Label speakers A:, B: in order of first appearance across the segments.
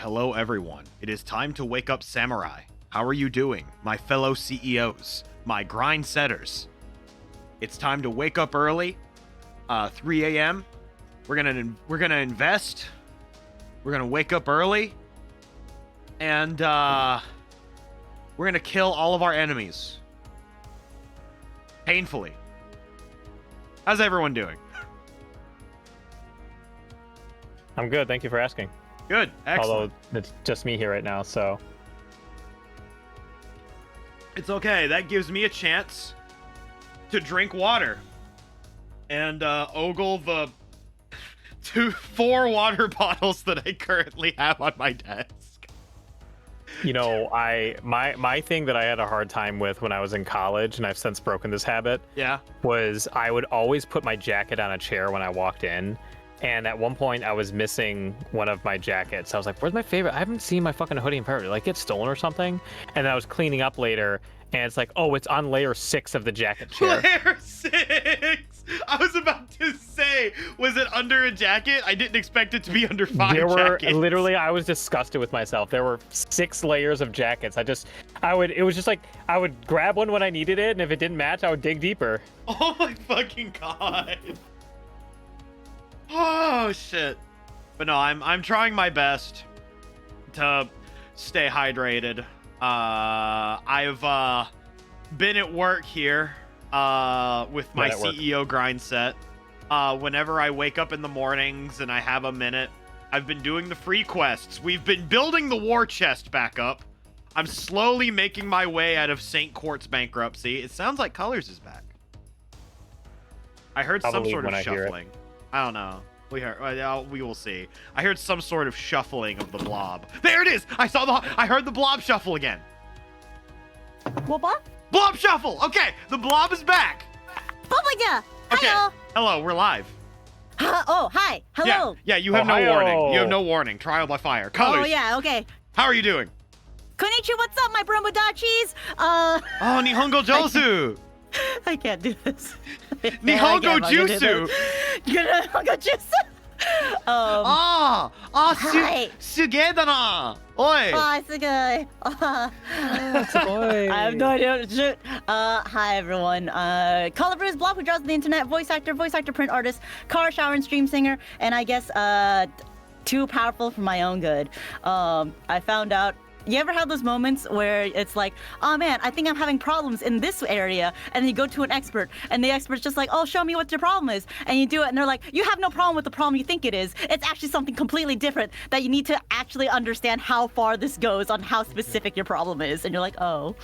A: Hello, everyone. It is time to wake up, samurai. How are you doing, my fellow CEOs, my grind setters? It's time to wake up early. 3 a.m. We're gonna invest. We're gonna wake up early, and we're gonna kill all of our enemies painfully. How's everyone doing?
B: I'm good. Thank you for asking.
A: Good. Excellent.
B: Although it's just me here right now, so
A: It's okay. That gives me a chance to drink water and ogle the 4 water bottles that I currently have on my desk.
B: you know, my thing that I had a hard time with when I was in college, and I've since broken this habit,
A: Yeah.
B: was I would always put my jacket on a chair when I walked in. And at one point, I was missing one of my jackets. I was like, where's my favorite? I haven't seen my fucking hoodie in forever. Did it, like, get stolen or something? And I was cleaning up later, and it's like, oh, it's on layer 6 of the jacket chair.
A: Layer 6! I was about to say, was it under a jacket? I didn't expect it to be under 5 jackets.
B: Literally, I was disgusted with myself. There were 6 layers of jackets. It was just like, I would grab one when I needed it, and if it didn't match, I would dig deeper.
A: Oh my fucking god. Oh shit. But no, I'm trying my best to stay hydrated. I've been at work here with my CEO grind set. Whenever I wake up in the mornings and I have a minute, I've been doing the free quests. We've been building the war chest back up. I'm slowly making my way out of St. Court's bankruptcy. It sounds like Colors is back. I heard some sort of shuffling. I don't know. We will see. I heard some sort of shuffling of the blob. There it is! I heard the blob shuffle again.
C: What blob?
A: Blob shuffle! Okay, the blob is back.
C: Oh my god!
A: Okay.
C: Hello.
A: Hello, we're live.
C: Oh, hi. Hello.
A: Yeah, you have no warning. You have no warning. Trial by fire. Colors.
C: Oh yeah, okay.
A: How are you doing?
C: Konnichiwa, what's up, my bromodachis?
A: Oh, Nihongo Josu!
C: I can't do this.
A: Nihongo Jutsu!
C: Nihongo Jutsu!
A: Hi. Sugedana! Oi!
C: Sugoi. I have no idea what to shoot. Hi, everyone. Color Bruce Blob, who draws on the internet, voice actor, print artist, car, shower, and stream singer, and I guess, too powerful for my own good. I found out. You ever have those moments where it's like, oh man, I think I'm having problems in this area, and then you go to an expert, and the expert's just like, oh, show me what your problem is, and you do it, and they're like, you have no problem with the problem you think it is. It's actually something completely different that you need to actually understand how far this goes on how specific your problem is, and you're like, oh,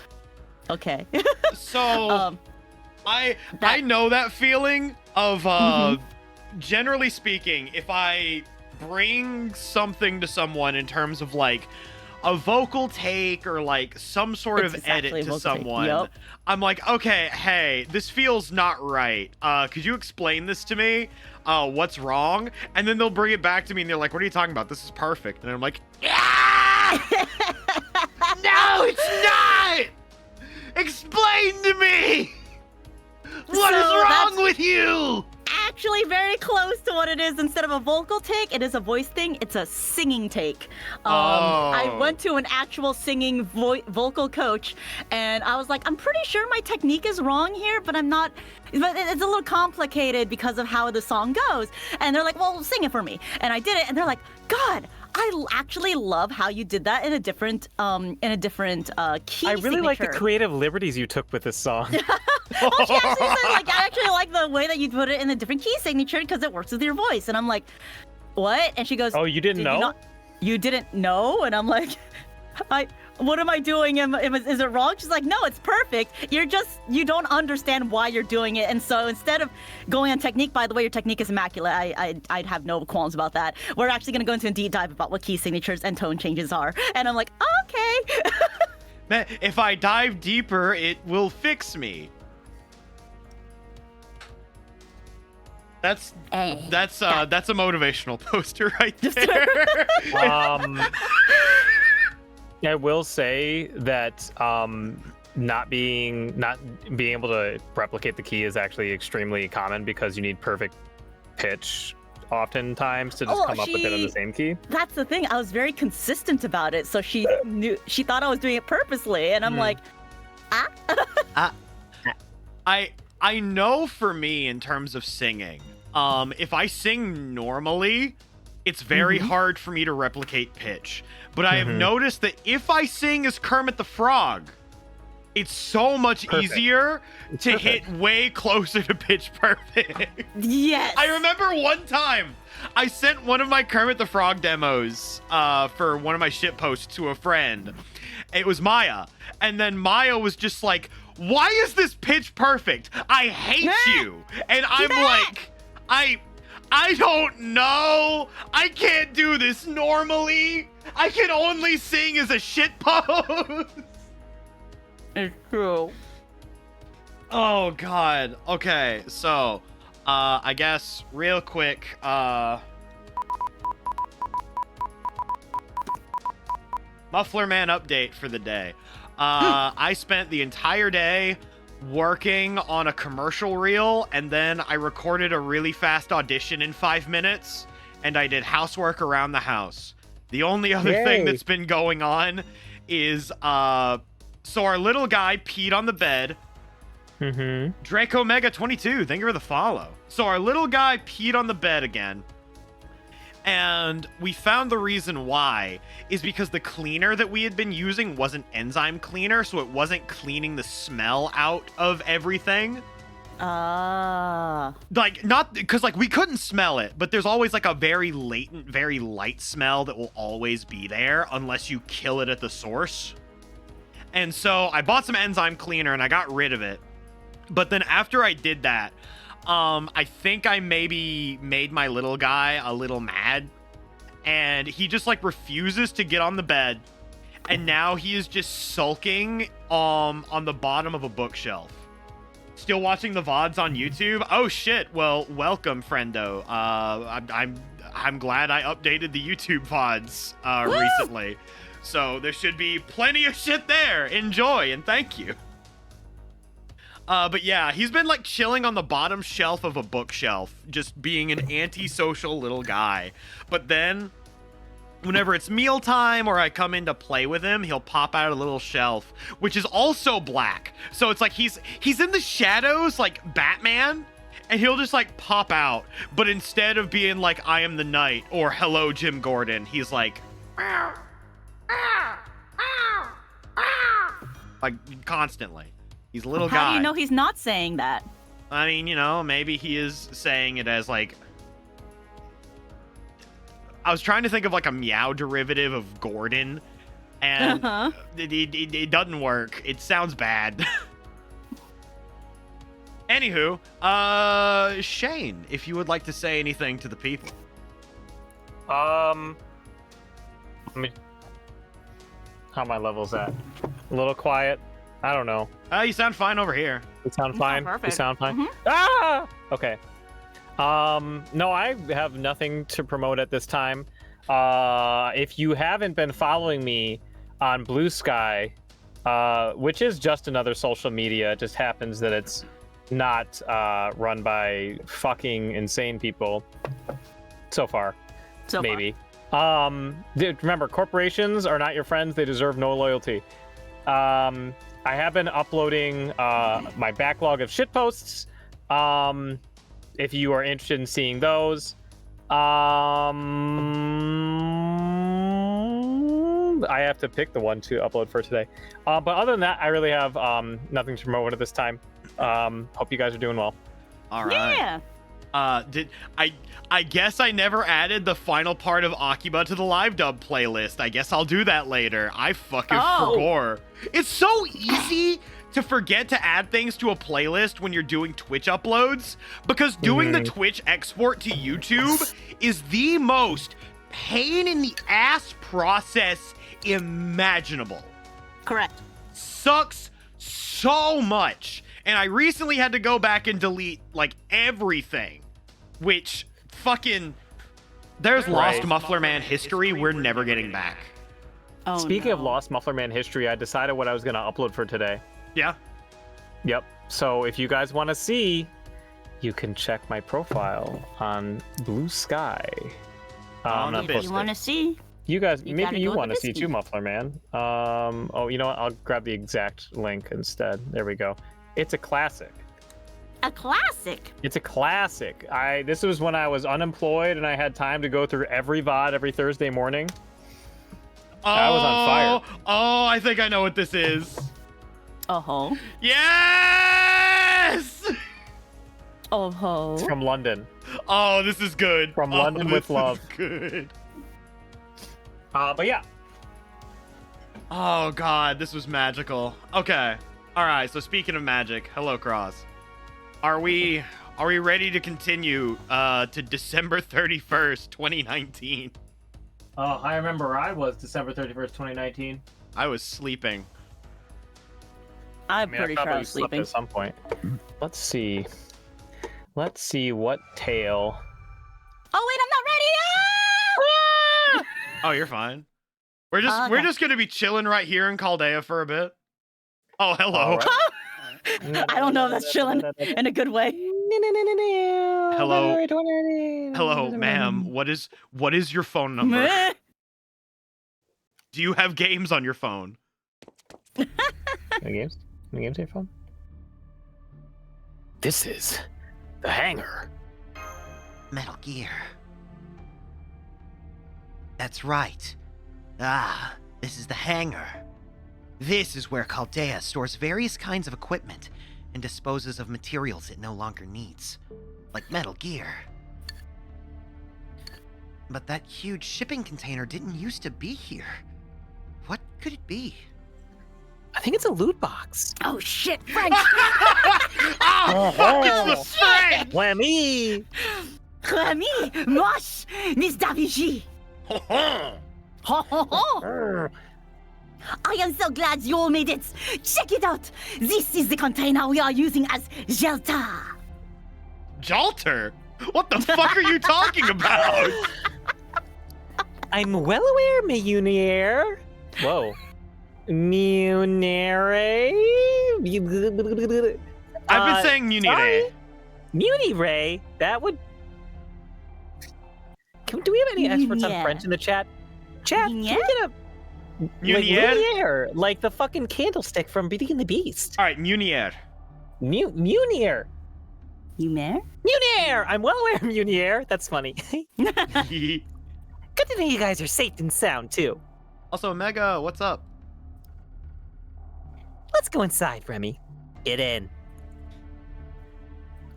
C: okay.
A: So, I know that feeling of, generally speaking, if I bring something to someone in terms of like, a vocal take or like some sort of edit to someone, yep. I'm like, okay, hey, this feels not right. Could you explain this to me? What's wrong? And then they'll bring it back to me and they're like, what are you talking about? This is perfect. And I'm like, yeah! No, it's not! Explain to me! What is wrong with you?
C: Actually very close to what it is. Instead of a vocal take, it is a voice thing. It's a singing take. I went to an actual singing vocal coach, and I was like, I'm pretty sure my technique is wrong here, but I'm not. But it's a little complicated because of how the song goes. And they're like, well, sing it for me. And I did it, and they're like, God, I actually love how you did that in a different key.
B: I really like the creative liberties you took with this song.
C: Well, she actually said, like, I actually like the way that you put it in a different key signature because it works with your voice. And I'm like, what? And she goes,
B: oh, you didn't know?
C: You didn't know? And I'm like, what am I doing? Is it wrong? She's like, no, it's perfect. You don't understand why you're doing it. And so instead of going on technique, by the way, your technique is immaculate. I'd have no qualms about that. We're actually going to go into a deep dive about what key signatures and tone changes are. And I'm like, okay.
A: Man, if I dive deeper, it will fix me. That's a motivational poster right there.
B: I will say that not being able to replicate the key is actually extremely common because you need perfect pitch oftentimes to just come up with it in the same key.
C: That's the thing. I was very consistent about it, so she thought I was doing it purposely, and I'm like,
A: I know for me in terms of singing, if I sing normally, it's very hard for me to replicate pitch. But I have noticed that if I sing as Kermit the Frog, it's so much easier to hit way closer to pitch perfect.
C: Yes.
A: I remember one time I sent one of my Kermit the Frog demos for one of my shit posts to a friend. It was Maya. And then Maya was just like, why is this pitch perfect? I hate you. And I'm like, I don't know. I can't do this normally. I can only sing as a shit post.
C: It's true.
A: Oh God. Okay, so I guess real quick, MufflerMan update for the day. I spent the entire day working on a commercial reel, and then I recorded a really fast audition in 5 minutes, and I did housework around the house. The only other thing that's been going on is so our little guy peed on the bed. Draco Mega 22, thank you for the follow. So our little guy peed on the bed again. And we found the reason why is because the cleaner that we had been using wasn't enzyme cleaner, so it wasn't cleaning the smell out of everything. Like, not because like we couldn't smell it, but there's always like a very latent, very light smell that will always be there unless you kill it at the source. And so I bought some enzyme cleaner and I got rid of it. But then after I did that, I think I maybe made my little guy a little mad, and he just like refuses to get on the bed, and now he is just sulking on the bottom of a bookshelf. Still watching the VODs on YouTube? Oh shit! Well, welcome, friendo. I'm glad I updated the YouTube VODs recently, so there should be plenty of shit there. Enjoy and thank you. But yeah, he's been like chilling on the bottom shelf of a bookshelf, just being an antisocial little guy. But then, whenever it's mealtime or I come in to play with him, he'll pop out a little shelf, which is also black. So it's like he's in the shadows like Batman, and he'll just like pop out. But instead of being like, I am the knight or hello, Jim Gordon, he's like, like constantly. He's a little guy.
C: How do you know he's not saying that?
A: I mean, you know, maybe he is saying it as like... I was trying to think of like a meow derivative of Gordon, and it doesn't work. It sounds bad. Anywho, Shane, if you would like to say anything to the people.
B: Let me... How my level's at? A little quiet. I don't know.
A: You sound fine over here.
B: You sound fine?
C: Perfect.
B: You sound fine? Ah! Okay. No, I have nothing to promote at this time. If you haven't been following me on Blue Sky, which is just another social media, it just happens that it's not run by fucking insane people so far. Maybe. Remember, corporations are not your friends. They deserve no loyalty. I have been uploading my backlog of shitposts. If you are interested in seeing those, I have to pick the one to upload for today. But other than that, I really have nothing to promote at this time. Hope you guys are doing well.
A: All right.
C: Yeah.
A: I guess I never added the final part of Akiba to the live dub playlist. I guess I'll do that later. I fucking forgot. It's so easy to forget to add things to a playlist when you're doing Twitch uploads, because doing the Twitch export to YouTube is the most pain in the ass process imaginable.
C: Correct.
A: Sucks so much. And I recently had to go back and delete like everything, which fucking there's Lost MufflerMan history we're never getting back.
C: Oh,
B: Speaking of Lost MufflerMan history, I decided what I was going to upload for today.
A: Yeah.
B: Yep. So if you guys want to see you can check my profile on Blue Sky.
A: On the
B: not
C: If
B: supposed
C: you
B: to.
C: want to see,
B: You guys,
C: You
B: maybe
C: gotta
B: you
C: go with
B: want
C: the
B: to see too,
C: biscuit.
B: Muffler Man. Oh, you know what? I'll grab the exact link instead. There we go. It's a classic.
C: a classic.
B: It's a classic. This was when I was unemployed and I had time to go through every VOD every Thursday morning. I was on fire.
A: Oh, I think I know what this is.
C: Oh-ho.
A: Yes!
C: Oh-ho.
B: It's from London.
A: Oh, this is good.
B: From London with
A: this
B: love.
A: is good.
B: But yeah.
A: Oh god, this was magical. Okay. All right, so speaking of magic, hello Cross. Are we ready to continue to December 31st, 2019?
B: Oh, I remember I was December 31st, 2019.
A: I was sleeping.
C: I'm
B: I
C: pretty sure I
B: probably
C: was
B: slept
C: sleeping.
B: at some point. Let's see. Let's see what tale.
C: Oh wait, I'm not ready.
A: Oh, you're fine. We're just
C: Okay.
A: we're just gonna be chilling right here in Chaldea for a bit. Oh, hello.
B: All right.
C: I don't know if that's chilling in a good way.
A: Hello. Hello, ma'am. What is your phone number?
C: Meh.
A: Do you have games on your phone?
B: Any games? Any games on your phone? This is the hangar.
D: Metal Gear. That's right. Ah, this is the hangar. This is where Chaldea stores various kinds of equipment and disposes of materials it no longer needs, like Metal Gear. But that huge shipping container didn't used to be here. What could it be?
E: I think it's a loot box.
C: Oh shit, French.
A: Oh, fuck, it's the French!
E: Whammy!
C: Remy, moche, Miss Davigi. Ho ho ho. I am so glad you all made it. Check it out. This is the container we are using as shelter.
A: Jalter? What the fuck are you talking about?
E: I'm well aware, Mayunier. Whoa. Munere?
A: I've been saying Munire.
E: Munire? That would... do we have any experts on
C: Munire.
E: French in the chat? Chat, can we
C: Munire?
E: get a...
A: Munier?
E: Munire, like the fucking candlestick from Beauty and the Beast.
A: All right, Munier.
E: Munir.
C: You mayor?
E: Munir! I'm well aware of Munir. That's funny. Good to know you guys are safe and sound, too.
A: Also, Mega, what's up?
E: Let's go inside, Remy. Get in.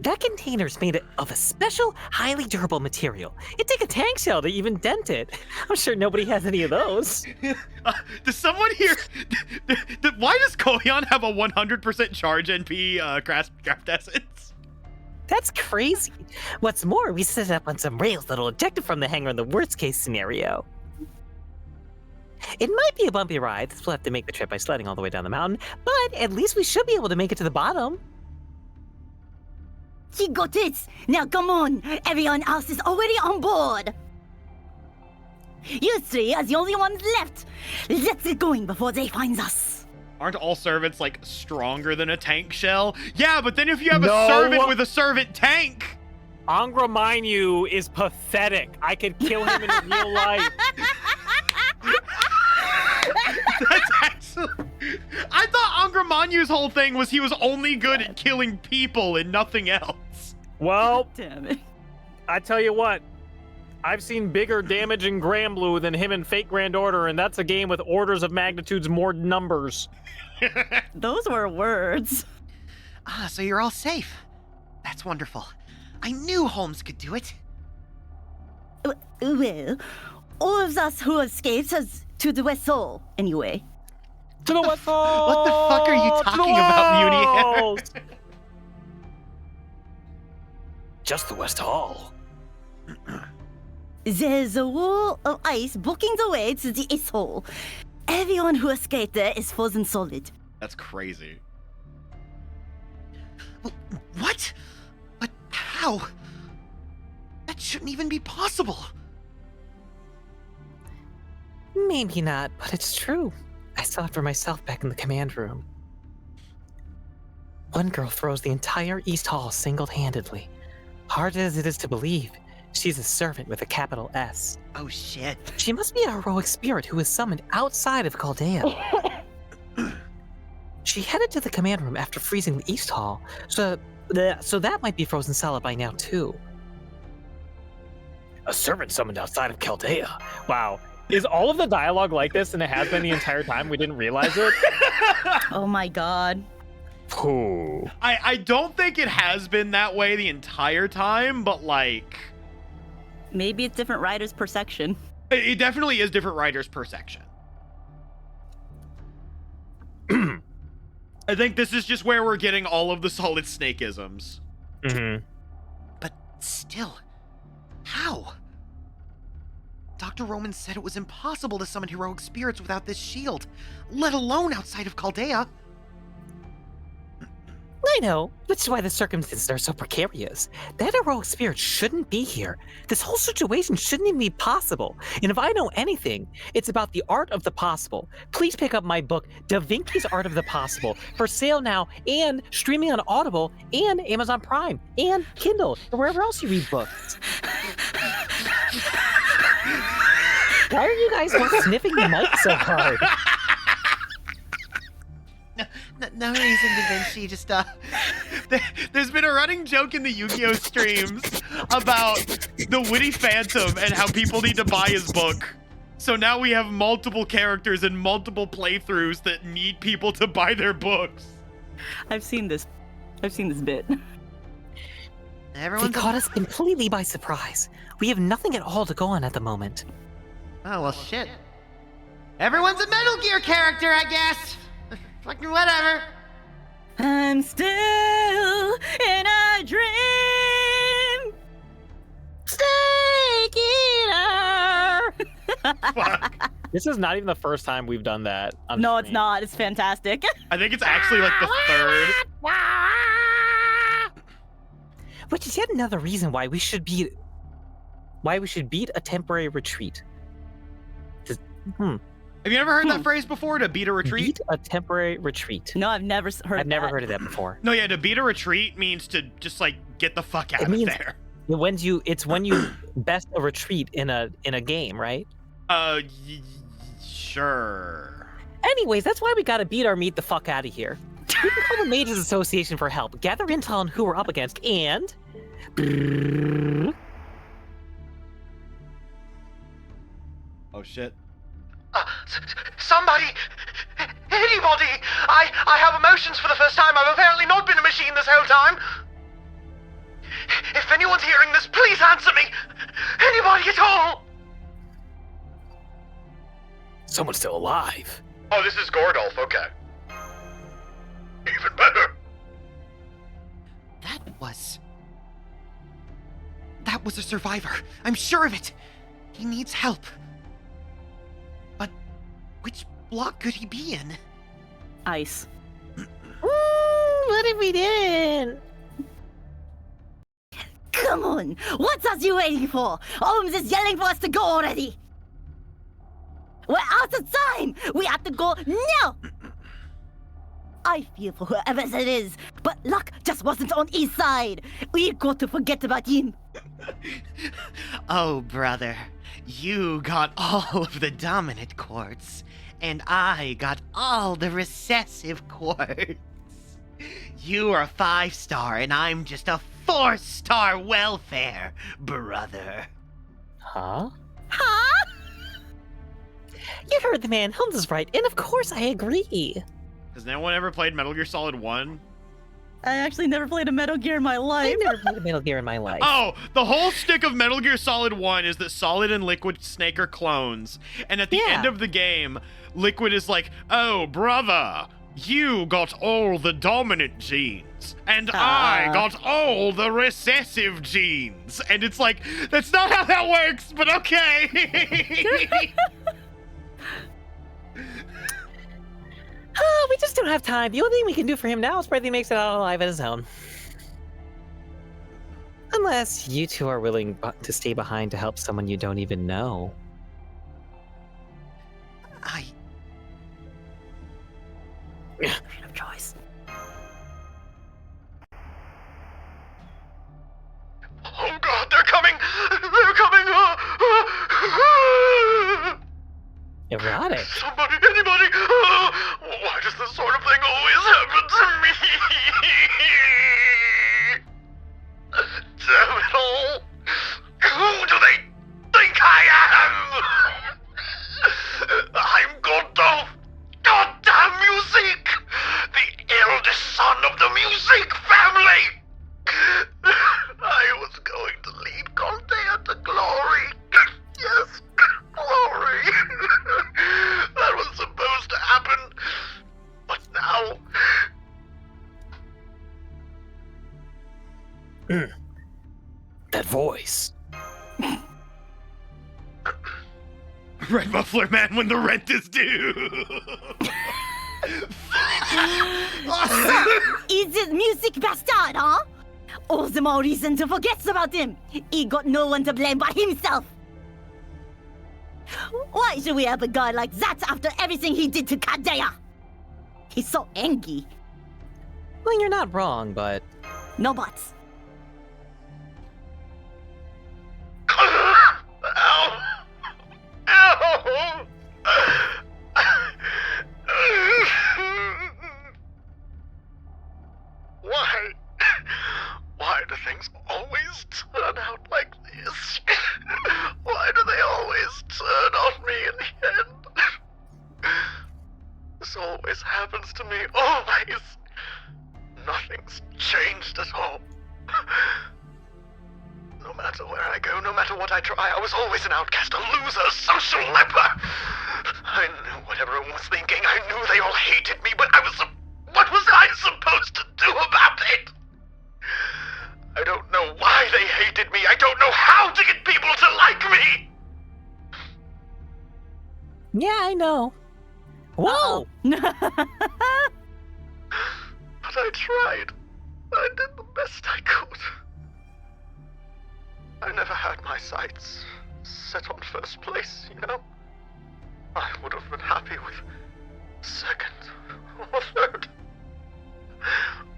E: That container's made of a special, highly durable material. It'd take a tank shell to even dent it. I'm sure nobody has any of those.
A: Does someone here... Why does Koyan have a 100% charge NP craft essence?
E: That's crazy. What's more, we set it up on some rails that'll eject it from the hangar in the worst-case scenario. It might be a bumpy ride, we'll have to make the trip by sledding all the way down the mountain, but at least we should be able to make it to the bottom.
C: He got it. Now come on. Everyone else is already on board. You three are the only ones left. Let's get going before they find us.
A: Aren't all servants, like, stronger than a tank shell? Yeah, but then if you have
B: No.
A: a servant with a servant tank...
B: Angra Mainyu is pathetic. I could kill him in real life.
A: That's actually... I thought Angra Mainyu's whole thing was he was only good at killing people and nothing else.
B: Well,
C: Damn it.
B: I tell you what. I've seen bigger damage in Grand Blue than him in Fate Grand Order, and that's a game with orders of magnitudes more numbers.
C: Those were words.
D: Ah, so you're all safe. That's wonderful. I knew Holmes could do it.
C: Well, all of us who escaped us to the vessel, anyway.
B: To the west hall!
D: What the fuck are you
B: To the
D: talking about,
B: walls!
E: Just the West Hall.
C: There's a wall of ice blocking the way to the ice hole. Everyone who escaped there is frozen solid.
A: That's crazy.
D: What? But how? That shouldn't even be possible.
E: Maybe not, but it's true. I saw it for myself back in the command room. One girl throws the entire East Hall single-handedly. Hard as it is to believe, she's a servant with a capital S.
D: Oh shit.
E: She must be a heroic spirit who was summoned outside of Chaldea. She headed to the command room after freezing the East Hall, so that might be frozen solid by now too. A servant summoned outside of Chaldea.
B: Wow. Is all of the dialogue like this and it has been the entire time? We didn't realize it?
C: Oh my god.
B: Ooh.
A: I don't think it has been that way the entire time, but like
C: Maybe it's different writers per section.
A: it definitely is different writers per section. I think this is just where we're getting all of the Solid Snake-isms.
B: Mm-hmm.
D: But still, how? Dr. Roman said it was impossible to summon heroic spirits without this shield, let alone outside of Chaldea.
E: I know, which is why the circumstances are so precarious. That heroic spirit shouldn't be here. This whole situation shouldn't even be possible. And if I know anything, it's about the art of the possible. Please pick up my book, Da Vinci's Art of the Possible, for sale now and streaming on Audible and Amazon Prime and Kindle or wherever else you read books. Why are you guys all sniffing the mic so hard?
D: No reason, Da Vinci, just,
A: There's been a running joke in the Yu-Gi-Oh! Streams about the Witty Phantom and how people need to buy his book. So now we have multiple characters and multiple playthroughs that need people to buy their books.
C: I've seen this bit.
E: They
D: everyone's...
E: caught us completely by surprise. We have nothing at all to go on at the moment.
D: Oh, well, shit. Everyone's a Metal Gear character, I guess. Fucking whatever.
C: I'm still in a dream. Snake Eater.
A: Fuck.
B: This is not even the first time we've done that. On
C: No, it's
B: stream.
C: not. It's fantastic.
A: I think it's actually like the third.
E: Which is yet another reason why we should beat a temporary retreat.
A: Have you ever heard that phrase before? To beat a retreat?
E: Beat a temporary retreat.
C: No, I've never heard.
E: I've never
C: that.
E: heard of that before.
A: No, yeah, to beat a retreat means to just like get the fuck out
E: It
A: of
E: means-
A: there.
E: It's when you best a retreat in a game, right?
A: Sure.
E: Anyways, that's why we gotta beat our meat the fuck out of here. We can call the Mages Association for help, gather intel on who we're up against, and
A: Oh shit.
D: Somebody! Anybody! I have emotions for the first time. I've apparently not been a machine this whole time. If anyone's hearing this, please answer me! Anybody at all!
E: someone's still alive.
F: Oh, this is Gordolf, okay. Even better.
D: That was a survivor. I'm sure of it. He needs help. But which block could he be in?
C: Ice.
E: What if we didn't?
C: Come on! What are you waiting for? Holmes is yelling for us to go already! We're out of time! We have to go now! I feel for whoever it is, but luck just wasn't on his side. We got to forget about him.
D: Oh, brother. You got all of the dominant quartz, and I got all the recessive quartz. You are a 5-star, and I'm just a 4-star welfare, brother.
E: Huh?
C: Huh?
E: You heard the man. Holmes is right, and of course I agree.
A: Has no one ever played Metal Gear Solid 1?
C: I actually never played a Metal Gear in my life.
E: I've never played a Metal Gear in my life.
A: Oh, the whole stick of Metal Gear Solid 1 is that Solid and Liquid Snake are clones. And at the
E: Yeah.
A: end of the game, Liquid is like, oh, brother, you got all the dominant genes, and I got all the recessive genes. And it's like, that's not how that works, but okay.
E: Oh, we just don't have time. The only thing we can do for him now is pray that he makes it out alive on his own. Unless you two are willing to stay behind to help someone you don't even know.
C: Freedom choice.
E: Erotic.
F: Somebody, anybody! Why does this sort of thing always happen to me? Damn it all! Who do they think I am? I'm Godolph! Goddamn music! The eldest son of the music family! I was going to lead Chaldea to glory. Yes, glory. That was supposed to happen. But now...
E: That voice.
A: RedMufflerMan, when the rent is due.
C: Is it music bastard, huh? All the more reason to forget about him. He got no one to blame but himself. Why should we have a guy like that after everything he did to Chaldea? He's so angry.
E: Well, you're not wrong, but
C: No buts.
F: Ow! Ow! Why? Why do things always turn out like this? Why do they always turn on me in the end? This always happens to me, always. Nothing's changed at all. No matter where I go, no matter what I try, I was always an outcast, a loser, a social leper. I knew what everyone was thinking. I knew they all hated me, but what was I supposed to do about it? I don't know why they hated me. I don't know how to get people to like me.
E: yeah, I know. Whoa!
F: But I tried. I did the best I could. I never had my sights set on first place, you know? I would have been happy with second or third.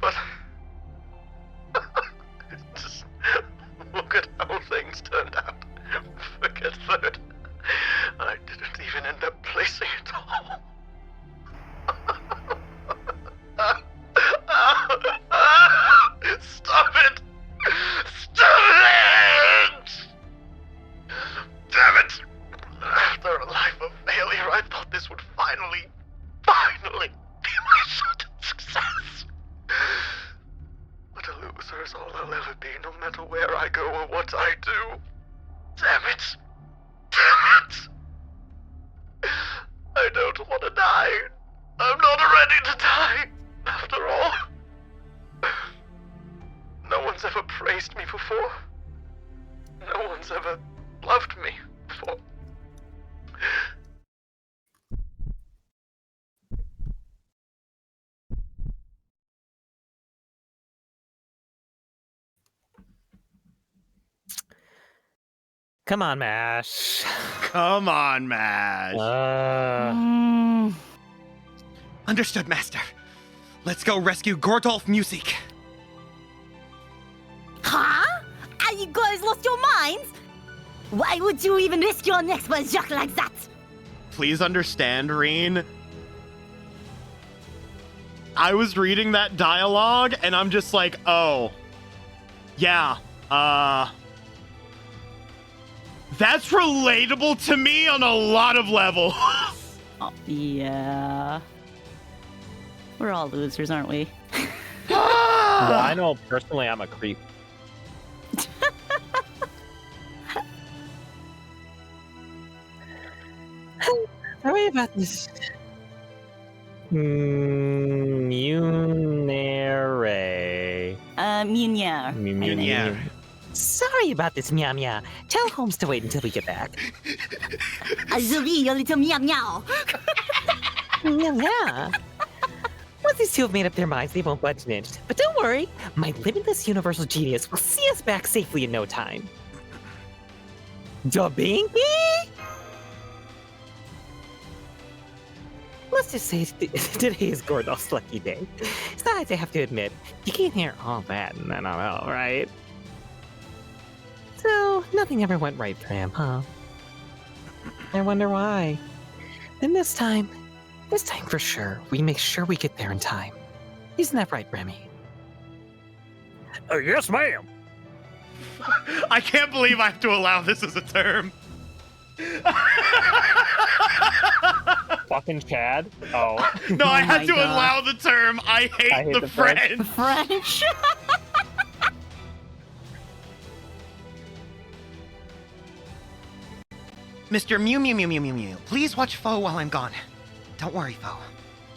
F: But just look at how things turned out. Forget third. I didn't even end up placing it all. Stop it! Stop it! Damn it! After a life of failure, I thought this would finally be my shot at success. But a loser is all I'll ever be, no matter where I go or what I do. Damn it! Damn it! I don't want to die. I'm not ready to die, after all. No one's ever praised me before. No one's ever loved me before.
E: Come on, Mash.
A: Come on, Mash.
D: Understood, Master. Let's go rescue Gordolph Music.
C: Huh? Are you guys lost your minds? Why would you even risk your necks for a joke like that?
A: Please understand, Reen. I was reading that dialogue and I'm just like, oh, yeah, that's relatable to me on a lot of levels.
C: Oh, yeah. We're all losers, aren't we?
B: Well, I know personally I'm a creep.
E: Sorry about this. Munere.
C: Munya.
A: Yeah.
E: Sorry about this, Meow Meow. Tell Holmes to wait until we get back.
C: Azubi, your little meow meow.
E: Yeah. Once these two have made up their minds, they won't budge an inch. But don't worry, my limitless universal genius will see us back safely in no time. Da Vinki? Let's just say today is Gordolph's lucky day. Besides, I have to admit, you can't hear all that in NOOOOOOOOOO, right? So, nothing ever went right for him, huh? I wonder why. And this time for sure, we make sure we get there in time. Isn't that right, Remy?
B: Yes, ma'am.
A: I can't believe I have to allow this as a term.
B: Fucking Chad. Oh.
A: No, I
C: Oh
A: had
C: my
A: to
C: God.
A: allow the term. I hate the French.
C: French.
D: Mr. Mew Mew Mew Mew Mew Mew, please watch Foe while I'm gone. Don't worry, Foe.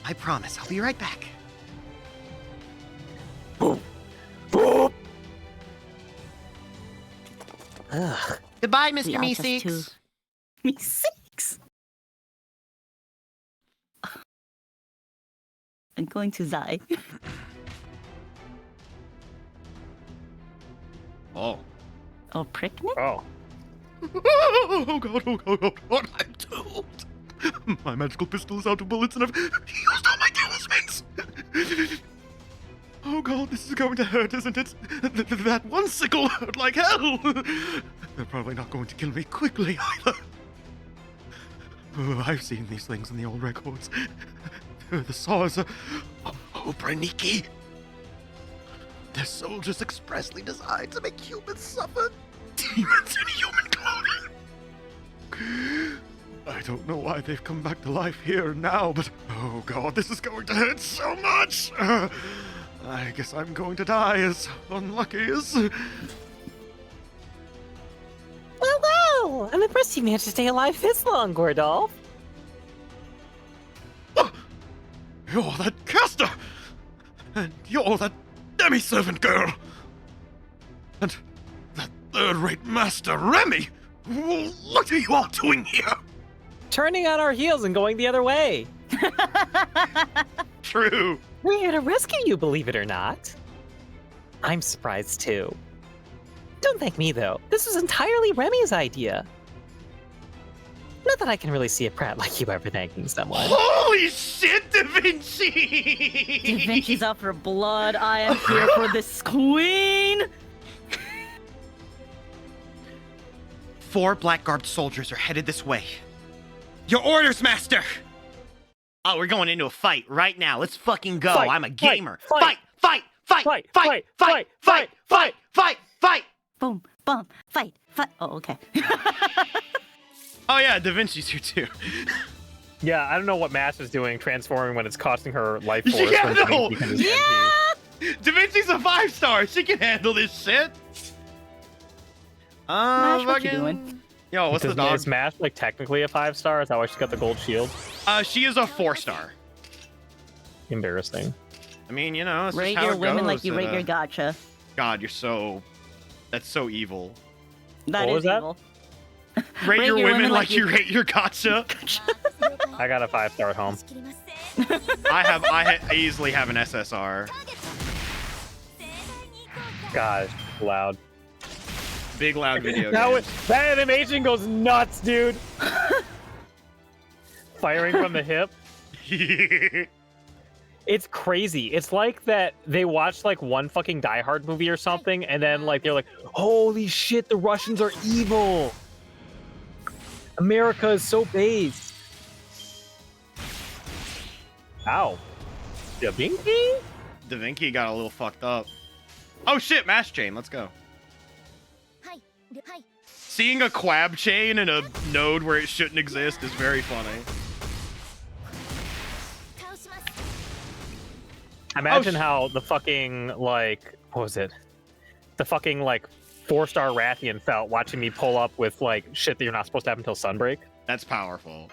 D: I promise I'll be right back.
E: Ugh.
D: Goodbye,
C: We
D: Mr.
C: are just
D: Meeseeks.
C: two- Me six. I'm going to die.
A: Oh.
C: Oh, prick me?
B: Oh.
A: Oh god, oh god, oh god, I'm told. My magical pistol is out of bullets and I've used all my talismans. Oh god, this is going to hurt, isn't it? That one sickle hurt like hell. They're probably not going to kill me quickly either. Oh, I've seen these things in the old records. The saws are Braniki. They're soldiers expressly designed to make humans suffer. Demons in human clothing. I don't know why they've come back to life here and now, but oh god, this is going to hurt so much. I guess I'm going to die as unlucky as...
E: Well, I'm impressed you managed to stay alive this long, Gordolf.
A: You're that caster! And you're that demi-servant girl! And that third-rate master, Remy! What are you all doing here?
B: Turning on our heels and going the other way.
A: True.
E: We're here to rescue you, believe it or not. I'm surprised too. Don't thank me though. This was entirely Remy's idea. Not that I can really see a prat like you ever thanking someone.
A: Holy shit, Da Vinci!
C: Da Vinci's out for blood. I am here for this queen.
D: 4 black-garbed soldiers are headed this way. Your orders, master! Oh, we're going into a fight right now. Let's fucking go.
B: Fight,
D: I'm a
B: fight,
D: gamer.
B: fight,
D: Fight!
C: Boom, boom, fight. Oh, okay.
A: Oh yeah, Da Vinci's here too.
B: Yeah, I don't know what Mass is doing, transforming when it's costing her life force.
A: Yeah,
B: when
A: no.
B: Da Vinci can just
C: Yeah!
A: Da Vinci's a 5-star. She can handle this shit.
C: Mash, what you
A: fucking-
C: doing?
A: Yo, what's the
B: Does
A: dog?
B: Is Mash like technically a 5-star? Is that why she's got the gold shield?
A: She is a 4-star.
B: Embarrassing.
A: I mean, you know, it's
C: Rate
A: just how
C: your
A: it
C: women
A: goes
C: like you
A: at,
C: rate your gotcha.
A: God, you're so... That's so evil.
C: That
B: What
C: is
B: was that?
C: evil.
A: Rate your women like you rate your gotcha.
B: I got a 5-star at home.
A: I easily have an SSR.
B: God, loud.
A: Big loud video
B: That,
A: game.
B: that animation goes nuts, dude. Firing from the hip. It's crazy. It's like that they watched like one fucking Die Hard movie or something, and then like they're like, holy shit, the Russians are evil. America is so base. Ow. Da Vinci?
A: Da Vinci got a little fucked up. Oh shit, mass chain, let's go. Seeing a quab chain in a node where it shouldn't exist is very funny.
B: Imagine
A: Oh,
B: how the fucking, like, what was it? The fucking, like, 4-star Rathian felt watching me pull up with, like, shit that you're not supposed to have until Sunbreak.
A: That's powerful.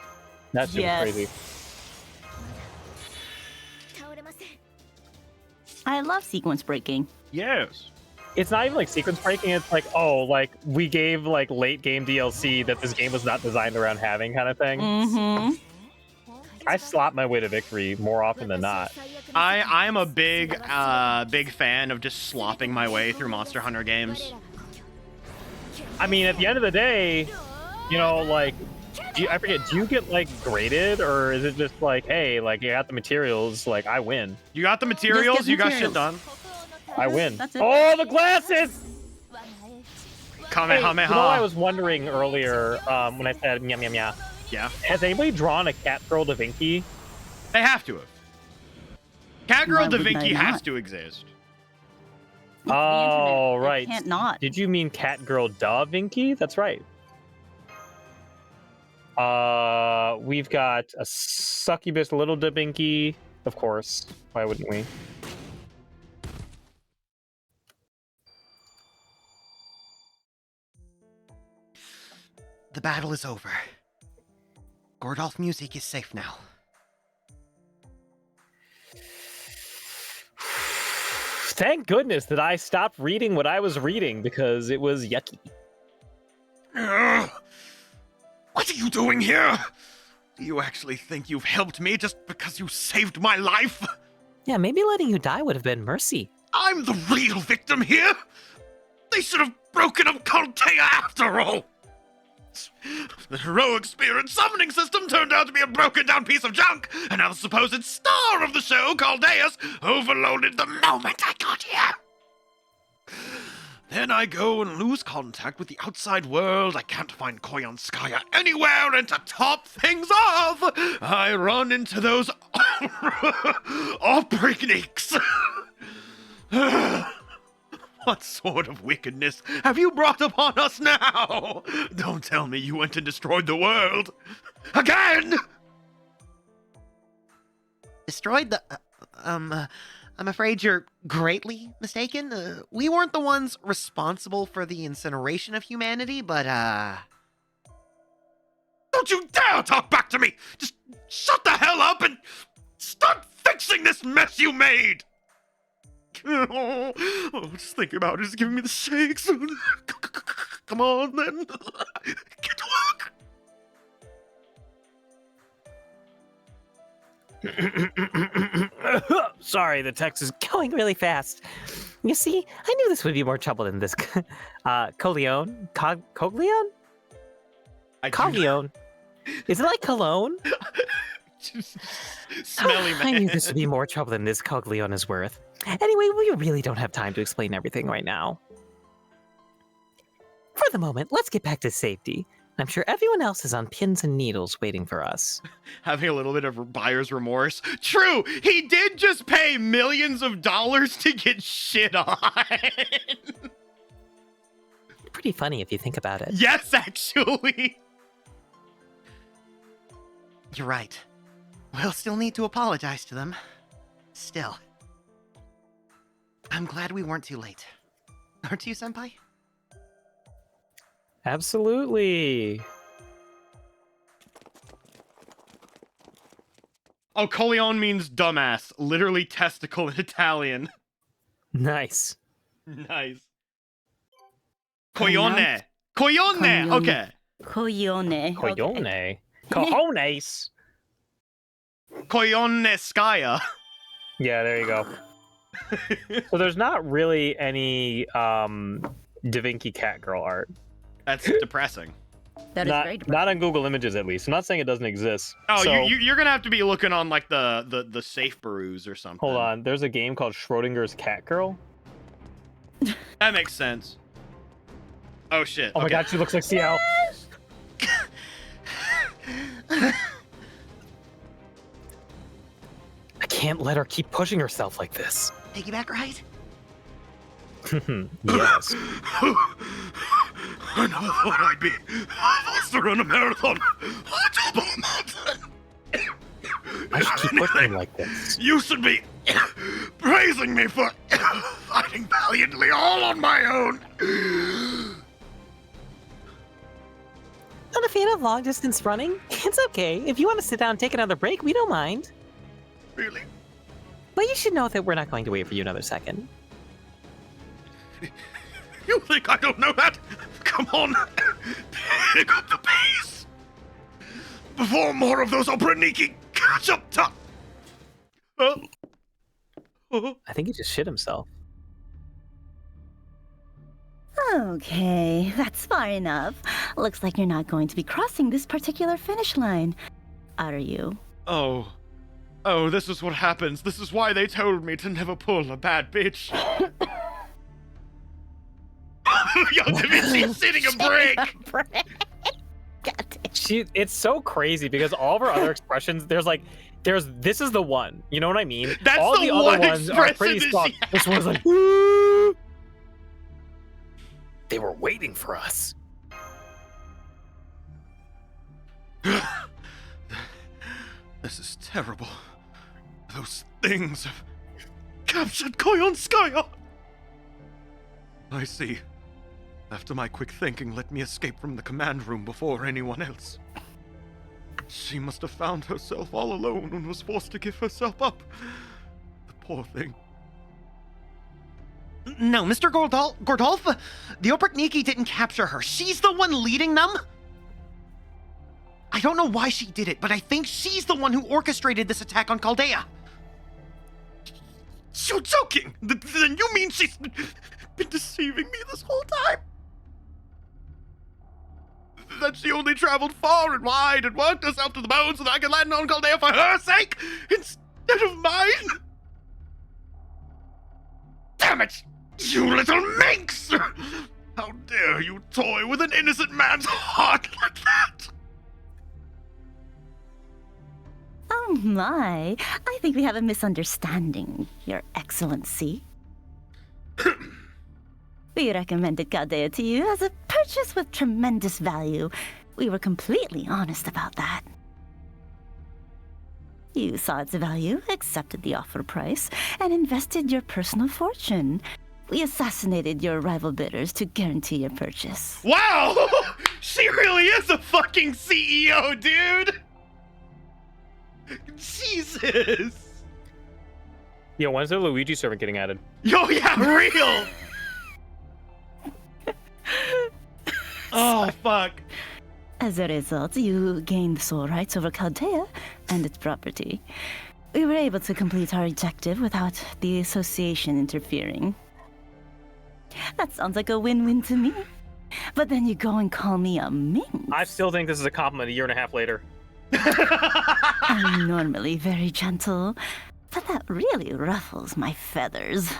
B: That shit
C: Yes.
B: was crazy.
C: I love sequence breaking.
A: Yes.
B: It's not even, like, sequence breaking. It's like, oh, like, we gave, like, late game DLC that this game was not designed around having kind of thing.
C: Mm-hmm.
B: I slot my way to victory more often than not.
A: I'm a big fan of just slopping my way through Monster Hunter games.
B: I mean, at the end of the day, you know, like, I forget, do you get, like, graded? Or is it just like, hey, like, you got the materials, like, I win.
A: You got the materials,
C: get
A: you got shit
C: materials.
A: done.
B: I win.
C: That's it.
B: Oh, the glasses! Hey,
A: Kamehameha.
B: you know, I was wondering earlier when I said meow meow meow.
A: Yeah.
B: Has anybody drawn a Catgirl Da Vinci?
A: They have to have.
C: Why
A: Catgirl Da
C: would
A: Vinci
C: they
A: has
C: not?
A: to exist.
C: It's the
B: Oh,
C: internet. It
B: right.
C: can't not.
B: Did you mean Catgirl Da Vinci? That's right. We've got a succubus little Da Vinci, of course. Why wouldn't we?
D: The battle is over. Gordolf music is safe now.
B: Thank goodness that I stopped reading what I was reading because it was yucky.
F: What are you doing here? Do you actually think you've helped me just because you saved my life?
E: Yeah, maybe letting you die would have been mercy.
F: I'm the real victim here. They should have broken up Caltea after all. The heroic spirit summoning system turned out to be a broken down piece of junk, and now the supposed star of the show, Caldeus, overloaded the moment I got here. Then I go and lose contact with the outside world. I can't find Koyanskaya anywhere, and to top things off, I run into those operatives. What sort of wickedness have you brought upon us now? Don't tell me you went and destroyed the world. Again!
D: Destroyed the... I'm afraid you're greatly mistaken. We weren't the ones responsible for the incineration of humanity, but,
F: Don't you dare talk back to me! Just shut the hell up and start fixing this mess you made! Oh, just thinking about it is giving me the shakes. Come on, then. Get to work.
E: Sorry, the text is going really fast. You see, I knew this would be more trouble than this. Coleon? Coglion? Coglion? Is it like cologne?
A: Smelly man.
E: I knew this would be more trouble than this Coglion is worth. Anyway, we really don't have time to explain everything right now. For the moment, let's get back to safety. I'm sure everyone else is on pins and needles waiting for us.
A: Having a little bit of buyer's remorse. True, he did just pay millions of dollars to get shit on.
E: Pretty funny if you think about it.
A: Yes, actually.
D: you're right. We'll still need to apologize to them. Still. I'm glad we weren't too late. Aren't you, Senpai?
B: Absolutely.
A: Oh, Coleon means dumbass. Literally testicle in Italian.
E: Nice.
A: Nice. Coglione. Coglione. Okay.
C: Coglione.
B: Coglione. Cojones.
A: Coglioneskaya.
B: Yeah, there you go. So there's not really any Da Vinci Catgirl art.
A: That's depressing.
C: That is
B: not,
C: very depressing.
B: not on Google Images, at least. I'm not saying it doesn't exist.
A: Oh,
B: So-
A: you're gonna have to be looking on like the safe brews or something.
B: Hold on. There's a game called Schrodinger's Catgirl.
A: That makes sense. Oh shit.
B: Oh my
A: okay.
B: god, she looks like CL.
E: I can't let her keep pushing herself like this.
D: Piggyback ride?
B: Yes.
F: I never thought I'd be forced to run a marathon on top of a mountain.
E: I should keep pushing like this.
F: You should be praising me for fighting valiantly all on my own.
E: Not a fan of long distance running? It's okay. If you want to sit down and take another break, we don't mind.
F: Really?
E: But you should know that we're not going to wait for you another second.
F: You think I don't know that? Come on, pick up the pace before more of those Obraniki catch up top. Oh.
E: I think he just shit himself.
C: Okay, that's far enough. Looks like you're not going to be crossing this particular finish line. Are you?
A: Oh. Oh, this is what happens. This is why they told me to never pull a bad bitch.
F: Yo, Da Vinci's sitting a break.
C: God damn.
B: It's so crazy because all of her other expressions, this is the one. You know what I mean?
A: That's
B: all
A: the
B: other
A: one
B: ones are
A: expression
B: pretty
A: that
B: strong.
A: she
B: This one's like, they were waiting for us.
F: This is terrible. Those things have captured Koyonskaya! I see. After my quick thinking let me escape from the command room before anyone else. She must have found herself all alone and was forced to give herself up. The poor thing.
D: No, Mr. Gordolf, the Obrikniki didn't capture her. She's the one leading them. I don't know why she did it, but I think she's the one who orchestrated this attack on Chaldea.
F: You're joking! Then you mean she's been deceiving me this whole time? That she only traveled far and wide and worked herself to the bone so that I could land on Chaldea for her sake instead of mine? Damn it! You little minx! How dare you toy with an innocent man's heart like that?
C: Oh my, I think we have a misunderstanding, Your Excellency. We recommended Chaldea to you as a purchase with tremendous value. We were completely honest about that. You saw its value, accepted the offer price, and invested your personal fortune. We assassinated your rival bidders to guarantee your purchase.
A: Wow! She really is a fucking CEO, dude! Jesus!
B: Yo, when's the Luigi servant getting added?
A: Yo, yeah, real! Oh, fuck.
C: As a result, you gained sole rights over Chaldea and its property. We were able to complete our objective without the association interfering. That sounds like a win-win to me. But then you go and call me a minx.
B: I still think this is a compliment a year and a half later.
C: I'm normally very gentle, but that really ruffles my feathers.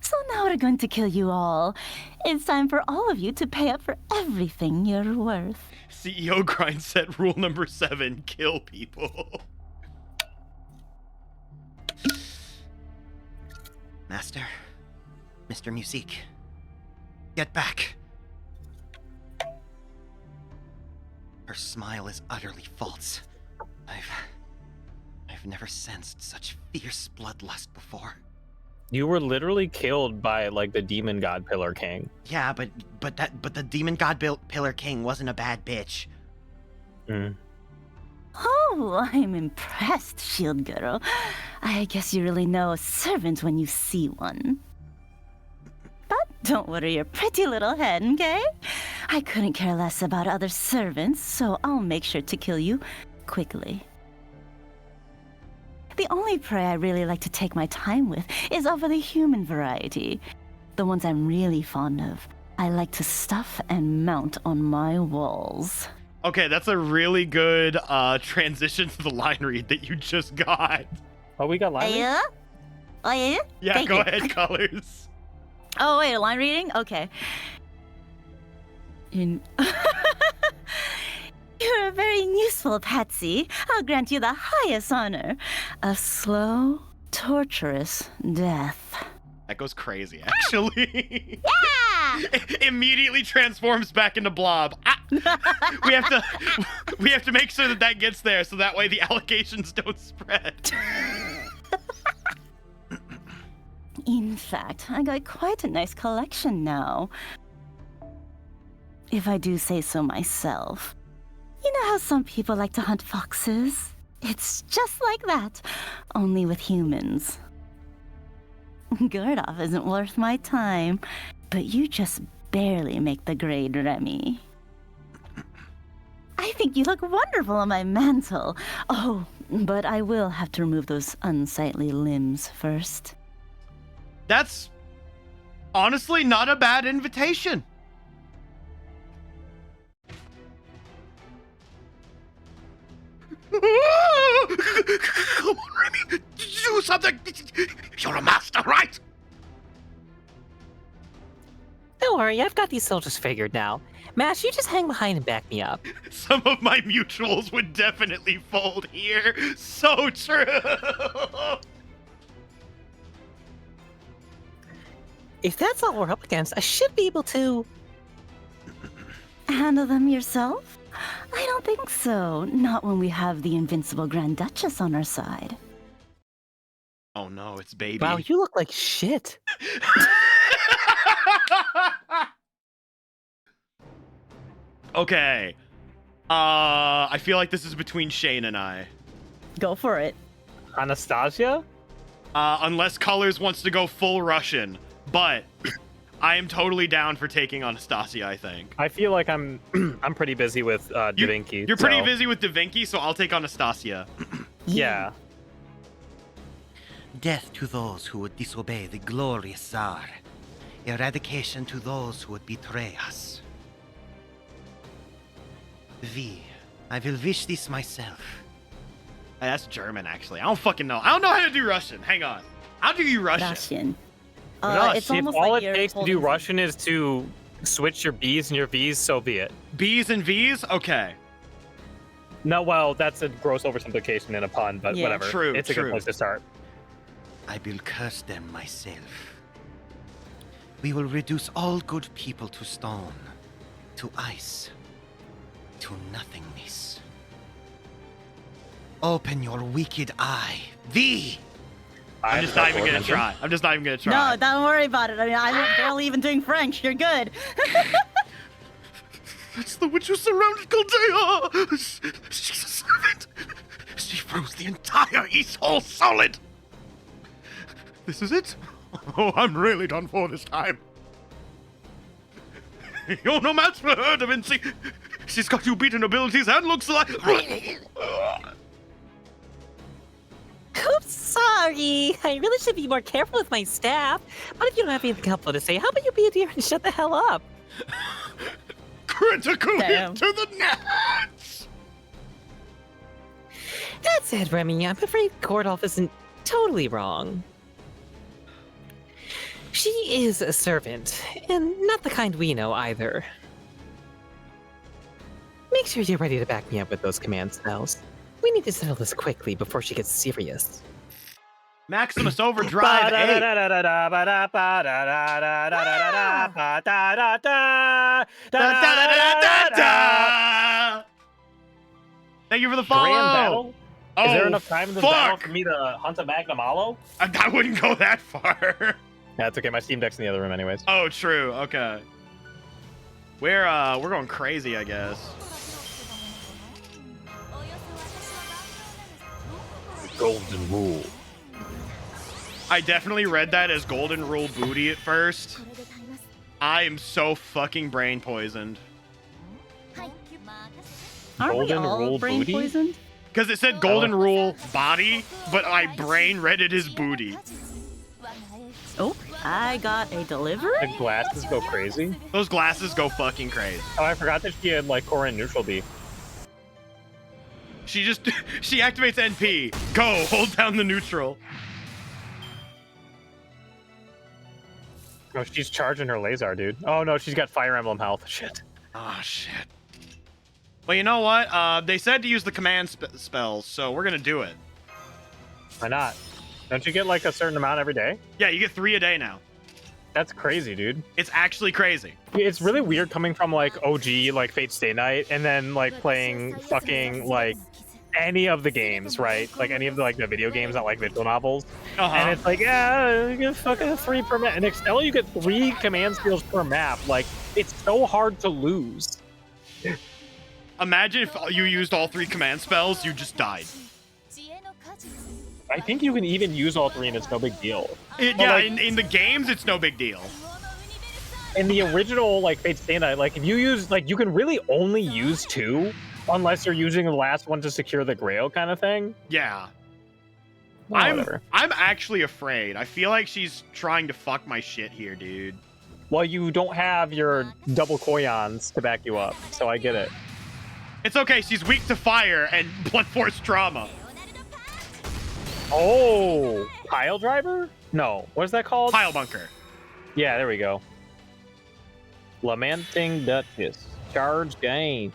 C: So now we're going to kill you all. It's time for all of you to pay up for everything you're worth.
A: CEO grind set rule number 7, kill people.
D: Master, Mr. Musique, get back. Her smile is utterly false. I've never sensed such fierce bloodlust before.
B: You were literally killed by like the demon god Pillar King.
D: Yeah, but the demon god Pillar King wasn't a bad bitch.
C: Oh, I'm impressed, Shield Girl. I guess you really know a servant when you see one. But don't worry your pretty little head, okay? I couldn't care less about other servants, so I'll make sure to kill you quickly. The only prey I really like to take my time with is over the human variety. The ones I'm really fond of, I like to stuff and mount on my walls.
A: Okay, that's a really good transition to the line read that you just got.
B: Oh, we got line read?
C: Yeah? Oh, yeah?
A: Yeah,
C: Thank
A: go
C: you.
A: ahead, Colors.
C: Oh, wait, a line reading? Okay. You're a very useful patsy. I'll grant you the highest honor. A slow, torturous death.
A: That goes crazy, actually.
C: Yeah!
A: It immediately transforms back into Blob. We have to make sure that gets there, so that way the allegations don't spread.
C: In fact, I got quite a nice collection now. If I do say so myself. You know how some people like to hunt foxes? It's just like that, only with humans. Gurdov isn't worth my time, but you just barely make the grade, Remy. I think you look wonderful on my mantle. Oh, but I will have to remove those unsightly limbs first.
A: That's honestly not a bad invitation.
F: Come on, Remy! Do something! You're a master, right?
E: Don't worry, I've got these soldiers figured now. Mash, you just hang behind and back me up.
A: Some of my mutuals would definitely fold here. So true.
E: If that's all we're up against, I should be able to...
C: Handle them yourself? I don't think so. Not when we have the invincible Grand Duchess on our side.
A: Oh no, it's baby.
E: Wow, you look like shit.
A: Okay. I feel like this is between Shane and I.
C: Go for it.
B: Anastasia?
A: Unless Colors wants to go full Russian, but I am totally down for taking Anastasia, I think.
B: I feel like I'm I'm pretty busy with Da Vinci.
A: You're pretty
B: so-
A: busy with Da Vinci, so I'll take Anastasia.
B: Yeah.
D: Death to those who would disobey the glorious Tsar. Eradication to those who would betray us. V, I will wish this myself.
A: Hey, that's German, actually. I don't fucking know. I don't know how to do Russian. Hang on. How do you Russian?
C: Russian.
B: No,
C: It's
B: see, if
C: almost
B: all
C: like
B: it
C: you're
B: takes to
C: holding
B: do
C: some-
B: Russian is to switch your B's and your V's, so be it.
A: B's and V's? Okay.
B: No, well, that's a gross oversimplification and a pun, but
C: Yeah.
B: whatever.
A: True,
B: It's a good
A: true.
B: place to start.
D: I will curse them myself. We will reduce all good people to stone, to ice, to nothingness. Open your wicked eye, V!
A: I'm just not even gonna try. I'm just not even gonna try.
C: No, don't worry about it. I mean, I'm barely even doing French. You're good.
A: It's the witch who surrounded Caldea! She's a servant! She froze the entire East Hall solid! This is it? Oh, I'm really done for this time. You're no match for her, Da Vinci! She's got you beaten abilities and looks like...
E: Oops, sorry. I really should be more careful with my staff. But if you don't have anything helpful to say, how about you be a dear and shut the hell up?
A: Critical
C: Damn.
A: hit to the nuts!
E: That said, Remy, I'm afraid Gordolph isn't totally wrong. She is a servant, and not the kind we know either. Make sure you're ready to back me up with those command spells. We need to settle this quickly before she gets serious.
A: Maximus Overdrive 8. Thank you for the follow.
B: Grand battle?
A: Oh,
B: Is there enough time in this battle
A: fuck!
B: for me to hunt a Magnum Hollow?
A: I wouldn't go that far.
B: That's okay. My Steam Deck's in the other room, anyways.
A: Oh, true. Okay. We're going crazy, I guess.
B: Golden Rule.
A: I definitely read that as Golden Rule Booty at first. I am so fucking brain poisoned.
C: Aren't we
B: Golden
C: all
B: Rule
C: brain
B: booty?
C: poisoned?
A: Because it said Golden Rule Body, but my brain read it as Booty.
C: Oh, I got a delivery?
B: The glasses go crazy.
A: Those glasses go fucking crazy.
B: Oh, I forgot that she had like core and neutral B.
A: She activates NP. Go, hold down the neutral.
B: Oh, she's charging her laser, dude. Oh no, she's got Fire Emblem health. Shit.
A: Oh, shit. Well, you know what? They said to use the command spells, so we're gonna do it.
B: Why not? Don't you get like a certain amount every day?
A: Yeah, you get 3 a day now.
B: That's crazy, dude.
A: It's actually crazy.
B: It's really weird coming from like OG, like Fate Stay Night, and then like playing fucking like any of the games, right? Like any of the like the video games, not like visual novels.
A: Uh-huh.
B: And it's like, yeah, you get fucking 3 per map. In Excel, you get 3 command skills per map. Like, it's so hard to lose.
A: Imagine if you used all 3 command spells, you just died.
B: I think you can even use all 3 and it's no big deal.
A: Yeah,
B: like-
A: in the games, it's no big deal.
B: In the original like Fate Stay Night, like if you use like you can really only use 2 unless you're using the last one to secure the grail kind of thing.
A: Yeah.
B: Well, whatever.
A: I'm actually afraid. I feel like she's trying to fuck my shit here, dude.
B: Well, you don't have your double Koyons to back you up, so I get it.
A: It's okay, she's weak to fire and blunt force trauma.
B: Oh, pile driver? No, what is that called?
A: Pile bunker.
B: Yeah, there we go. Lamenting Duchess. Charge game.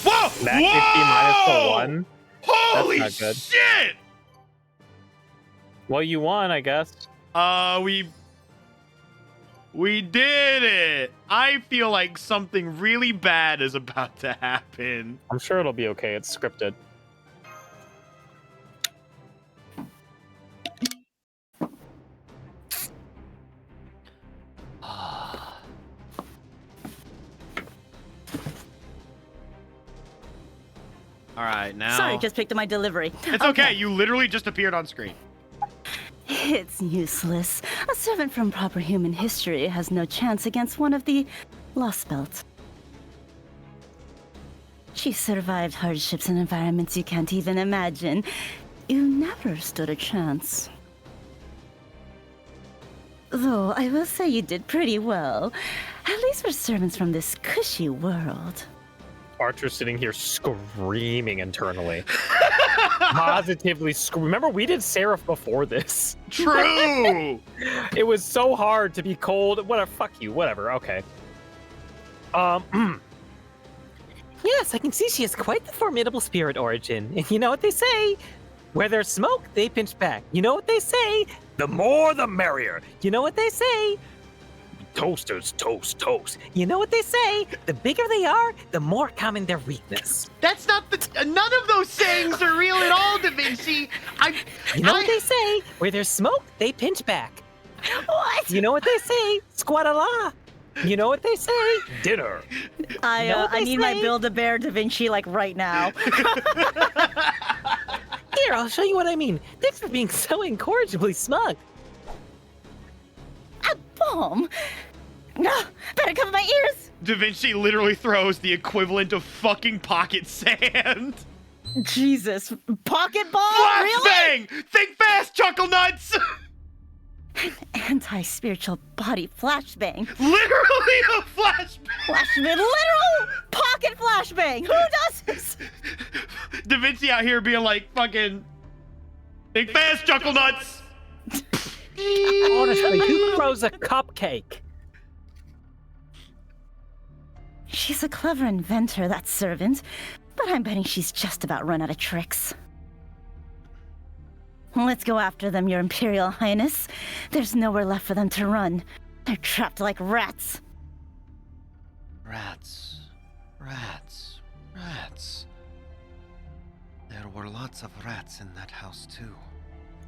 A: Whoa!
B: Max HP minus the 1.
A: Holy
B: That's not good.
A: shit!
B: Well, you won, I guess.
A: We did it! I feel like something really bad is about to happen.
B: I'm sure it'll be okay. It's scripted.
A: All right, now.
C: Sorry, just picked up my delivery.
A: It's okay. You literally just appeared on screen.
C: It's useless. A servant from proper human history has no chance against one of the Lost Belt. She survived hardships and environments you can't even imagine. You never stood a chance. Though I will say you did pretty well. At least for servants from this cushy world.
B: Archer's sitting here screaming internally. Positively Remember, we did Seraph before this.
A: True!
B: It was so hard to be cold. Whatever, fuck you, whatever, okay.
E: Yes, I can see she has quite the formidable spirit origin. And you know what they say? Where there's smoke, they pinch back. You know what they say? The more the merrier. You know what they say? Toasters toast toast. You know what they say? The bigger they are, the more common their weakness.
A: That's not the. None of those sayings are real at all, Da Vinci.
E: You know what they say? Where there's smoke, they pinch back.
C: What?
E: You know what they say? Squat-a-la. You know what they say? Dinner.
C: I
E: know what they
C: need my
E: say?
C: Build-A-Bear Da Vinci like right now.
E: Here, I'll show you what I mean. Thanks for being so incorrigibly smug.
C: A bomb? No, better cover my ears.
A: Da Vinci literally throws the equivalent of fucking pocket sand.
C: Jesus, pocket bomb?
A: Flashbang! Think fast, Chuckle Nuts!
C: Anti-spiritual body flashbang.
A: Literally a flashbang!
C: Flashbang, literal pocket flashbang. Who does this?
A: Da Vinci out here being like, fucking, think fast, Chuckle Nuts!
E: Honestly, who throws a cupcake?
C: She's a clever inventor, that servant, but I'm betting she's just about run out of tricks. Let's go after them, Your Imperial Highness. There's nowhere left for them to run. They're trapped like rats.
D: Rats. Rats. Rats. There were lots of rats in that house, too.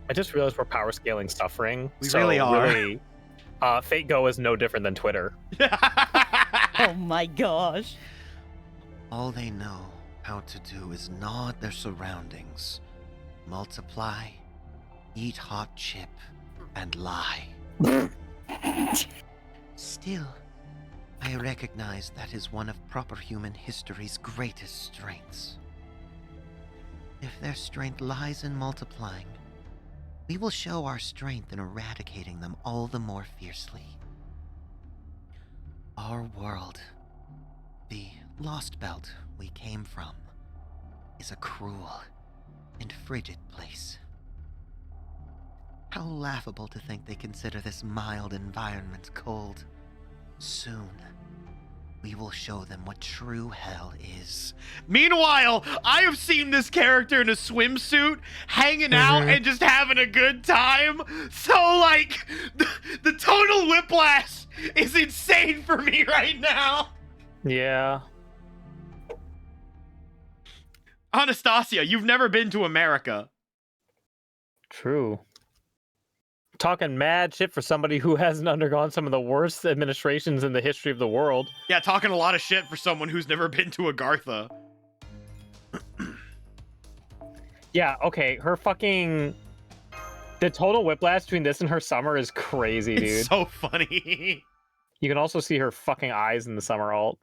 B: I just realized we're power scaling suffering.
A: We really are.
B: Really, Fate Go is no different than Twitter.
C: Oh my gosh.
D: All they know how to do is gnaw at their surroundings, multiply, eat hot chip, and lie. Still, I recognize that is one of proper human history's greatest strengths. If their strength lies in multiplying, we will show our strength in eradicating them all the more fiercely. Our world, the Lost Belt we came from, is a cruel and frigid place. How laughable to think they consider this mild environment cold. Soon, we will show them what true hell is.
A: Meanwhile, I have seen this character in a swimsuit hanging out and just having a good time. So, like, the total whiplash is insane for me right now.
B: Yeah.
A: Anastasia, you've never been to America.
B: True. Talking mad shit for somebody who hasn't undergone some of the worst administrations in the history of the world.
A: Yeah, talking a lot of shit for someone who's never been to Agartha.
B: Yeah, okay, her fucking... The total whiplash between this and her summer is crazy, dude.
A: It's so funny.
B: You can also see her fucking eyes in the summer alt.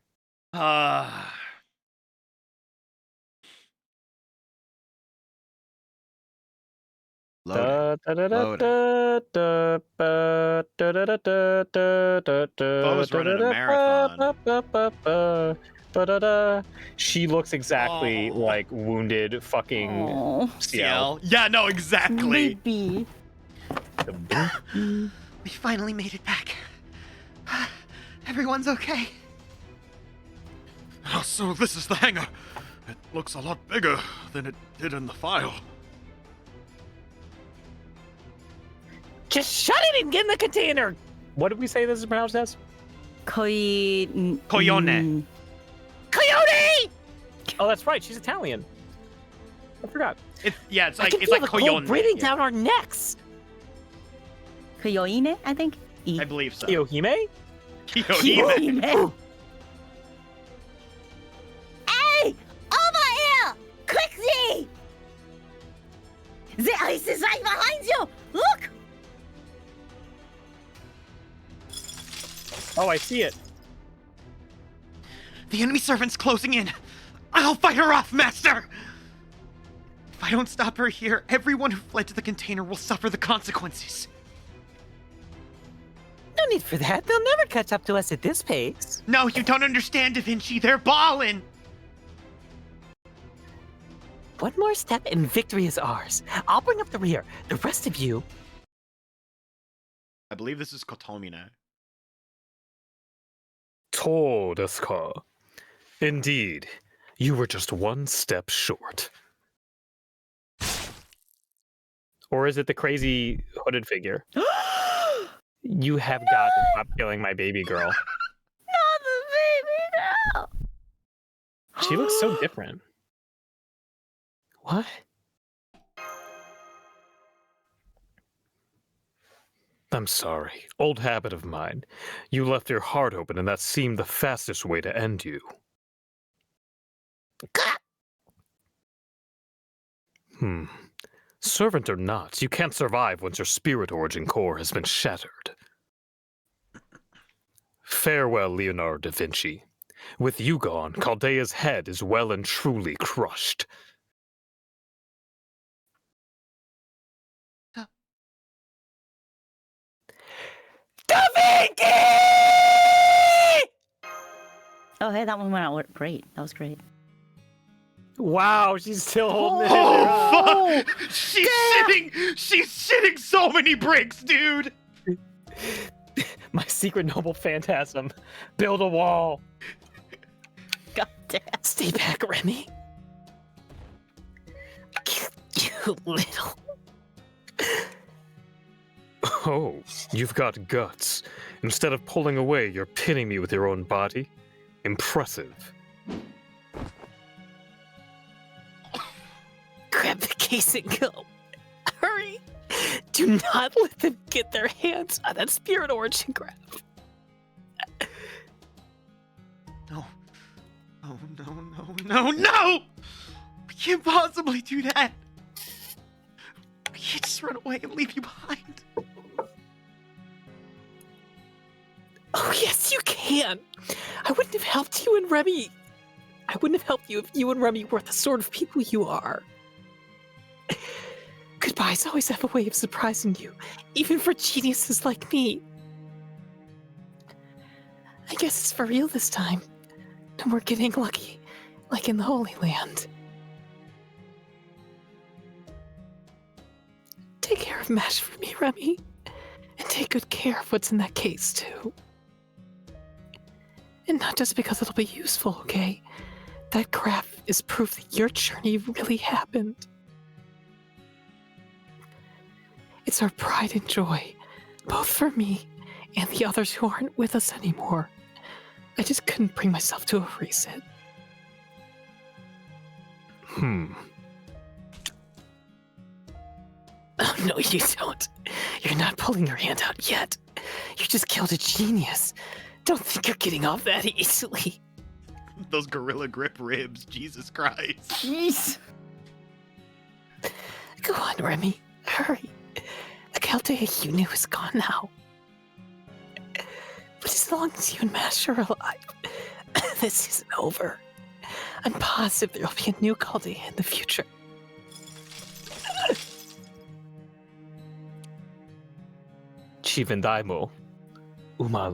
D: Load it. Load
A: Bo's running a marathon.
B: She looks exactly like wounded fucking
C: Oh,
B: CL.
A: Yeah, no, exactly.
C: baby.
D: We finally made it back. Everyone's okay.
A: Oh, so this is the hangar. It looks a lot bigger than it did in the file.
E: Just shut it and get in the container.
B: What did we say this is pronounced as?
A: Coyone.
E: Coyote!
B: Oh, that's right. She's Italian. I forgot.
A: It's
E: I
A: like
E: can
A: it's
E: feel
A: like
E: the cold
A: coyone.
E: breathing
A: Yeah,
E: down our necks.
C: Koyoine, I think.
A: I believe so.
B: Kiyohime?
A: Kiyohime.
C: Koyoine. Hey! Over here! Quickly! The ice is right behind you! Look!
B: Oh, I see it.
D: The enemy servant's closing in. I'll fight her off, Master! If I don't stop her here, everyone who fled to the container will suffer the consequences.
E: No need for that. They'll never catch up to us at this pace.
D: No, you don't understand, Da Vinci. They're ballin'.
E: One more step and victory is ours. I'll bring up the rear. The rest of you...
A: I believe this is Kotomine.
G: To desu ka? Indeed, you were just one step short.
B: Or is it the crazy hooded figure? You have got to stop killing my baby girl.
C: Not the baby girl!
B: She looks so different.
E: What?
G: I'm sorry. Old habit of mine. You left your heart open and that seemed the fastest way to end you. Servant or not, you can't survive once your spirit origin core has been shattered. Farewell, Leonardo da Vinci. With you gone, Chaldea's head is well and truly crushed.
E: Da Vinci!
C: Oh, hey, that one went out great. That was great.
B: Wow, she's still holding it.
A: Oh, fuck! She's shitting so many bricks, dude!
B: My secret noble phantasm. Build a wall.
C: God damn.
E: Stay back, Remy. You little...
G: Oh, you've got guts. Instead of pulling away, you're pinning me with your own body. Impressive.
E: Grab the case and go. Hurry! Do not let them get their hands on that spirit origin graph.
D: No. Oh, no! We can't possibly do that! We can't just run away and leave you behind.
E: Oh, yes, you can. I wouldn't have helped you and Remy. I wouldn't have helped you if you and Remy were the sort of people you are. Goodbyes always have a way of surprising you, even for geniuses like me. I guess it's for real this time. No more getting lucky, like in the Holy Land. Take care of Mash for me, Remy. And take good care of what's in that case, too. And not just because it'll be useful, okay? That graph is proof that your journey really happened. It's our pride and joy, both for me and the others who aren't with us anymore. I just couldn't bring myself to erase it. Oh, no, you don't. You're not pulling your hand out yet. You just killed a genius. Don't think you're getting off that easily.
A: Those gorilla grip ribs, Jesus Christ.
C: Jeez.
E: Go on, Remy. Hurry. The Chaldea you knew is gone now. But as long as you and Mash are alive, this isn't over. I'm positive there'll be a new Chaldea in the future.
B: Ci vendiamo una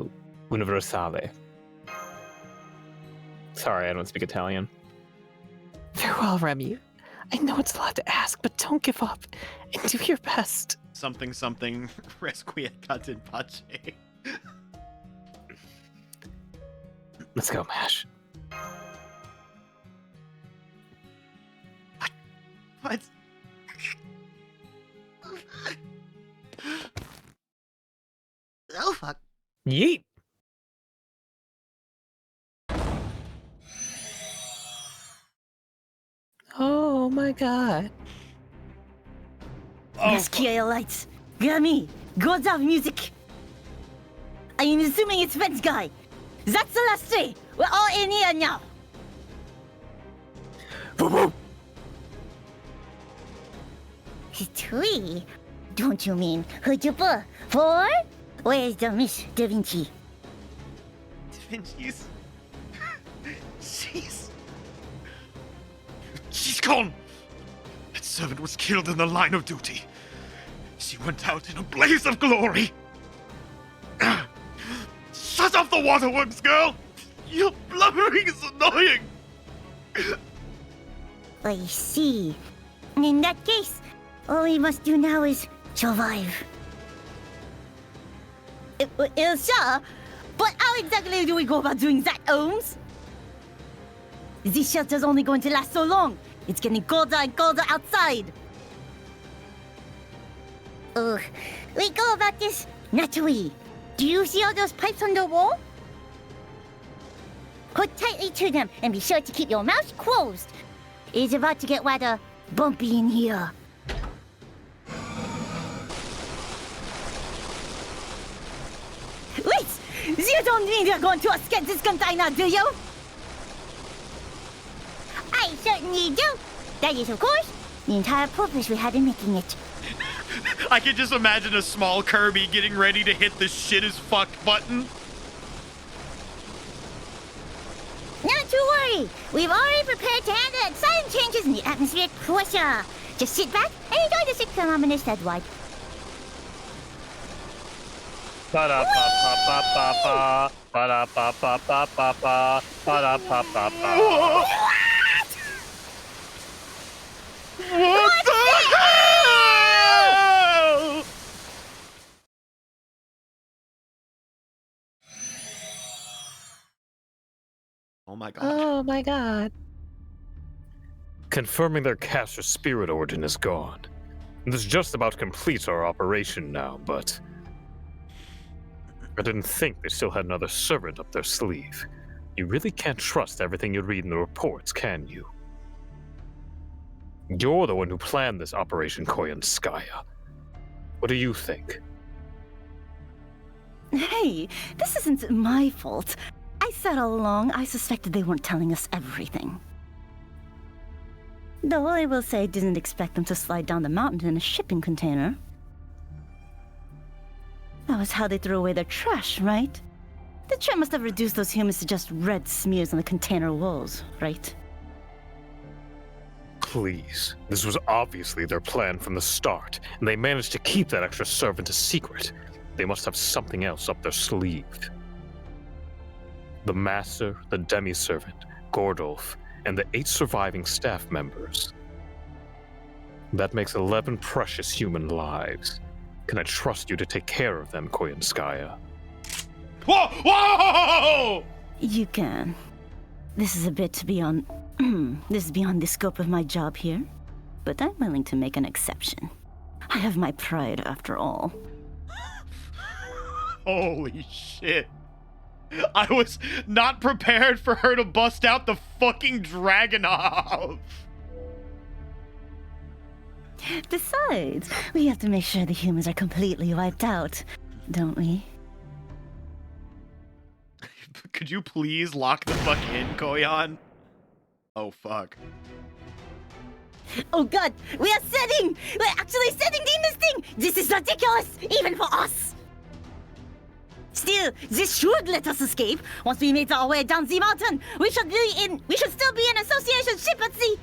B: universale. Sorry, I don't speak Italian.
E: Farewell, Remy. I know it's a lot to ask, but don't give up and do your best.
A: Something, requiescat in pace.
B: Let's go, Mash.
D: What? Oh, fuck.
B: Yeet. Oh my god.
A: Oh,
C: Rescue lights. Gummy. Gods of music. I am assuming it's Fence Guy. That's the last day. We're all in here now. Three? Don't you mean Hujupa? Four? Where's the Miss Da Vinci?
D: Da Vinci's.
F: She's gone! That servant was killed in the line of duty. She went out in a blaze of glory. Shut off the waterworks, girl! Your blubbering is annoying!
C: I see. In that case, all we must do now is survive. Sure, but how exactly do we go about doing that, Holmes? This shelter's only going to last so long. It's getting colder and colder outside. We go about this naturally. Do you see all those pipes on the wall? Hold tightly to them and be sure to keep your mouth closed. It's about to get rather bumpy in here. Wait! You don't mean you're going to escape this container, do you? I certainly do. That is, of course, the entire purpose we had in making it.
A: I can just imagine a small Kirby getting ready to hit the shit as fuck button.
C: Not to worry. We've already prepared to handle exciting changes in the atmospheric pressure. Just sit back and enjoy the 6 kilometers head wide.
B: Ba-da-ba-ba-ba-ba-ba. Ba-da-ba-ba-ba-ba-ba. Ba-da-ba-ba-ba.
A: What the hell?
D: Oh my god.
E: Oh my god.
G: Confirming their caster spirit origin is gone. This just about completes our operation now, but I didn't think they still had another servant up their sleeve. You really can't trust everything you read in the reports, can you? You're the one who planned this Operation Koyanskaya. What do you think?
C: Hey, this isn't my fault. I said all along I suspected they weren't telling us everything. Though I will say I didn't expect them to slide down the mountain in a shipping container. That was how they threw away their trash, right? The trip must have reduced those humans to just red smears on the container walls, right?
G: Please. This was obviously their plan from the start, and they managed to keep that extra servant a secret. They must have something else up their sleeve. The Master, the Demi-Servant, Gordolf, and the 8 surviving staff members. That makes 11 precious human lives. Can I trust you to take care of them, Koyanskaya?
A: Whoa! Whoa!
C: You can. This is a bit beyond... this is beyond the scope of my job here. But I'm willing to make an exception. I have my pride, after all.
A: Holy shit. I was not prepared for her to bust out the fucking Dragonov.
C: Besides, we have to make sure the humans are completely wiped out, don't we?
A: Could you please lock the fuck in, Koyan? Oh, fuck.
C: Oh god, we are setting! We're actually setting in this thing! This is ridiculous, even for us! Still, this should let us escape. Once we made our way down the mountain, we should still be in association ship at sea!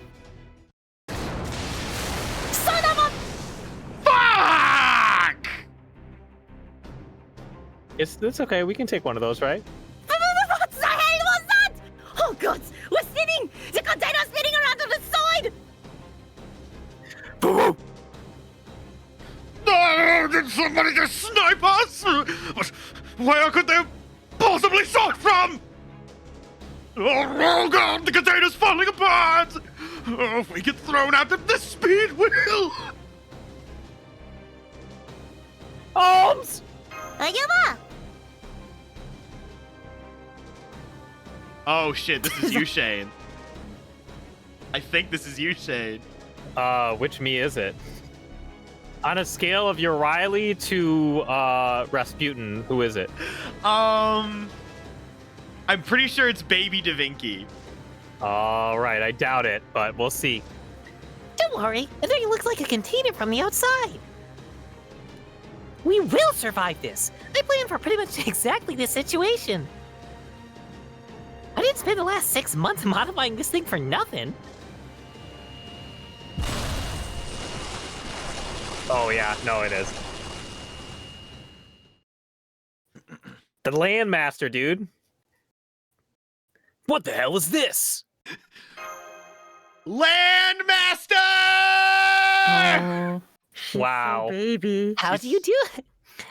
C: Son of a...
A: Fuck!
B: It's okay. We can take one of those, right?
C: What the hell was that? Oh god, we're spinning! The container's spinning around on the side!
F: No, did somebody just snipe us? But where could they possibly shot from?
A: Oh god, the container's falling apart! Oh, if we get thrown out at this speed, we'll...
B: Holmes!
C: I give up.
A: Oh shit, this is you, Shane. I think this is you, Shane.
B: Which me is it? On a scale of your Riley to Rasputin, who is it?
A: I'm pretty sure it's Baby Da Vinci.
B: All right, I doubt it, but we'll see.
E: Don't worry, I think it looks like a container from the outside. We will survive this. I planned for pretty much exactly this situation. I didn't spend the last 6 months modifying this thing for nothing.
B: Oh yeah, no, it is. The Landmaster, dude. What the hell is this?
A: Landmaster!
C: Oh, she's
B: Wow.
C: so baby.
E: How do you do?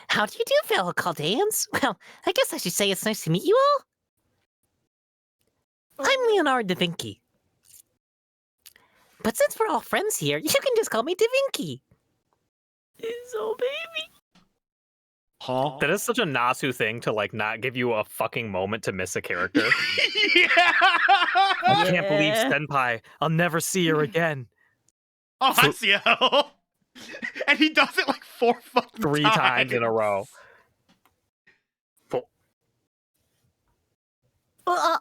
E: How do you do, fellow Chaldeans? Well, I guess I should say it's nice to meet you all. I'm Leonardo da Vinci. But since we're all friends here, you can just call me Da Vinci.
C: She's so baby.
A: Huh?
B: That is such a Nasu thing to like not give you a fucking moment to miss a character.
A: Yeah!
B: I can't believe
C: Yeah.
B: Senpai. I'll never see her again.
A: Oh, Hatsio! And he does it like 4 fucking
B: 3 times in a row.
C: Uh,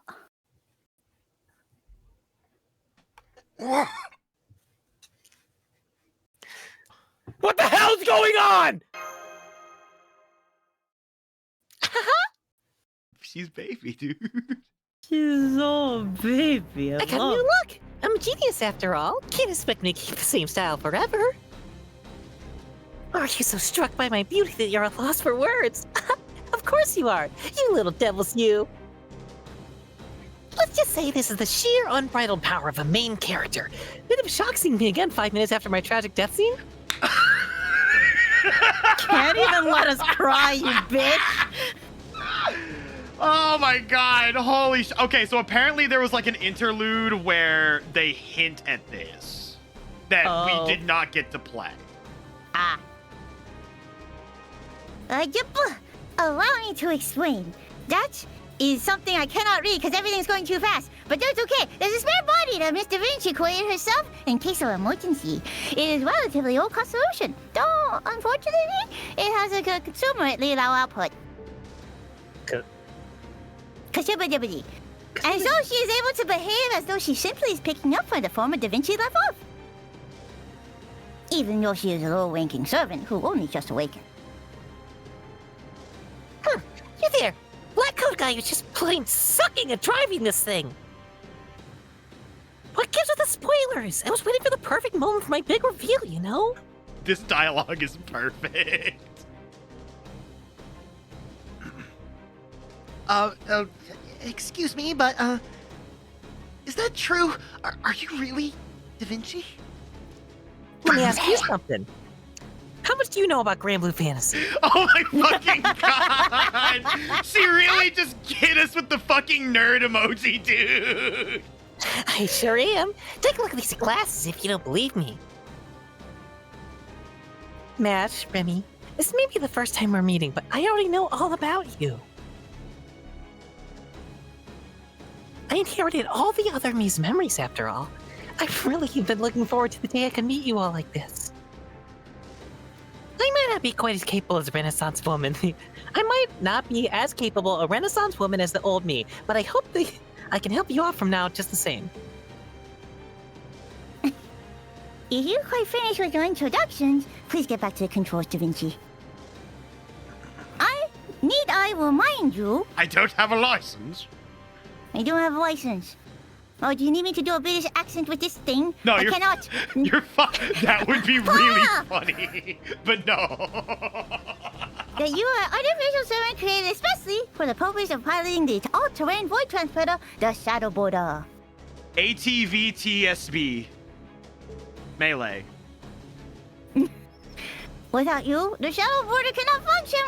B: What the hell's going on?
A: She's baby, dude.
C: she's so baby. I
E: I got a
C: love
E: new look. I'm a genius after all. Can't expect me to keep the same style forever. Are you so struck by my beauty that you're at a loss for words? Of course you are, you little devils, you. Let's just say this is the sheer unbridled power of a main character. Bit of a shock seeing me again 5 minutes after my tragic death scene.
C: Can't even let us cry, you bitch.
A: Oh my god, holy okay, so apparently there was like an interlude where they hint at this that
C: Oh.
A: we did not get to play.
C: Ah.
H: Allow me to explain. That is something I cannot read because everything's going too fast. But that's okay. There's a spare body that Miss Da Vinci created herself in case of emergency. It is relatively low-cost solution, though unfortunately, it has a consumerately low output. Kashubadibidi. And so she is able to behave as though she simply is picking up where the former Da Vinci left off. Even though she is a low-ranking servant who only just awakened.
E: You there, black coat guy who's just plain sucking at driving this thing. What gives with the spoilers? I was waiting for the perfect moment for my big reveal, you know?
A: This dialogue is perfect.
D: Excuse me, but, is that true? Are you really Da Vinci?
E: Let me ask you something. How much do you know about Grand Blue Fantasy?
A: Oh my fucking god! She really just hit us with the fucking nerd emoji, dude!
E: I sure am. Take a look at these glasses if you don't believe me. Matt, Remy, this may be the first time we're meeting, but I already know all about you. I inherited all the other me's memories after all. I've really been looking forward to the day I can meet you all like this. I might not be quite as capable as a Renaissance woman. I might not be as capable a Renaissance woman as the old me, but I hope that I can help you out from now just the same.
H: If you quite finished with your introductions, please get back to the controls, Da Vinci. I remind you,
A: I don't have a license.
H: I don't have a license. Oh, do you need me to do a British accent with this thing?
A: No,
H: I
A: you're
H: cannot.
A: You're fine. That would be really funny, but no.
H: That you are an artificial servant created especially for the purpose of piloting the all-terrain void transporter, the Shadow Border.
A: ATVTSB. Melee.
H: Without you, the Shadow Border cannot function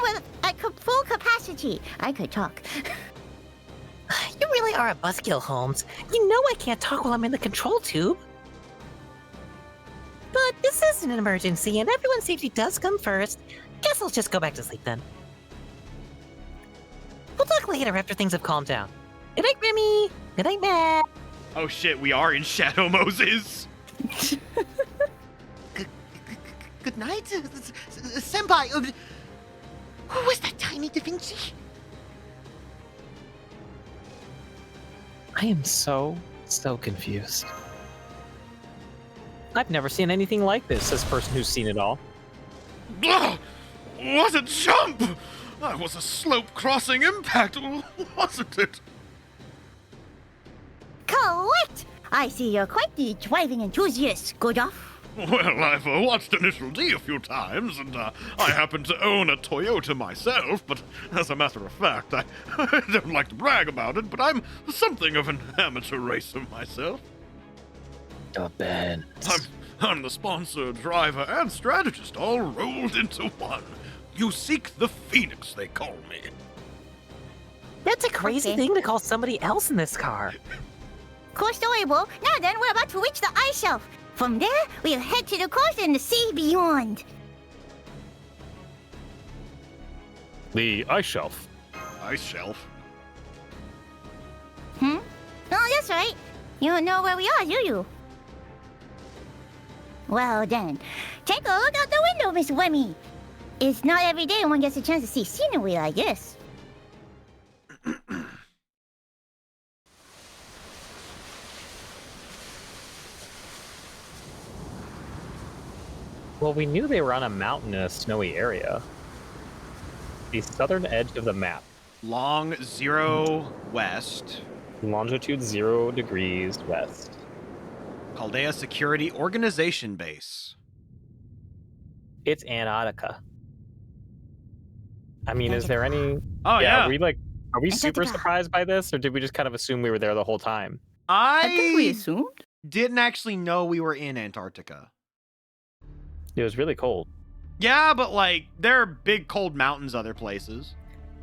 H: at full capacity. I could talk.
E: You really are a buzzkill, Holmes. You know I can't talk while I'm in the control tube. But this isn't an emergency, and everyone's safety does come first. Guess I'll just go back to sleep then. We'll talk later after things have calmed down. Good night, Remy. Good night, Matt.
A: Oh shit, we are in Shadow Moses.
D: Good night, Senpai. Who was that tiny Da Vinci?
B: I am so confused. I've never seen anything like this as a person who's seen it all.
A: Ugh! What a jump! That was a slope-crossing impact, wasn't it?
H: Correct! I see you're quite the driving enthusiast, Godolph.
A: Well, I've watched Initial D a few times, and I happen to own a Toyota myself, but as a matter of fact, I don't like to brag about it, but I'm something of an amateur racer myself.
B: The Ben.
A: I'm the sponsor, driver, and strategist all rolled into one. You seek the Phoenix, they call me.
E: That's a crazy thing to call somebody else in this car.
H: Course Now then, we're about to reach the ice shelf. From there, we'll head to the course and the sea beyond.
G: The ice shelf.
A: Ice shelf?
H: Oh, that's right. You don't know where we are, do you? Well then, take a look out the window, Miss Wemmy. It's not every day one gets a chance to see scenery like this.
B: Well, we knew they were on a mountain in a snowy area. The southern edge of the map.
A: Long 0 west.
B: Longitude 0 degrees west.
A: Chaldea Security Organization Base.
B: It's Antarctica. I mean, is there any...
A: Oh, yeah.
B: Are we super
H: Antarctica.
B: surprised by this, or did we just kind of assume we were there the whole time?
C: I think we assumed.
A: didn't actually know we were in Antarctica.
B: It was really cold.
A: Yeah, but like, there are big cold mountains other places.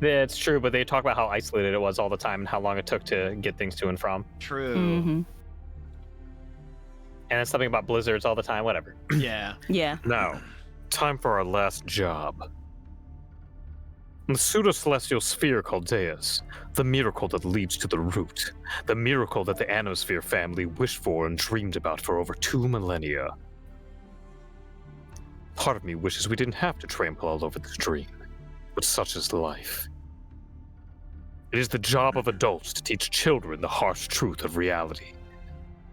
B: It's true, but they talk about how isolated it was all the time and how long it took to get things to and from.
A: True.
C: Mm-hmm.
B: And it's something about blizzards all the time, whatever.
A: Yeah.
C: Yeah.
G: Now, time for our last job. The pseudo-celestial sphere Caldeus, the miracle that leads to the root, the miracle that the Anosphere family wished for and dreamed about for over 2 millennia. Part of me wishes we didn't have to trample all over this dream, but such is life. It is the job of adults to teach children the harsh truth of reality.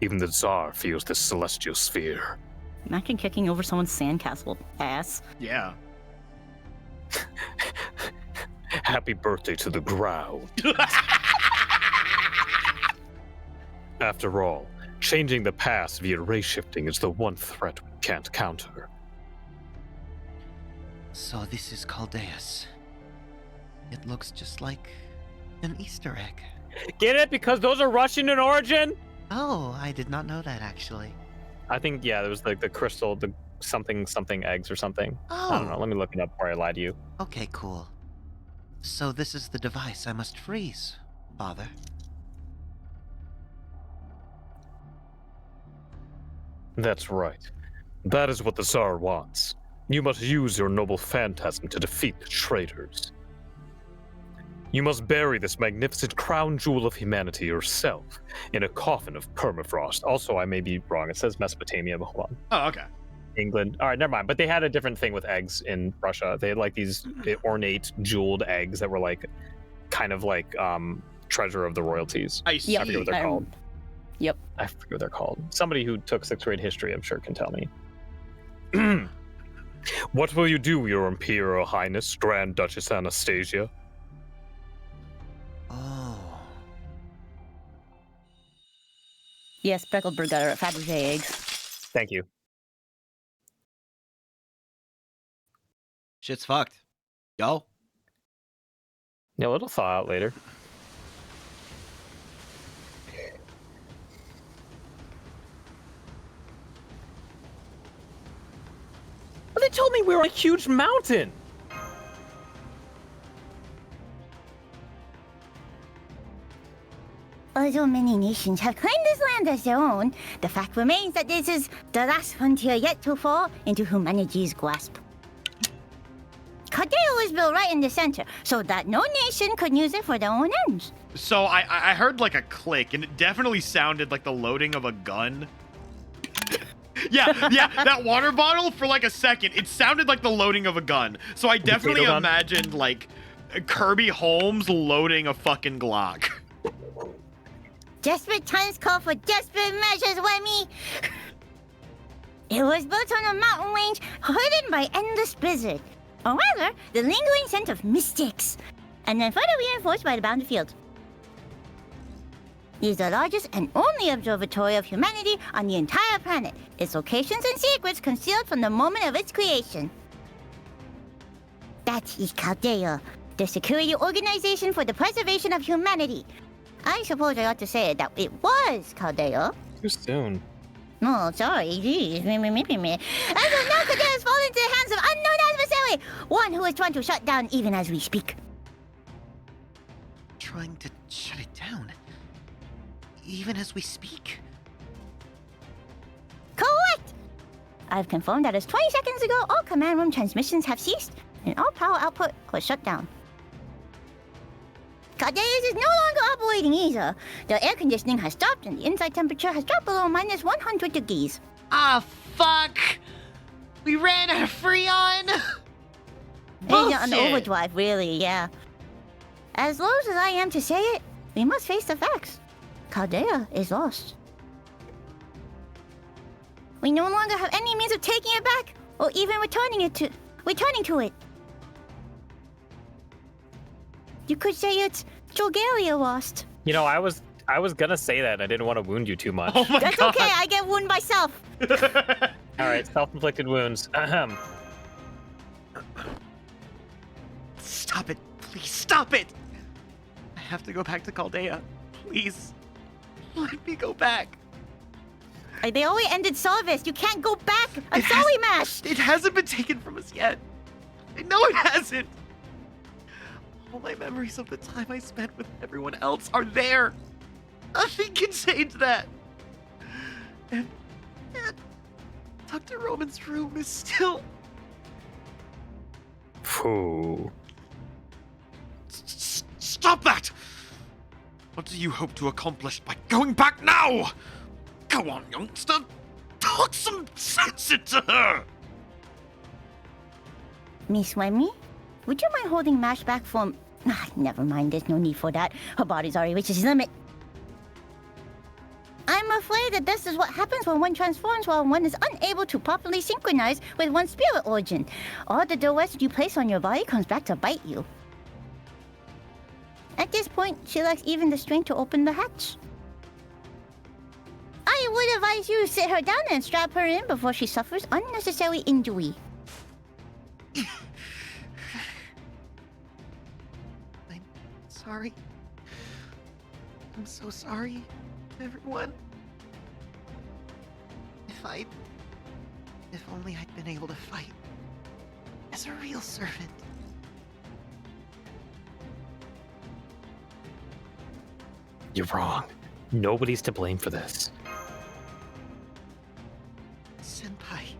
G: Even the Tsar feels this celestial sphere.
C: Imagine kicking over someone's sandcastle ass.
A: Yeah.
G: Happy birthday to the ground. After all, changing the past via ray shifting is the one threat we can't counter.
D: So this is Caldeus. It looks just like an Easter egg.
B: Get it? Because those are Russian in origin?
D: Oh, I did not know that actually.
B: I think, yeah, there was like the crystal, the something eggs or something. I don't know.
D: Oh,
B: Let me look it up before I lie to you.
D: okay, cool. So this is the device I must freeze, Father.
G: That's right. That is what the Tsar wants. You must use your noble phantasm to defeat the traitors. You must bury this magnificent crown jewel of humanity yourself in a coffin of permafrost. Also, I may be wrong. It says Mesopotamia, but hold on.
A: Oh, okay.
B: England. All right, never mind. But they had a different thing with eggs in Russia. They had like these ornate jeweled eggs that were like kind of like treasure of the royalties.
A: I see.
B: I forget what they're called.
C: Yep.
B: I forget what they're called. Somebody who took 6th grade history, I'm sure, can tell me.
G: What will you do, Your Imperial Highness, Grand Duchess Anastasia?
D: Oh.
C: Yes, Specklebird got her Fabergé eggs.
B: Thank you.
A: Shit's fucked. Yo.
B: No, it'll thaw out later. But they told me we were on a huge mountain.
H: Although many nations have claimed this land as their own, the fact remains that this is the last frontier yet to fall into humanity's grasp. Caldea was built right in the center, so that no nation could use it for their own ends.
A: So I heard like a click, and it definitely sounded like the loading of a gun. yeah, that water bottle for like a second, it sounded like the loading of a gun. So I definitely imagined like Kirby Holmes loading a fucking Glock.
H: Desperate times call for desperate measures, Wemmy. It was built on a mountain range hidden by endless blizzard, or rather, the lingering scent of mystics, and then further reinforced by the bounded field. It is the largest and only observatory of humanity on the entire planet, its locations and secrets concealed from the moment of its creation. That is Caldea, the security organization for the preservation of humanity. I suppose I ought to say that it was Caldea.
B: Too soon.
H: Oh, sorry, geez. As of now, Caldea has fallen into the hands of unknown adversary, one who is trying to shut down even as we speak.
D: Trying to shut it down? Even as we speak?
H: Correct! I've confirmed that as 20 seconds ago, all command room transmissions have ceased, and all power output was shut down. Caldea is no longer operating either. The air conditioning has stopped, and the inside temperature has dropped below minus 100 degrees.
D: Ah, fuck! We ran out of Freon!
H: And on overdrive, really, yeah. As loath as I am to say it, we must face the facts. Caldea is lost. We no longer have any means of taking it back, or even returning to it. You could say it's Jorgalia lost.
B: You know, I was gonna say that. I didn't want to wound you too much.
A: Oh my
H: That's
A: god.
H: okay, I get wounded myself.
B: All right, self-inflicted wounds. Ahem.
D: Stop it. Please stop it! I have to go back to Caldea. Please. Let me go back.
H: They already ended service. You can't go back. I'm sorry, Mash.
D: It hasn't been taken from us yet. I know it hasn't. All my memories of the time I spent with everyone else are there. Nothing can change that. And Dr. Roman's room is still...
G: Phew.
D: Stop that! What do you hope to accomplish by going back now? Go on, youngster. Talk some sense into her.
H: Miss Wemmy, would you mind holding Mash back for... never mind, there's no need for that. Her body's already reached its limit. I'm afraid that this is what happens when one transforms while one is unable to properly synchronize with one's spirit origin. All the duress you place on your body comes back to bite you. At this point, she lacks even the strength to open the hatch. I would advise you to sit her down and strap her in before she suffers unnecessary injury.
D: I'm sorry. I'm so sorry, everyone. If only I'd been able to fight as a real servant.
B: You're wrong. Nobody's to blame for this.
D: Senpai.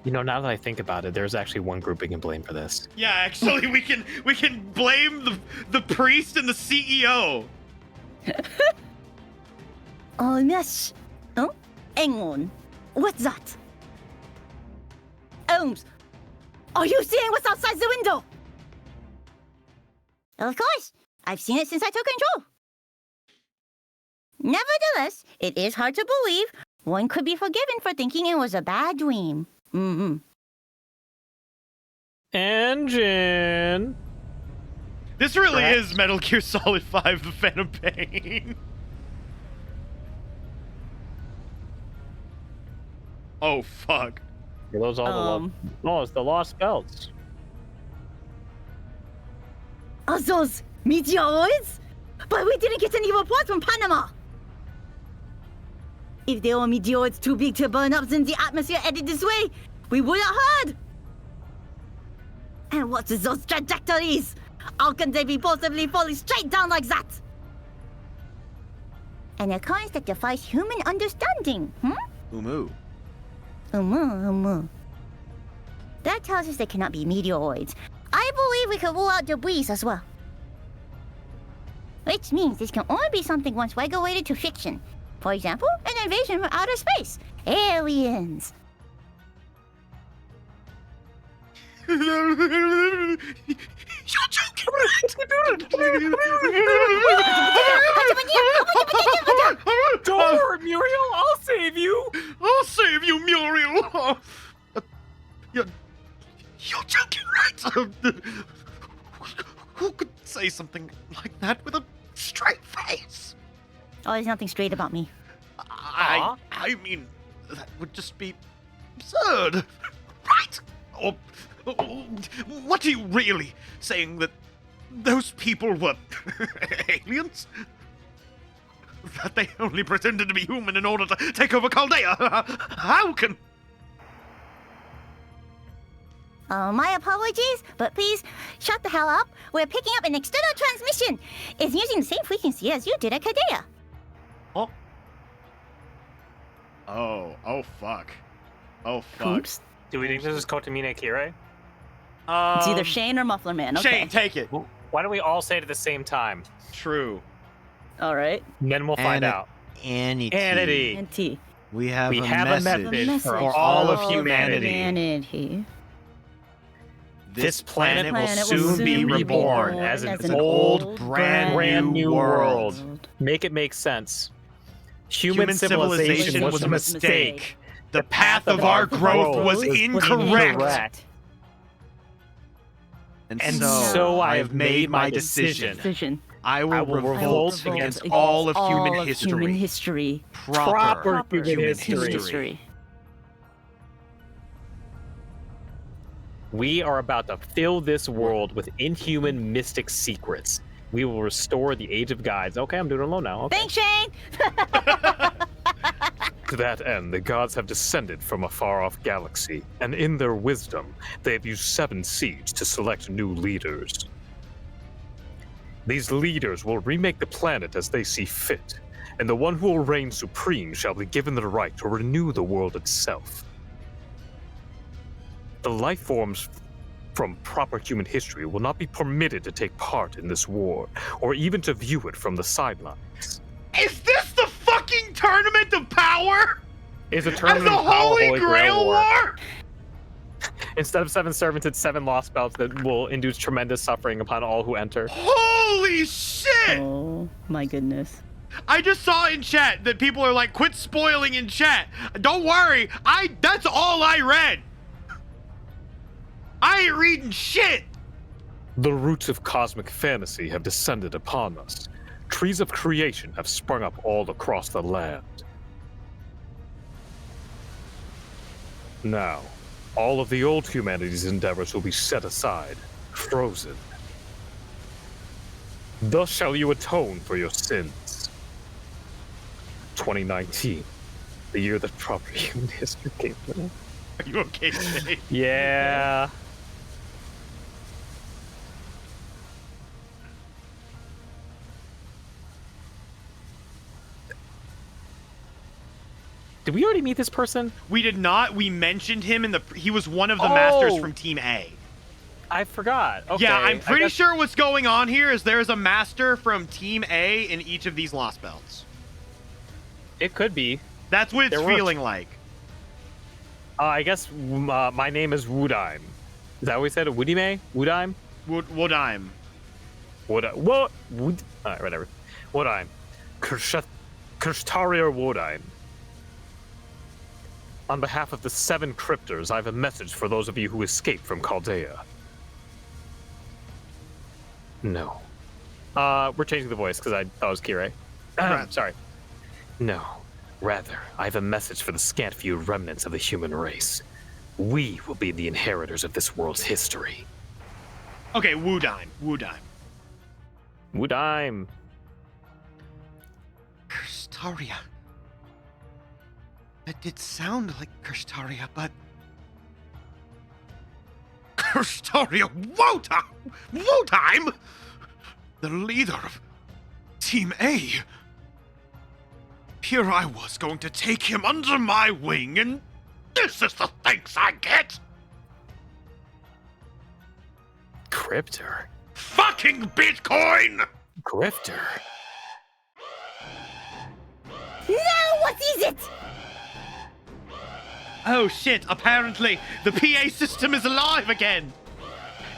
B: You know, now that I think about it, there's actually one group we can blame for this.
A: Yeah, actually, we can blame the priest and the CEO.
H: Oh, yes. Huh? Hang on. What's that? Holmes, are you seeing what's outside the window? Of course. I've seen it since I took control. Nevertheless, it is hard to believe one could be forgiven for thinking it was a bad dream. Mm-hmm.
B: Engine.
A: This really
B: Perhaps.
A: is Metal Gear Solid 5: The Phantom Pain. Oh fuck.
B: Are those all the no, it's the lost belts.
H: Are those meteoroids? But we didn't get any reports from Panama. If there were meteoroids too big to burn up since the atmosphere headed this way, we would have heard. And what is those trajectories? How can they be possibly falling straight down like that? An occurrence that defies human understanding.
A: Umu.
H: That tells us they cannot be meteoroids. I believe we can rule out debris as well. Which means this can only be something once regulated to fiction. For example, an invasion from outer space. Aliens.
D: You're joking,
B: Don't worry, Muriel. I'll save you.
A: I'll save you, Muriel. You're
D: joking, right?
A: Who could say something like that with a
D: Straight face.
C: Oh, there's nothing straight about me.
A: I mean, that would just be absurd.
D: Right?
A: Or what are you really saying, that those people were aliens? That they only pretended to be human in order to take over Chaldea? How can...
H: My apologies, but please shut the hell up. We're picking up an external transmission. It's using the same frequency as you did at Kadea.
A: Oh, fuck. Oh, fuck.
C: Oops.
B: Do we think this is Kotomine Kirei?
C: It's either Shane or Mufflerman. Okay.
A: Shane, take it.
B: Why don't we all say it at the same time?
A: True.
C: All right.
B: And then we'll find out.
G: Anity.
C: And T.
G: We have
B: We
G: a
B: have
G: message,
B: a message
G: for all of humanity.
C: Humanity.
B: This planet will
C: Planet
B: soon be reborn as an old, brand new world. Make it make sense. Human civilization was a mistake.
A: The path of our growth was incorrect.
G: And
B: And
G: so,
B: so I have made my decision.
C: Decision.
A: I will
B: revolt
A: revolt against all of human history.
B: Proper human
A: human
B: history. We are about to fill this world with inhuman mystic secrets. We will restore the Age of Gods. Okay, I'm doing it alone now. Okay.
C: Thanks, Shane.
G: to that end, the gods have descended from a far-off galaxy, and in their wisdom, they have used 7 seeds to select new leaders. These leaders will remake the planet as they see fit, and the one who will reign supreme shall be given the right to renew the world itself. The life forms from proper human history will not be permitted to take part in this war, or even to view it from the sidelines.
A: Is this the fucking Tournament of Power?
B: Is a
A: Of
B: tournament
A: the
B: of power,
A: Holy Grail War?
B: Instead of 7 servants, it's 7 lost belts that will induce tremendous suffering upon all who enter.
A: Holy shit!
C: Oh my goodness.
A: I just saw in chat that people are like, quit spoiling in chat. Don't worry, that's all I read. I ain't reading shit.
G: The roots of cosmic fantasy have descended upon us. Trees of creation have sprung up all across the land. Now, all of the old humanity's endeavors will be set aside, frozen. Thus shall you atone for your sins. 2019, the year that proper human history came to an end.
A: Are you okay today?
B: Yeah. Did we already meet this person?
A: We did not. We mentioned him he was one of the masters
B: Oh.
A: from Team A.
B: I forgot. Okay.
A: Yeah, I'm
B: I
A: pretty
B: guess-
A: sure what's going on here is there's a master from Team A in each of these lost belts.
B: It could be.
A: That's what it's
B: There were-
A: feeling like.
B: I guess my name is Woodime. Is that what we said? Woodime? Woodime?
A: Woodime.
B: What? Wood? Alright, whatever. Woodime. Kirshtaria Woodime. On behalf of the 7 cryptors, I have a message for those of you who escaped from Chaldea. No. We're changing the voice because I thought it was Kirei.
A: Right.
B: Sorry. No. Rather, I have a message for the scant few remnants of the human race. We will be the inheritors of this world's history.
A: Okay, Woodime.
B: Woodime.
D: Kirshtaria. That did sound like Kirshtaria, but... Kirshtaria Woodime! The leader of Team A.
F: Here I was going to take him under my wing, and this is the thanks I get!
G: Cryptor.
F: Fucking Bitcoin!
G: Grifter.
H: Now what is it?
A: Oh shit, apparently the PA system is alive again!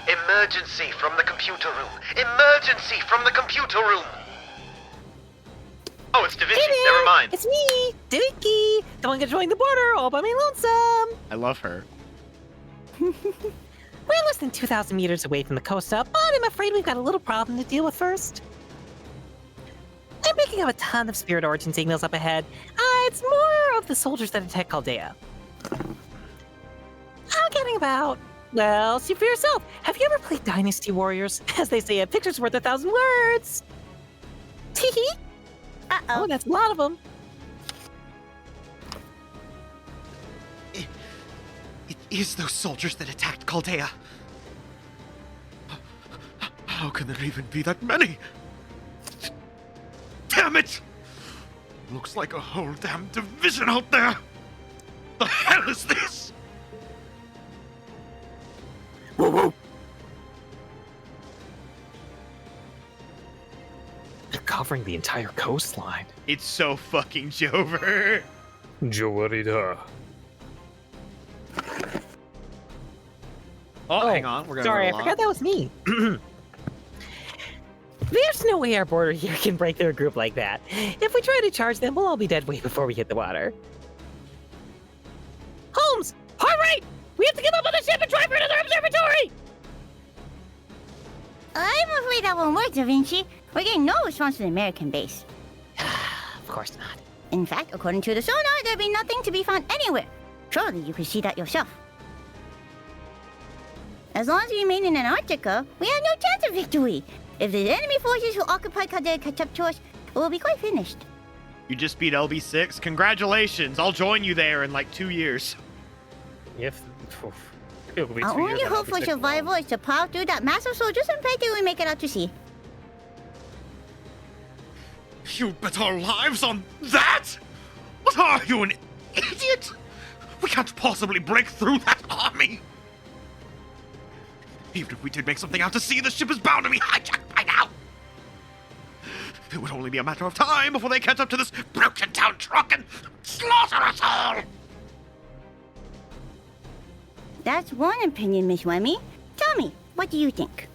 F: Emergency from the computer room! Emergency from the computer room! Oh, it's Da Vinci.
E: Hey there,
F: Never mind.
E: It's me, VINKI. The one to join the border all by my lonesome.
A: I love her.
E: We're less than 2,000 meters away from the coast up, but I'm afraid we've got a little problem to deal with first. I'm picking up a ton of spirit origin signals up ahead. It's more of the soldiers that attack Chaldea. I'm getting about... Well, see for yourself. Have you ever played Dynasty Warriors? As they say, a picture's worth 1,000 words. Teehee. Oh, that's a lot of them.
D: It is those soldiers that attacked Chaldea.
F: How can there even be that many? Damn it! Looks like a whole damn division out there! The hell is this?
G: Whoa, whoa. They're covering the entire coastline.
A: It's so fucking Jover.
G: Jowarida.
A: Oh, hang on. We're gonna
E: Sorry, I
A: roll
E: forgot
A: on.
E: that was me. There's no way our border here can break their group like that. If we try to charge them, we'll all be dead way before we hit the water. Holmes! Hard right! We have to get up on the ship and try for another observatory!
H: I'm afraid that won't work, Da Vinci. We're getting no response from the American base.
E: Of course not.
H: In fact, according to the sonar, there'd be nothing to be found anywhere. Surely you could see that yourself. As long as we remain in Antarctica, we have no chance of victory. If the enemy forces who occupy Chaldea catch up to us, we'll be quite finished.
A: You just beat LB6. Congratulations. I'll join you there in like 2 years.
B: If it'll be
H: Our
B: 2 years,
H: only
B: and I'll
H: hope
B: be
H: for
B: 6
H: survival is to plow through that mass of soldiers and pray till we make it out to sea.
F: You bet our lives on that? What are you, an idiot? We can't possibly break through that army. Even if we did make something out to sea, the ship is bound to be hijacked by now. It would only be a matter of time before they catch up to this broken down truck and slaughter us all.
H: That's one opinion, Miss Wemmy. Tell me, what do you think?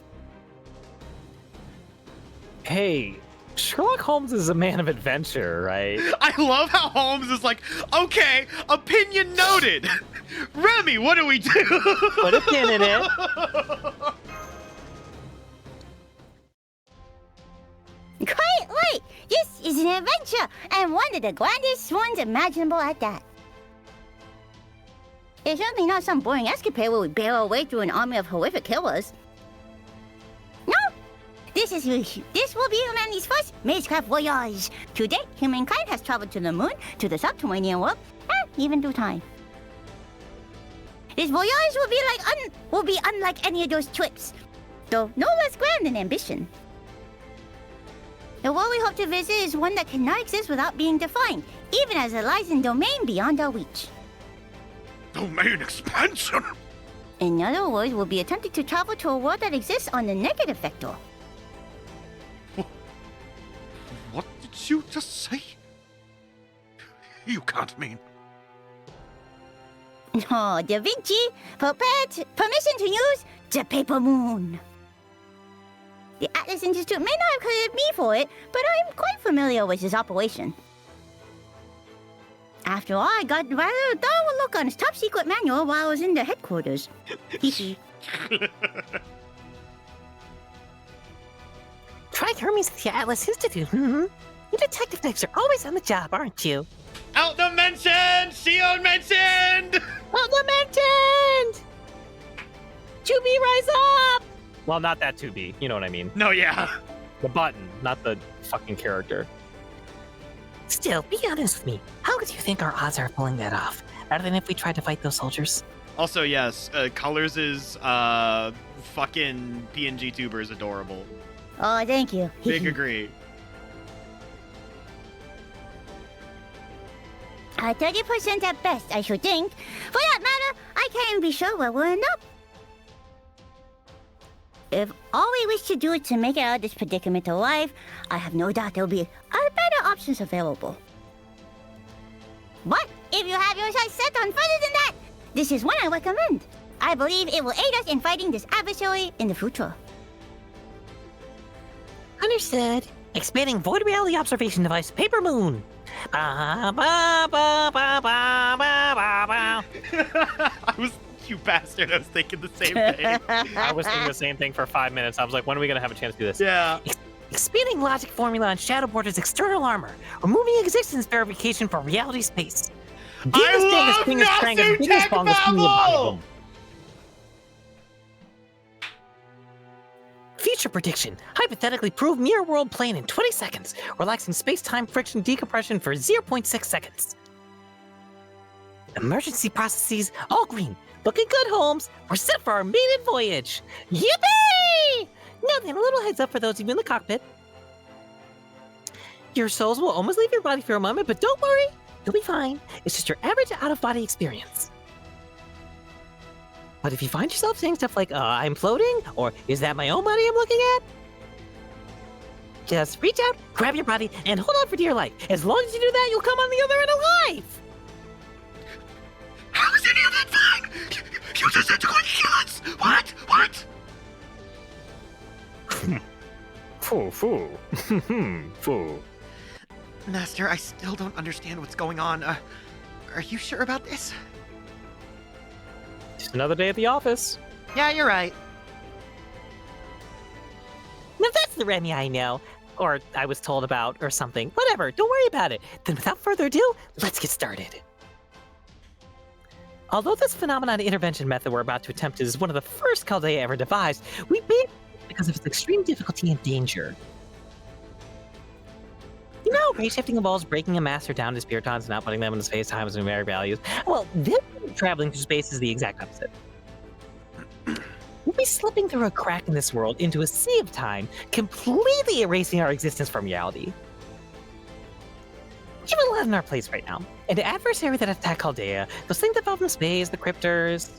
B: Hey, Sherlock Holmes is a man of adventure, right?
A: I love how Holmes is like, okay, opinion noted. Remy, what do we do?
E: Put a pin in it.
H: Quite right! This is an adventure, and one of the grandest ones imaginable at that. It's certainly not some boring escapade where we barrel our way through an army of horrific killers. No! This will be humanity's first spacecraft voyage. To date, humankind has traveled to the moon, to the subterranean world, and even through time. This voyage will be unlike any of those trips, though no less grand than ambition. The world we hope to visit is one that cannot exist without being defined, even as it lies in domain beyond our reach.
F: Domain expansion?
H: In other words, we'll be attempting to travel to a world that exists on the negative vector.
F: What did you just say? You can't mean...
H: Oh, Da Vinci, permission to use the paper moon. The Atlas Institute may not have credited me for it, but I'm quite familiar with his operation. After all, I got rather a thorough look on his top secret manual while I was in the headquarters.
E: Try Hermes at the Atlas Institute, You detective types are always on the job, aren't you?
A: Out the mentioned! Sion mentioned!
E: Well, the mentioned! To be rise up!
B: Well, not that 2B. You know what I mean.
A: No, yeah.
B: The button, not the fucking character.
E: Still, be honest with me. How good do you think our odds are of pulling that off? Better than if we tried to fight those soldiers?
A: Also, yes, Colors is fucking PNG tuber is adorable.
H: Oh, thank you.
A: Big agree.
H: 30% at best, I should think. For that matter, I can't even be sure where we'll end up. If all we wish to do is to make it out of this predicament alive, I have no doubt there will be better options available. But if you have your sights set on further than that, this is one I recommend. I believe it will aid us in fighting this adversary in the future.
E: Understood. Expanding void reality observation device, Paper Moon. Ba, ba, ba, ba, ba, ba, ba.
A: You bastard, I was thinking the same thing.
B: I was thinking the same thing for 5 minutes. I was like, when are we gonna have a chance to do this?
A: Yeah.
E: Expanding logic formula on Shadow Border's external armor. Removing existence verification for reality space.
A: I love Nasu Tech Bubble!
E: Future prediction. Hypothetically prove mirror world plane in 20 seconds. Relaxing space-time friction decompression for 0.6 seconds. Emergency processes, all green. Looking good, Holmes. We're set for our maiden voyage. Yippee! Now then, a little heads up for those of you in the cockpit. Your souls will almost leave your body for a moment, but don't worry. You'll be fine. It's just your average out-of-body experience. But if you find yourself saying stuff like, I'm floating, or is that my own body I'm looking at? Just reach out, grab your body, and hold on for dear life. As long as you do that, you'll come on the other end alive!
F: How is any of that fine? You just had to go and kill us! What? What?
G: Foo, foo. Foo.
D: Master, I still don't understand what's going on. Are you sure about this?
B: Just another day at the office.
D: Yeah, you're right.
E: Now that's the Remy I know. Or I was told about, or something. Whatever, don't worry about it. Then without further ado, let's get started. Although this phenomenon intervention method we're about to attempt is one of the first Chaldea ever devised, we made it because of its extreme difficulty and danger. You know, ray shifting involves breaking a master down to spiritons and outputting them into space, time, and numeric values. Well, this traveling through space is the exact opposite. We'll be slipping through a crack in this world into a sea of time, completely erasing our existence from reality. We have a lot on our plates right now. An adversary that attacked Chaldea, those things that fell from space, the cryptors.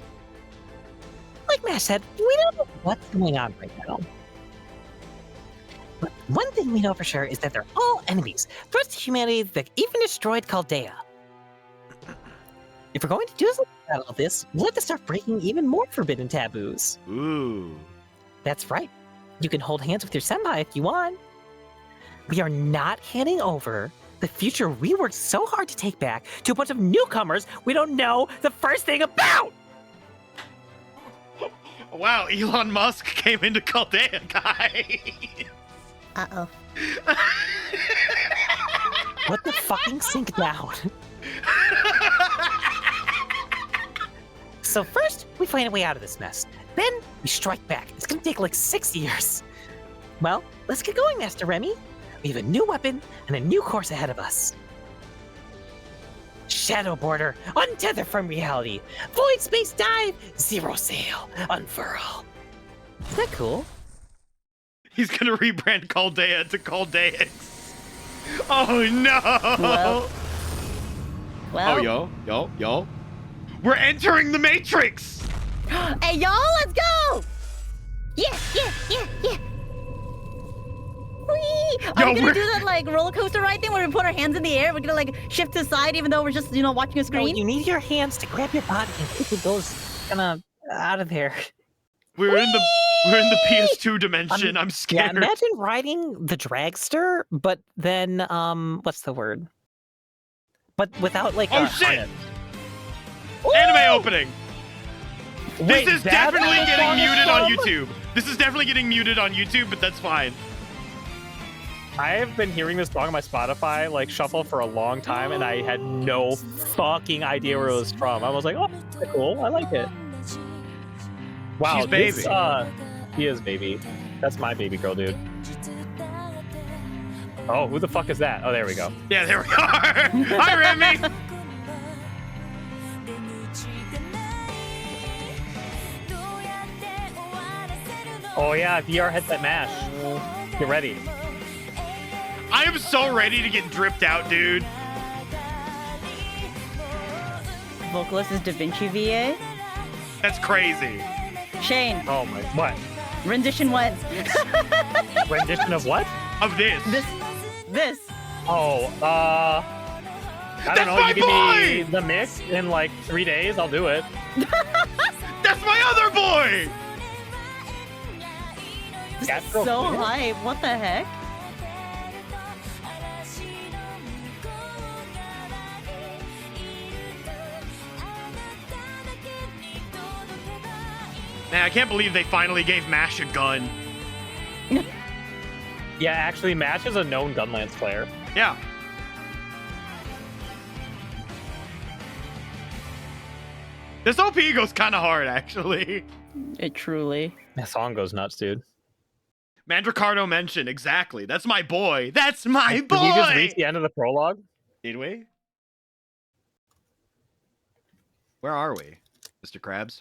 E: Like Mash said, we don't know what's going on right now. But one thing we know for sure is that they're all enemies, threats to humanity that even destroyed Chaldea. If we're going to do something about all this, we'll have to start breaking even more forbidden taboos.
A: Ooh.
E: That's right. You can hold hands with your senpai if you want. We are not handing over the future we worked so hard to take back to a bunch of newcomers we don't know the first thing about!
A: Wow, Elon Musk came into Chaldea, guys.
C: Uh-oh.
E: What the fucking sink down? So first, we find a way out of this mess. Then, we strike back. It's gonna take like 6 years. Well, let's get going, Master Remy. We have a new weapon and a new course ahead of us. Shadow Border, untether from reality. Void space dive, zero sail, unfurl. Is that cool?
A: He's gonna rebrand Chaldea to Chaldeans. Oh no!
C: Well,
A: Oh yo. We're entering the Matrix!
C: hey, y'all, let's go!
H: Yeah.
C: Whee! Are we gonna do that like roller coaster ride thing where we put our hands in the air? We're gonna like shift to the side even though we're just, watching a
E: No,
C: screen?
E: you need your hands to grab your body and keep those kind of out of there.
A: We're in the PS2 dimension. I'm
E: Yeah,
A: scared.
E: imagine riding the dragster, but then, what's the word? But without like
A: Oh,
E: a
A: shit!
E: harness.
A: Anime opening.
B: Wait,
A: This is
B: that's
A: definitely
B: where the
A: getting
B: song is
A: muted on
B: from?
A: YouTube. This is definitely getting muted on YouTube, but that's fine.
B: I have been hearing this song on my Spotify like shuffle for a long time, and I had no fucking idea where it was from. I was like, oh, that's cool. I like it. Wow,
A: She's baby.
B: He is baby. That's my baby girl, dude. Oh, who the fuck is that? Oh, there we go.
A: Yeah, there we are. Hi, Remy.
B: Oh yeah, VR headset mash. Get ready.
A: I am so ready to get dripped out, dude.
C: vocalist is Da Vinci VA.
A: That's crazy.
C: Shane,
B: Oh my, what?
C: rendition one.
B: Rendition of what?
A: Of this.
C: This.
B: Oh, I
A: That's
B: don't know.
A: my
B: You give me
A: boy!
B: the mix in like 3 days, I'll do it.
A: That's my other boy!
B: That's
C: So hype. What the heck?
A: Man, I can't believe they finally gave Mash a gun.
B: Yeah, actually, Match is a known Gunlance player.
A: Yeah. This OP goes kind of hard, actually.
C: It truly.
B: That song goes nuts, dude.
A: Mandricardo mentioned, exactly. That's my boy. That's my boy!
B: Did we just reach the end of the prologue?
A: Did we? Where are we, Mr. Krabs?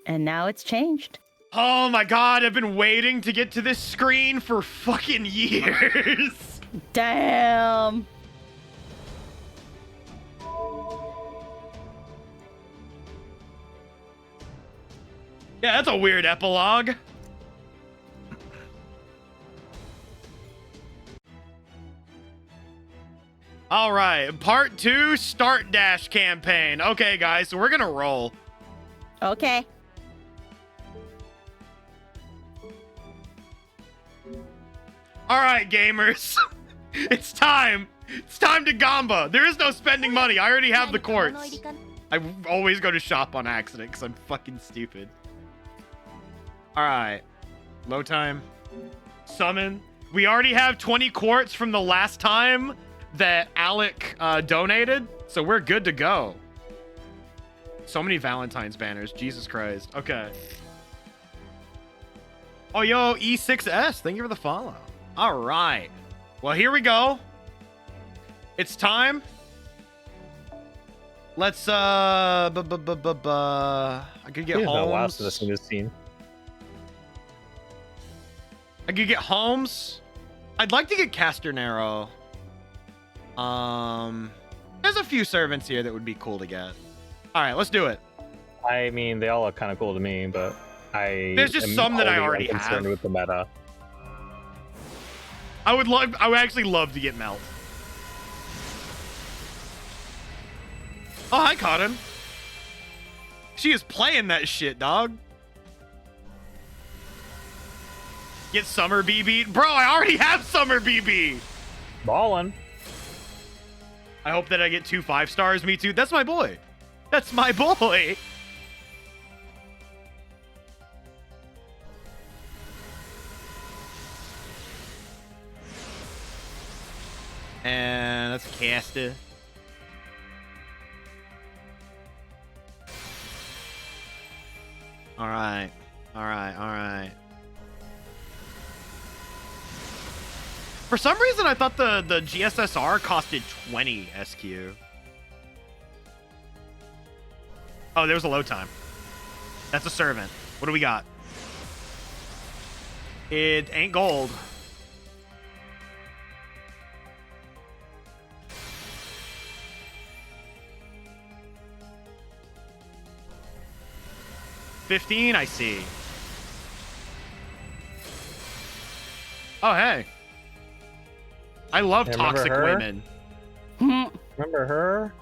C: And now it's changed.
A: Oh my god, I've been waiting to get to this screen for fucking years.
C: Damn.
A: Yeah, that's a weird epilogue. All right, part 2, Start Dash campaign. Okay, guys, so we're gonna roll.
C: Okay.
A: All right, gamers. It's time. It's time to Gamba. There is no spending money. I already have the quartz. I always go to shop on accident because I'm fucking stupid. All right. Low time. Summon. We already have 20 quartz from the last time that Alec donated, so we're good to go. So many Valentine's banners. Jesus Christ. Okay. Oh, yo, E6S. Thank you for the follow. All right. Well, here we go. It's time. Let's I could get
B: The last
A: Holmes.
B: of this in this scene.
A: I could get Holmes. I'd like to get Casternaro. There's a few servants here that would be cool to get. All right, let's do it.
B: I mean, they all look kind of cool to me, but
A: There's just
B: am
A: some that I
B: always
A: already
B: concerned
A: have.
B: with the meta.
A: I would actually love to get Melt. Oh, I caught him. She is playing that shit, dog. Get Summer BB. Bro, I already have Summer BB.
B: Ballin'.
A: I hope that I get 2 5-stars. Me too. That's my boy. That's my boy. And that's a caster. All right. All right. All right. For some reason, I thought the GSSR costed 20 SQ. Oh, there was a low time. That's a servant. What do we got? It ain't gold. $15, I see. Oh, hey. I love
B: Yeah, remember
A: toxic
B: her?
A: women.
B: Remember her?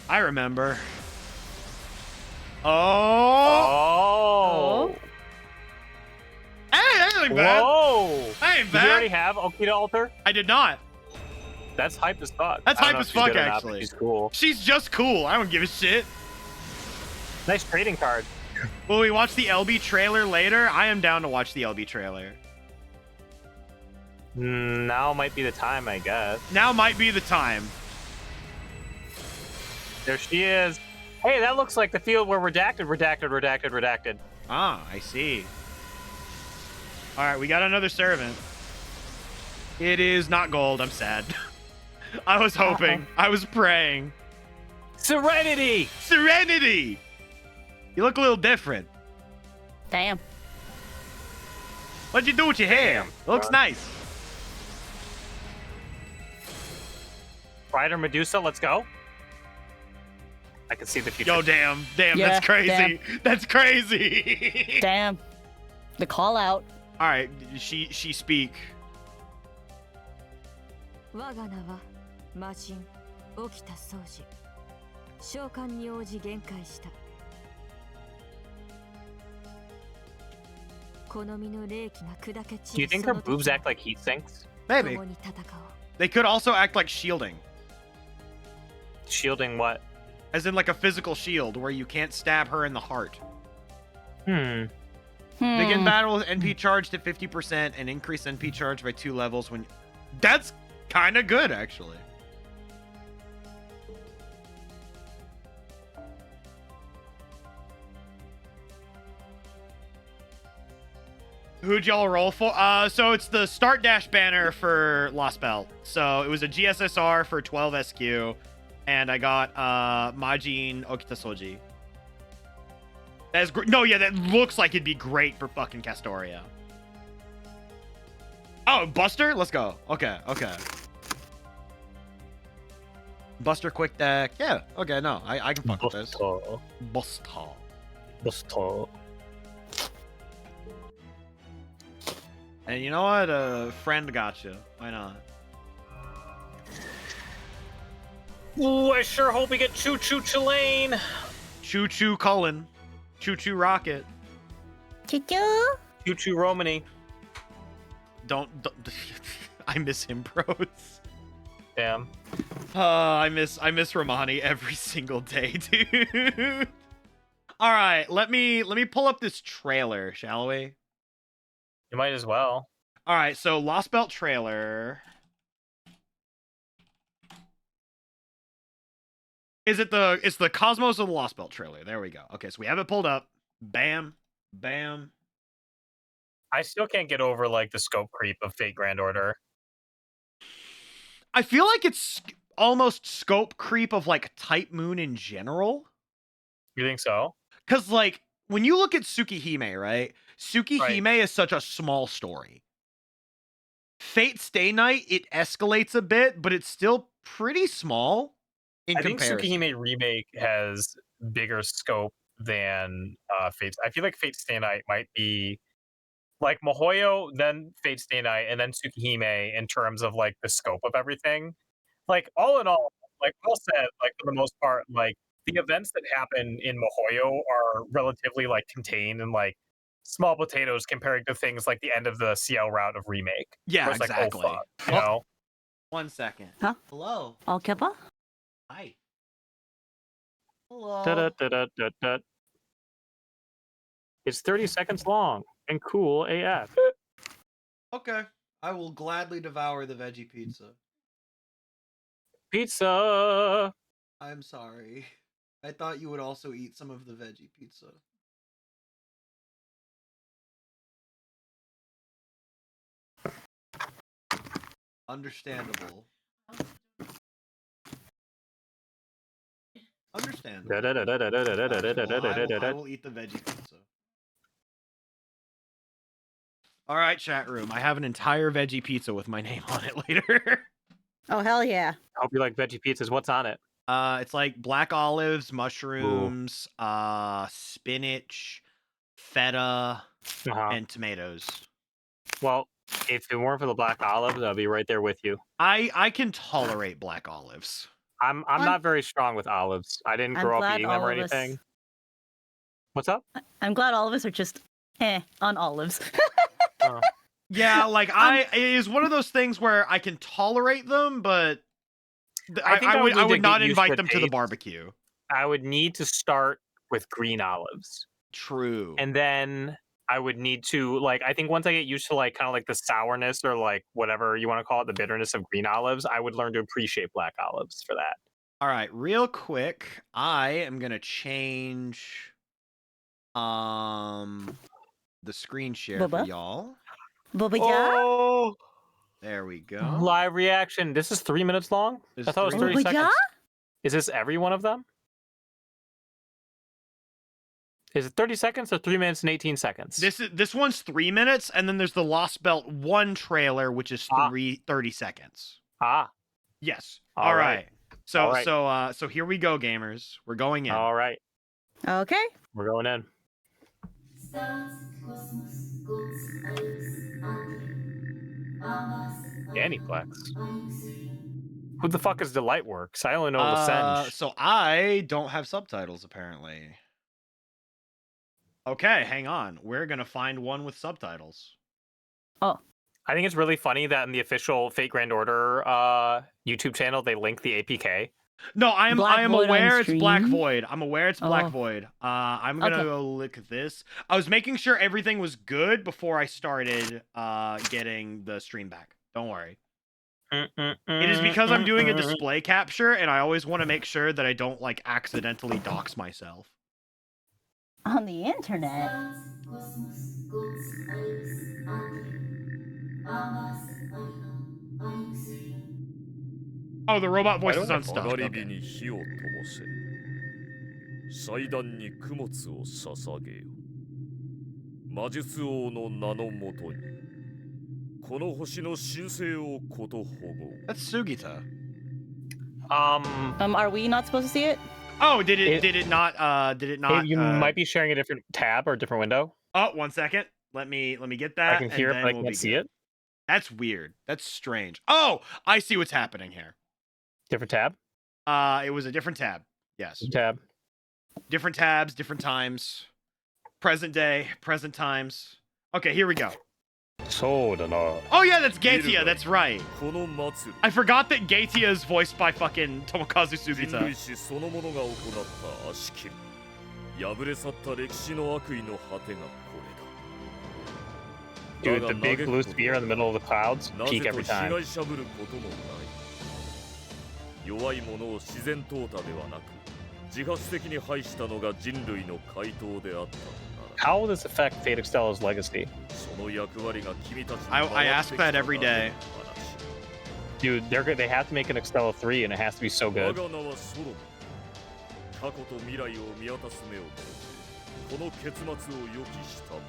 A: I remember. Oh.
B: Oh.
A: Hey, that ain't bad.
B: Whoa.
A: That ain't
B: Did you already
A: bad.
B: have Okita Alter?
A: I did not.
B: That's hype as fuck.
A: That's
B: I don't
A: hype
B: know
A: as
B: if she's
A: fuck,
B: good or not, but
A: actually.
B: She's cool.
A: She's just cool. I don't give a shit.
B: Nice trading card.
A: Will we watch the LB trailer later? I am down to watch the LB trailer.
B: Now might be the time, I guess.
A: Now might be the time.
B: There she is. Hey, that looks like the field where redacted.
A: Ah, I see. All right, we got another servant. It is not gold. I'm sad. I was hoping. I was praying.
B: Serenity!
A: Serenity! You look a little different.
C: Damn.
A: What'd you do with your hair? It looks nice.
B: Strider Medusa, let's go. I can see the future.
A: Yo, damn,
C: Yeah,
A: that's crazy. That's crazy.
C: Damn. The call out.
A: All right, she speak.
I: 我が名は魔人沖田総司召喚に応じ限界した好みの霊気が砕け散
B: Do you
I: る
B: think
I: そ
B: her
I: の
B: boobs
I: 時
B: act like heat sinks?
A: Maybe
I: 共に戦おう
A: they could also act like shielding,
B: Shielding what?
A: as in like a physical shield where you can't stab her in the heart. Begin battle with NP charged at 50% and increase NP charge by 2 levels when. That's kind of good, actually. Who'd y'all roll for? So it's the start dash banner for Lost Belt. So it was a GSSR for 12 SQ, and I got Majin Okitasoji. That's great. No, yeah, that looks like it'd be great for fucking Castoria. Oh, Buster? Let's go. Okay. Buster quick deck. Yeah, okay, no, I can fuck with this.
B: Buster.
A: And you know what? Friend gotcha. Why not?
B: Ooh, I sure hope we get Choo Choo Chillane.
A: Choo Choo Cullen. Choo Choo Rocket.
H: Choo-choo.
B: Choo Choo Romany.
A: Don't I miss him, bros.
B: Damn.
A: I miss Romani every single day, dude. All right, let me pull up this trailer, shall we?
B: You might as well.
A: All right, so Lost Belt trailer. It's the Cosmos of the Lost Belt trailer. There we go. Okay, so we have it pulled up. Bam, bam.
B: I still can't get over like the scope creep of Fate Grand Order.
A: I feel like it's almost scope creep of like Type Moon in general.
B: You think so?
A: Because like when you look at Tsukihime, right? Tsukihime is such a small story. Fate Stay Night, it escalates a bit, but it's still pretty small in comparison.
B: I think Tsukihime Remake has bigger scope than Fate. I feel like Fate Stay Night might be like Mihoyo, then Fate Stay Night, and then Tsukihime in terms of like the scope of everything. Like all in all, like Paul said, like for the most part, like the events that happen in Mihoyo are relatively like contained and like small potatoes compared to things like the end of the CL route of Remake.
A: Yeah,
B: where it's
A: exactly.
B: Like, oh, fuck, you know?
A: 1 second.
C: Huh?
A: Hello.
C: All Kippa?
A: Hi. Hello.
B: Da-da-da-da-da-da. It's 30 seconds long and cool AF.
A: Okay. I will gladly devour the veggie pizza.
B: Pizza.
A: I'm sorry. I thought you would also eat some of the veggie pizza. Understandable. Understandable. I will eat the veggie pizza. All right, chat room. I have an entire veggie pizza with my name on it later.
C: Oh, hell yeah.
B: I hope you like veggie pizzas. What's on it?
A: It's like black olives, mushrooms, spinach, feta, and tomatoes.
B: Well, if it weren't for the black olives, I'd be right there with you.
A: I can tolerate black olives.
B: I'm not very strong with olives. I didn't grow up eating them or anything. What's up?
C: I'm glad all of us are just on olives.
A: Yeah, like it is one of those things where I can tolerate them, but I would not invite them to the barbecue.
B: I would need to start with green olives.
A: True.
B: And then I would need to like I think once I get used to like kind of like the sourness or like whatever you want to call it, the bitterness of green olives, I would learn to appreciate black olives for that.
A: All right, real quick, I am gonna change the screen share for y'all.
C: Booba
A: There we go.
B: Live reaction. This is 3 minutes long? I thought it was 30 seconds. Is this every one of them? Is it 30 seconds or 3 minutes and 18 seconds?
A: This one's 3 minutes, and then there's the Lost Belt 1 trailer, which is 30 seconds.
B: Ah.
A: Yes.
B: All right.
A: So
B: All right.
A: so here we go, gamers. We're going in.
B: All right.
C: Okay.
B: We're going in. Aniplex. Who the fuck is Delightworks? I only know Lasenge.
A: So I don't have subtitles apparently. Okay, hang on. We're gonna find one with subtitles.
C: Oh.
B: I think it's really funny that in the official Fate Grand Order YouTube channel they link the APK.
A: No, I am
C: Black Void
A: aware
C: on
A: it's Black
C: stream?
A: Void. I'm aware it's Black
C: Oh.
A: Void. I'm gonna
C: Okay.
A: go look at this. I was making sure everything was good before I started getting the stream back. Don't worry. It is because I'm doing a display capture and I always want to make sure that I don't like accidentally dox myself.
C: On the internet.
A: Oh, the robot voice
B: Why
A: is
B: don't I-
A: unstuck.
F: かがり
A: Okay.
F: 火に火を灯せ祭壇に供物を捧げよ魔術王の名のもとにこの星の神聖をことほご
A: That's Sugita.
C: Are we not supposed to see it?
A: Oh, did it
B: Hey, you might be sharing a different tab or a different window.
A: Oh, 1 second. Let me get that.
B: I can hear it,
A: and
B: but I
A: then we'll
B: can't
A: be
B: see
A: good.
B: it.
A: That's weird. That's strange. Oh, I see what's happening here.
B: Different tab.
A: It was a different tab. Yes.
B: Tab.
A: Different tabs, different times. Present day, present times. Okay, here we go.
B: So no.
A: Oh yeah, that's Gatia. That's right.
F: この祭り
A: I forgot that Gatia is voiced by fucking Tomokazu
F: 人
A: Sugita.
F: 類史そのものが行った悪しき破れ去った歴史の悪意の果てがこ
B: Dude,
F: れ
B: the
F: だ
B: big blue spear in the middle of the clouds,
F: なぜ
B: peak
F: と
B: every
F: 被
B: time.
F: 害しゃぶることもない弱い者を自然淘汰ではなく自発的に排したのが人類の回答であったのなら
B: How will this affect Fate Extella's legacy?
F: その役割が君たちに
A: I
F: 回って
A: ask
F: きた
A: that every day.
B: Dude, they have to make an Extella 3 and it has to be so
F: 我
B: good.
F: が名はソロモン過去と未来を見渡す目を持ちこの結末を予期したもの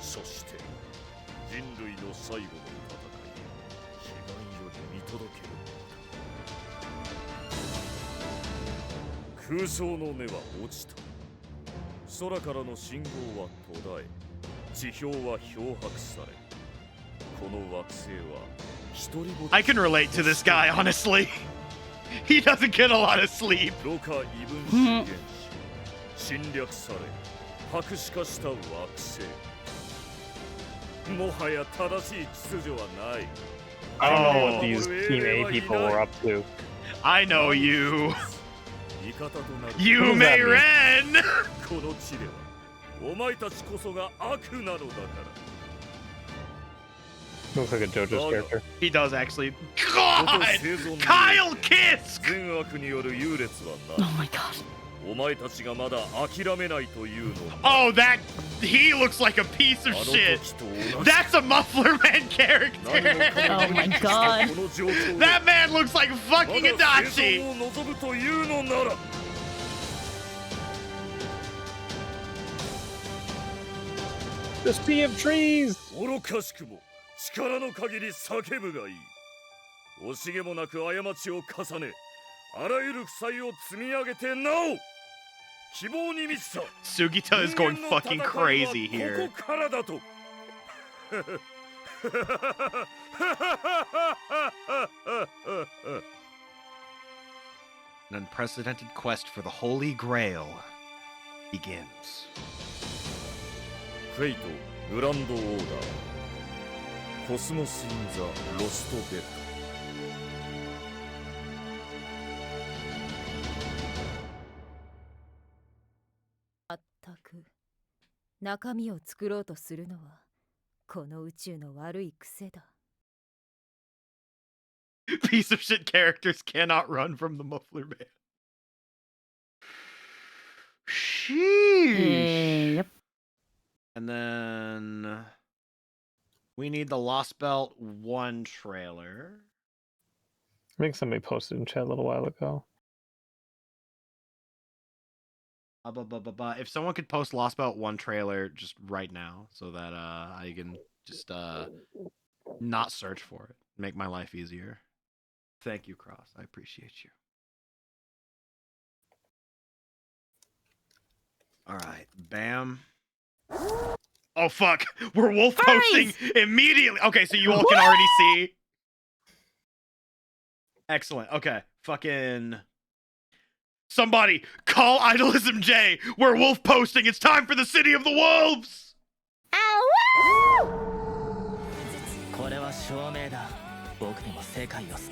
F: そして人類の最後の戦い悲願より見届けるものだ空想の根は落ちた空からの信号は途絶え地表は漂白されこの惑星は一人ぼっち
A: I can relate to this guy, honestly. He doesn't get a lot of sleep.
F: ロカ異分子原子侵略され白紙化した惑星もはや正しい秩序はない
B: I don't know what
A: Oh.
B: these Team A people were up to.
A: I know you.
F: 味方となる
A: You
B: What does
A: may
B: that mean?
A: ren.
F: この地ではお前たちこそが悪なのだから
B: Looks like a JoJo's character.
A: He does actually.
F: こ
A: God!
F: と生存に
A: Kyle Kisk!
F: 善悪による優劣は
C: Oh
F: ない
C: my god.
F: お前たちがまだ諦めないというのだ
A: Oh, that. He looks like a piece
F: あ
A: of
F: の
A: shit.
F: 時と同じ
A: That's a Muffler Man
F: 何もか
A: character.
F: も
C: Oh my god.
F: この状況で
A: That man looks like
F: ま
A: fucking
F: だ生
A: Adachi.
F: 存を望むというのなら
B: The sea of trees!
F: 愚かしくも力の限り叫ぶがいい惜しげもなく過ちを重ねあらゆる負債を積み上げてなお希望に満ちた
A: Sugita is going
F: 人間の
A: fucking
F: 戦いは
A: crazy here.
F: ここからだと
D: An unprecedented quest for the Holy Grail begins.
F: フェイトグランドオーダーコスモス・イン・ザ・ロスト・ベッド
I: まったく中身を作ろうとするのはこの宇宙の悪い癖だ
A: Piece of shit characters cannot run from the Muffler Man. Sheesh.
C: Yep.
A: And then we need the Lost Belt 1 trailer.
B: I think somebody posted in chat a little while ago.
A: If someone could post Lost Belt 1 trailer just right now so that I can just not search for it. Make my life easier. Thank you, Cross. I appreciate you. All right, bam. Oh fuck, we're wolf posting immediately. Okay, so you all can already see. Excellent. Okay, fucking. Somebody call Idolism J. We're wolf posting. It's time for the City of the Wolves.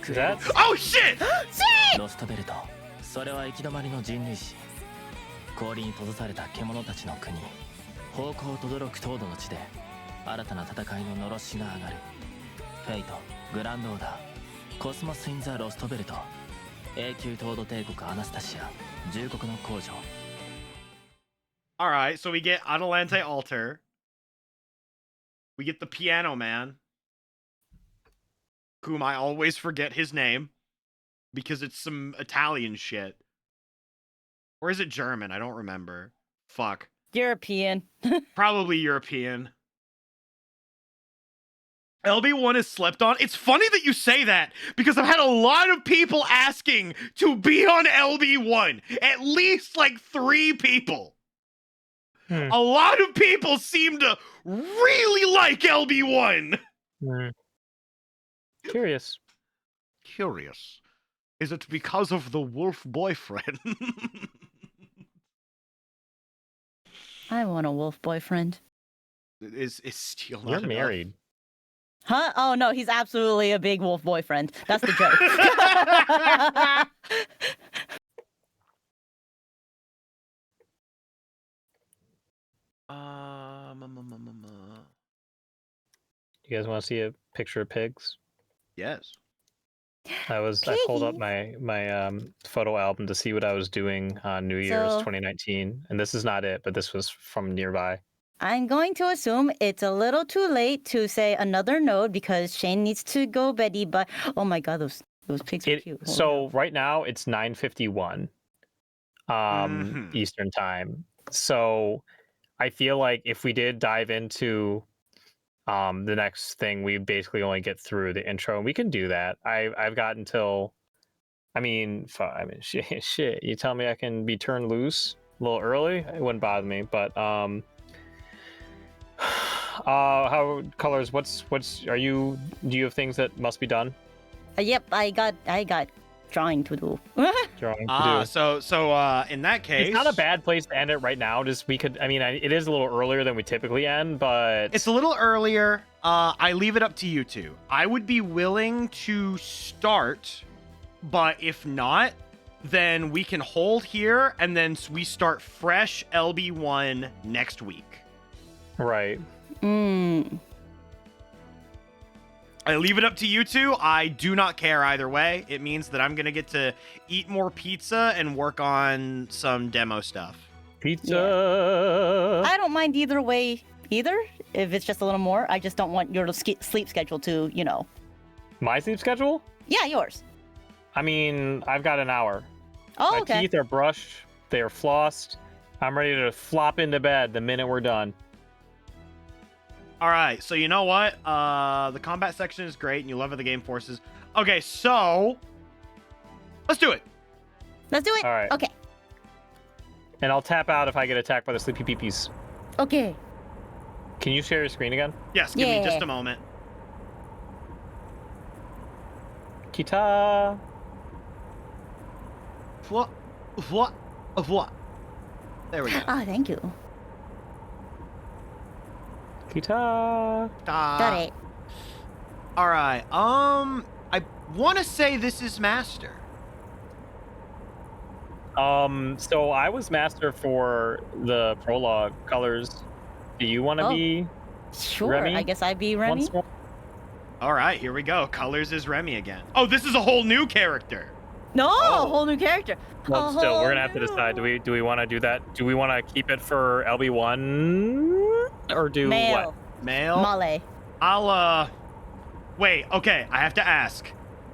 B: Is that?
A: Oh shit!
J: ロストベルト、それは行き止まりの人類史。氷に閉ざされた獣たちの国、方向とどろく凍土の地で新たな戦いののろしが上がる。フェイト、グランドオーダー、コスモス・イン・ザ・ロストベルト、永久凍土帝国アナスタシア、重国の工場。
A: Alright, so we get Adelante Altar. We get the Piano Man, whom I always forget his name because it's some Italian shit. Or is it German? I don't remember. Fuck.
C: European.
A: Probably European. LB1 is slept on. It's funny that you say that because I've had a lot of people asking to be on LB1. At least like 3 people. A lot of people seem to really like LB1.
B: Curious.
A: Curious. Is it because of the wolf boyfriend?
C: I want a wolf boyfriend.
A: Is still not
B: You're
A: enough?
B: married.
C: Huh? Oh no, he's absolutely a big wolf boyfriend. That's the joke.
B: You guys want to see a picture of pigs?
A: Yes.
B: I pulled up my photo album to see what I was doing on New Year's 2019, and this is not it, but this was from nearby.
C: I'm going to assume it's a little too late to say another node because Shane needs to go beddy, but oh my god, those pigs are cute.
B: So right now it's 9:51 Eastern time. So I feel like if we did dive into the next thing, we basically only get through the intro, and we can do that. I've got until, shit. You tell me I can be turned loose a little early, it wouldn't bother me. But how colors? Do you have things that must be done?
C: Yep, I got drawing to do.
B: Drawing to do.
A: So in that case,
B: it's not a bad place to end it right now. Just it is a little earlier than we typically end, but
A: it's a little earlier. I leave it up to you two. I would be willing to start, but if not, then we can hold here and then we start fresh LB1 next week.
B: Right.
A: I leave it up to you two. I do not care either way. It means that I'm going to get to eat more pizza and work on some demo stuff.
B: Pizza!
C: I don't mind either way either, if it's just a little more. I just don't want your sleep schedule to,
B: My sleep schedule?
C: Yeah, yours.
B: I've got an hour.
C: Oh,
B: My
C: okay.
B: teeth are brushed. They are flossed. I'm ready to flop into bed the minute we're done.
A: All right, so you know what? The combat section is great, and you love it, the game forces. Okay, so let's do it.
C: Let's do it.
B: All right.
C: Okay.
B: And I'll tap out if I get attacked by the sleepy peepees.
C: Okay.
B: Can you share your screen again?
A: Yes, give me just a moment.
B: Kita.
A: What? There we go.
C: Ah, thank you.
B: Kita.
C: Got it.
A: All right. I want to say this is master.
B: So I was master for the prologue colors. Do you want to be
C: Sure,
B: Remy?
C: I guess I'd be Remy.
B: once more?
A: All right, here we go. Colors is Remy again. Oh, this is a whole new character.
C: No, a whole new character.
B: Well, still, we're gonna have to decide. Do we want to do that? Do we want to keep it for LB1 or do
C: Male.
B: what?
A: Male.
C: Male.
A: I'll wait. Okay, I have to ask.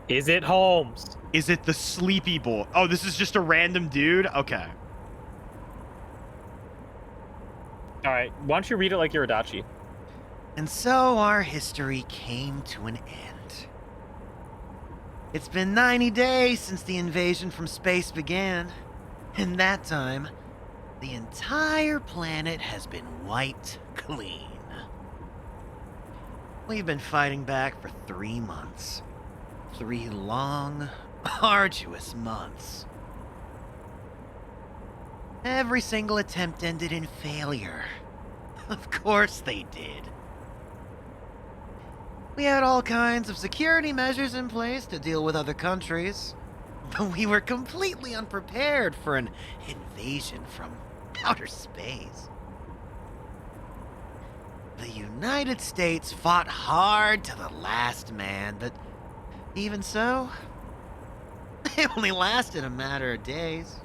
B: Is it Holmes?
A: Is it the sleepy boy? Oh, this is just a random dude. Okay.
B: All right. Why don't you read it like you're Adachi?
D: And so our history came to an end. It's been 90 days since the invasion from space began. In that time, the entire planet has been wiped clean. We've been fighting back for 3 months. 3 long, arduous months. Every single attempt ended in failure. Of course they did. We had all kinds of security measures in place to deal with other countries, but we were completely unprepared for an invasion from outer space. The United States fought hard to the last man, but even so, it only lasted a matter of days.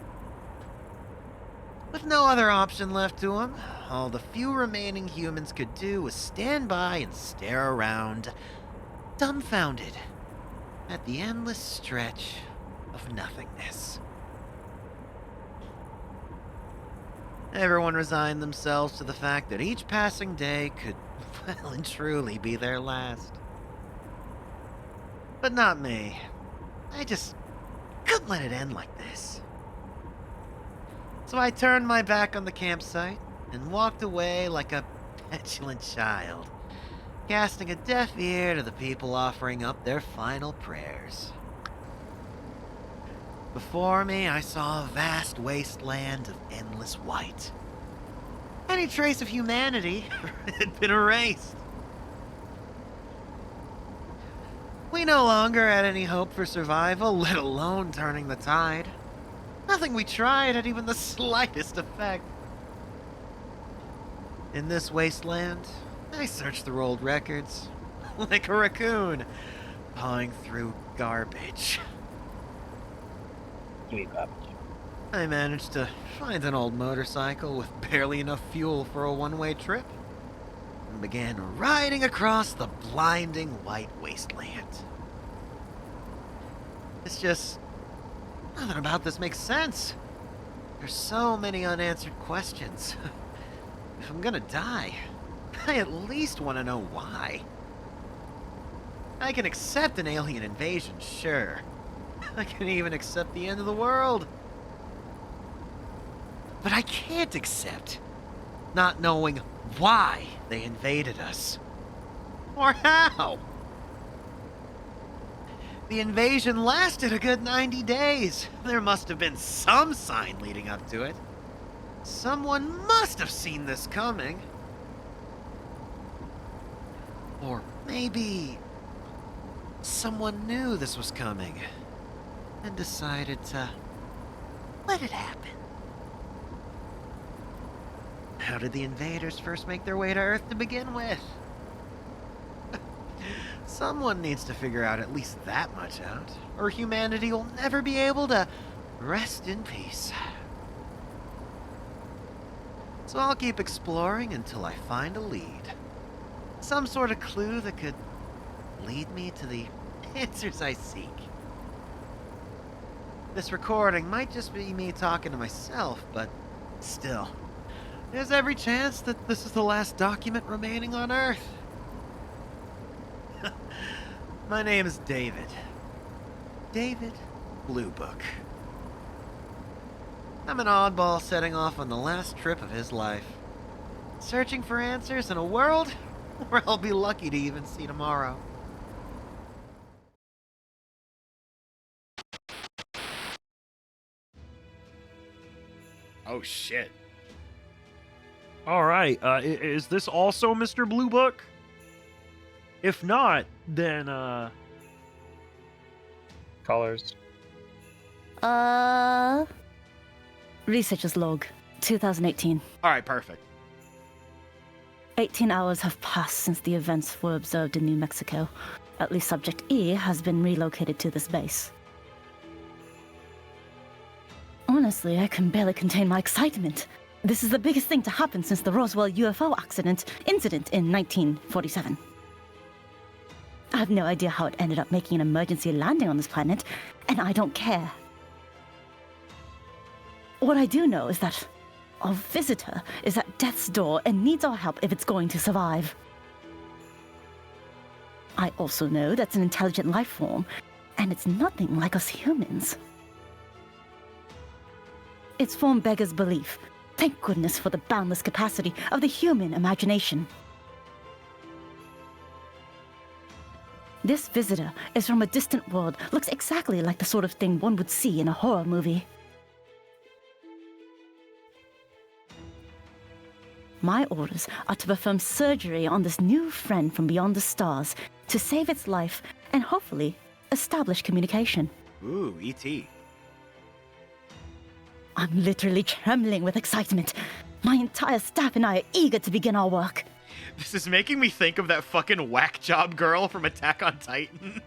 D: With no other option left to them, all the few remaining humans could do was stand by and stare around, dumbfounded, at the endless stretch of nothingness. Everyone resigned themselves to the fact that each passing day could well and truly be their last. But not me. I just couldn't let it end like this. So I turned my back on the campsite and walked away like a petulant child, casting a deaf ear to the people offering up their final prayers. Before me, I saw a vast wasteland of endless white. Any trace of humanity had been erased. We no longer had any hope for survival, let alone turning the tide. Nothing we tried had even the slightest effect. In this wasteland, I searched through old records, like a raccoon, pawing through garbage.
B: You mean garbage?
D: I managed to find an old motorcycle with barely enough fuel for a one-way trip, and began riding across the blinding white wasteland. It's just... nothing about this makes sense. There's so many unanswered questions. If I'm gonna die, I at least want to know why. I can accept an alien invasion, sure. I can even accept the end of the world. But I can't accept not knowing why they invaded us. Or how. The invasion lasted a good 90 days. There must have been some sign leading up to it. Someone must have seen this coming. Or maybe someone knew this was coming and decided to let it happen. How did the invaders first make their way to Earth to begin with? Someone needs to figure out at least that much out, or humanity will never be able to rest in peace. So I'll keep exploring until I find a lead. Some sort of clue that could lead me to the answers I seek. This recording might just be me talking to myself, but still, there's every chance that this is the last document remaining on Earth. My name is David. David Blue Book. I'm an oddball setting off on the last trip of his life. Searching for answers in a world where I'll be lucky to even see tomorrow.
A: Oh shit. All right, is this also Mr. Blue Book? If not, then
B: Colors.
C: Researcher's log, 2018.
A: all right, perfect.
C: 18 hours have passed since the events were observed in New Mexico. At least Subject E has been relocated to this base. Honestly, I can barely contain my excitement. This is the biggest thing to happen since the Roswell UFO incident in 1947. I have no idea how it ended up making an emergency landing on this planet, and I don't care. What I do know is that our visitor is at death's door and needs our help if it's going to survive. I also know that's an intelligent life form, And it's nothing like us humans. Its form beggars belief. Thank goodness for the boundless capacity of the human imagination. This visitor is from a distant world, looks exactly like the sort of thing one would see in a horror movie. My orders are to perform surgery on this new friend from beyond the stars to save its life and hopefully establish communication.
D: Ooh, E.T.
C: I'm literally trembling with excitement. My entire staff and I are eager to begin our work.
A: This is making me think of that fucking whack job girl from Attack on Titan.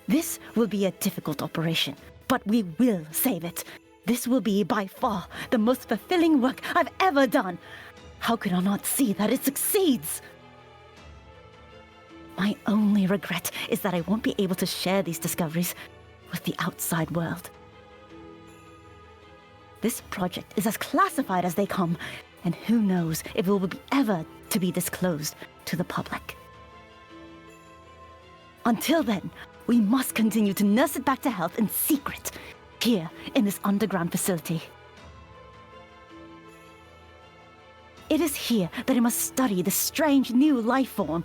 C: This will be a difficult operation, but we will save it. This will be by far the most fulfilling work I've ever done. How could I not see that it succeeds? My only regret is that I won't be able to share these discoveries with the outside world. This project is as classified as they come, and who knows if it will be ever to be disclosed to the public. Until then, we must continue to nurse it back to health in secret, here in this underground facility. It is here that I must study this strange new life form.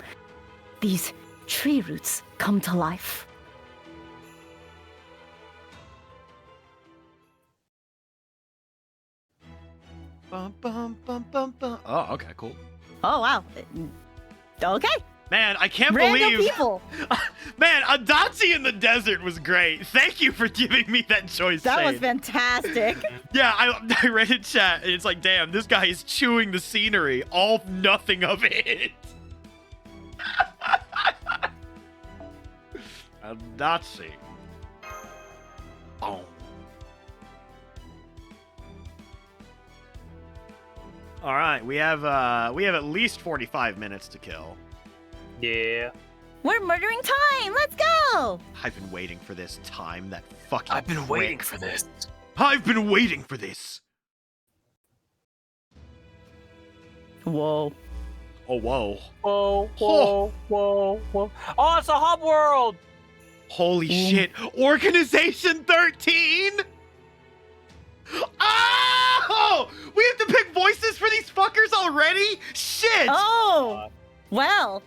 C: These tree roots come to life.
A: Bum, bum, bum, bum, bum. Oh, okay, cool.
C: Oh, wow. Okay.
A: Man, I can't
C: Random
A: believe.
C: people.
A: Man, Adachi in the desert was great. Thank you for giving me that choice.
C: That was
A: Shane.
C: fantastic.
A: Yeah, I read in chat, and it's like, damn, this guy is chewing the scenery, all nothing of it. Adachi. Oh. All right, we have at least 45 minutes to kill.
B: Yeah.
C: We're murdering time. Let's go.
A: I've been waiting for this time, that fucking
G: I've been waiting
A: prick.
G: for this.
A: I've been waiting for this.
C: Whoa.
A: Oh, whoa.
B: Whoa, whoa, whoa, whoa. Oh, it's a hub world!
A: Holy shit. Organization 13? Oh! We have to pick voices for these fuckers already? Shit!
C: Oh. Well.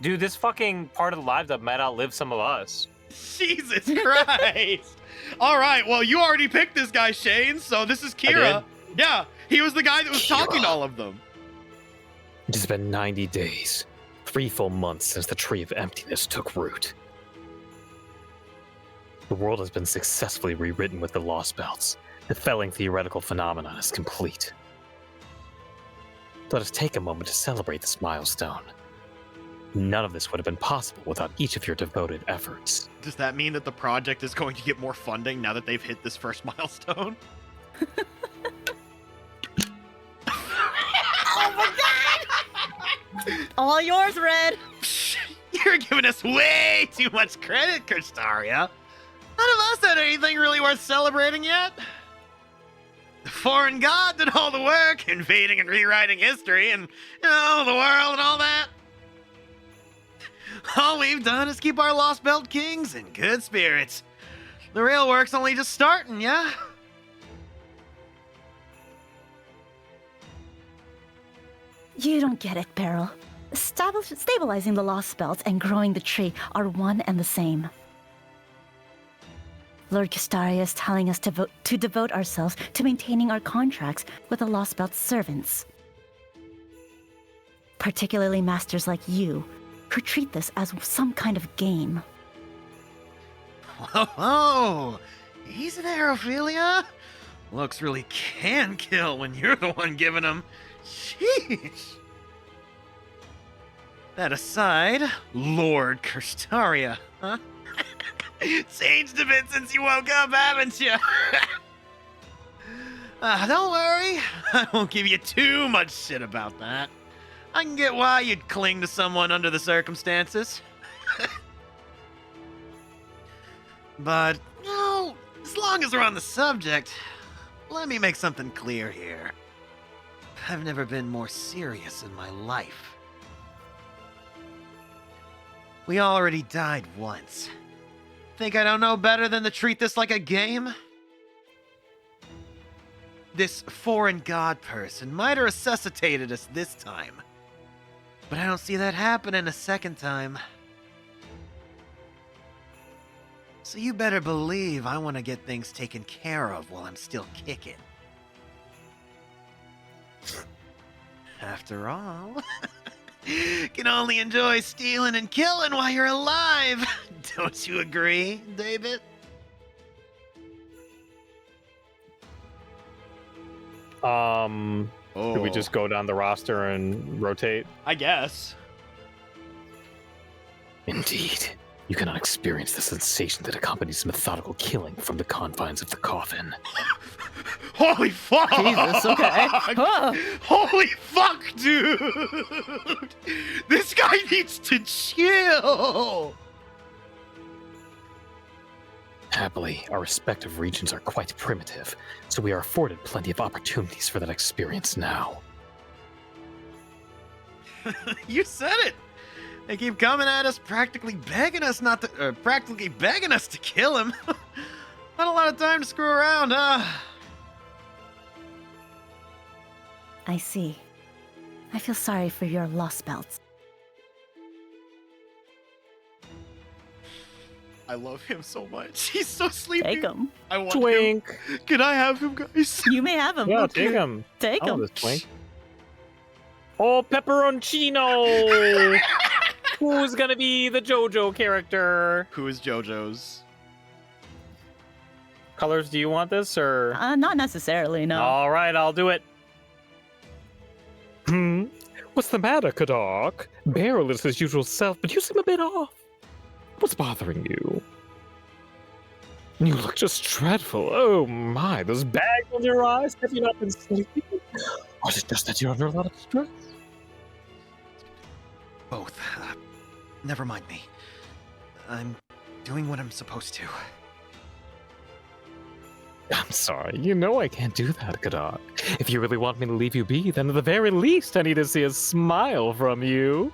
B: Dude, this fucking part of the lives that might outlive some of us.
A: Jesus Christ. All right, well, you already picked this guy, Shane, so this is Kira. Yeah, he was the guy that was talking to all of them.
G: It has been 90 days, 3 full months since the Tree of Emptiness took root. The world has been successfully rewritten with the Lost Belts. The felling theoretical phenomenon is complete. Let us take a moment to celebrate this milestone. None of this would have been possible without each of your devoted efforts.
A: Does that mean that the project is going to get more funding now that they've hit this first milestone?
C: Oh my god! All yours, Red.
A: You're giving us way too much credit, Kristaria. None of us had anything really worth celebrating yet. The foreign god did all the work, invading and rewriting history and, the world and all that. All we've done is keep our Lost Belt kings in good spirits. The real work's only just starting, yeah?
C: You don't get it, Beryl. Stabilizing the Lost Belts and growing the tree are one and the same. Lord Castaria is telling us to devote ourselves to maintaining our contracts with the Lost Belt's servants. Particularly masters like you, who treat this as some kind of game.
A: Whoa, easy there, Ophelia. Looks really can kill when you're the one giving them. Sheesh. That aside, Lord Castaria, huh? Changed a bit since you woke up, haven't you? Don't worry, I won't give you too much shit about that. I can get why you'd cling to someone under the circumstances. But, as long as we're on the subject, let me make something clear here. I've never been more serious in my life.
D: We already died once. Think I don't know better than to treat this like a game? This foreign god person might have resuscitated us this time. But I don't see that happening a second time. So you better believe I want to get things taken care of while I'm still kicking. After all, can only enjoy stealing and killing while you're alive. Don't you agree, David?
B: Do we just go down the roster and rotate?
A: I guess.
G: Indeed. You cannot experience the sensation that accompanies methodical killing from the confines of the coffin.
A: Holy fuck!
C: Jesus, okay. Oh.
A: Holy fuck, dude! This guy needs to chill!
G: Happily, our respective regions are quite primitive, so we are afforded plenty of opportunities for that experience now.
A: You said it! They keep coming at us, practically begging us to kill him. Not a lot of time to screw around, huh?
C: I see. I feel sorry for your lost belts.
A: I love him so much. He's so sleepy.
C: Take him.
A: I want
B: Twink.
A: him. Can I have him, guys?
C: You may have him.
B: Yeah, take him.
C: Take
B: I love
C: him.
B: this Twink. Oh, pepperoncino! Who's gonna be the JoJo character?
A: Who is JoJo's?
B: Colors, do you want this or?
C: Not necessarily, no.
B: All right, I'll do it.
G: What's the matter, Kadark? Beryl is his usual self, but you seem a bit off. What's bothering you? You look just dreadful. Oh my, those bags under your eyes? Have you not been sleeping? Or is it just that you're under a lot of stress?
D: Both. Never mind me. I'm doing what I'm supposed to.
G: I'm sorry. You know I can't do that, Kadark. If you really want me to leave you be, then at the very least I need to see a smile from you.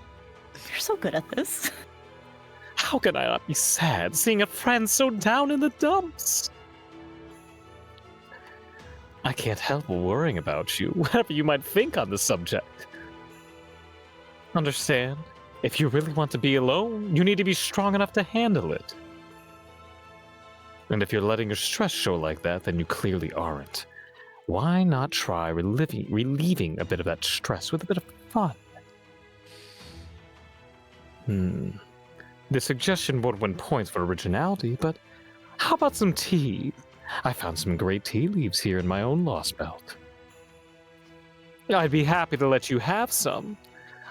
C: You're so good at this.
G: How can I not be sad seeing a friend so down in the dumps? I can't help worrying about you, whatever you might think on the subject. Understand? If you really want to be alone, you need to be strong enough to handle it. And if you're letting your stress show like that, then you clearly aren't. Why not try relieving a bit of that stress with a bit of fun? The suggestion won't win points for originality, but how about some tea? I found some great tea leaves here in my own lost belt. I'd be happy to let you have some.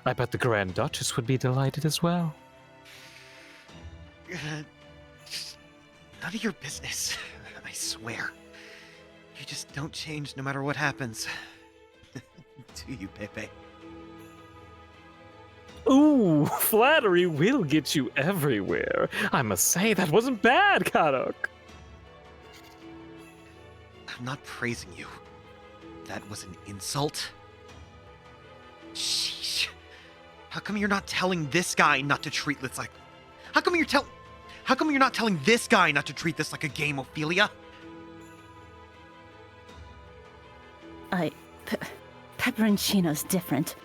G: I bet the Grand Duchess would be delighted as well.
D: None of your business. I swear. You just don't change no matter what happens. Do you, Pepe?
G: Ooh, flattery will get you everywhere. I must say, that wasn't bad, Kadark.
D: I'm not praising you. That was an insult. Sheesh. How come you're not telling this guy not to treat this like... How come you're not telling this guy not to treat this like a game, Ophelia?
C: Pepperoncino's different.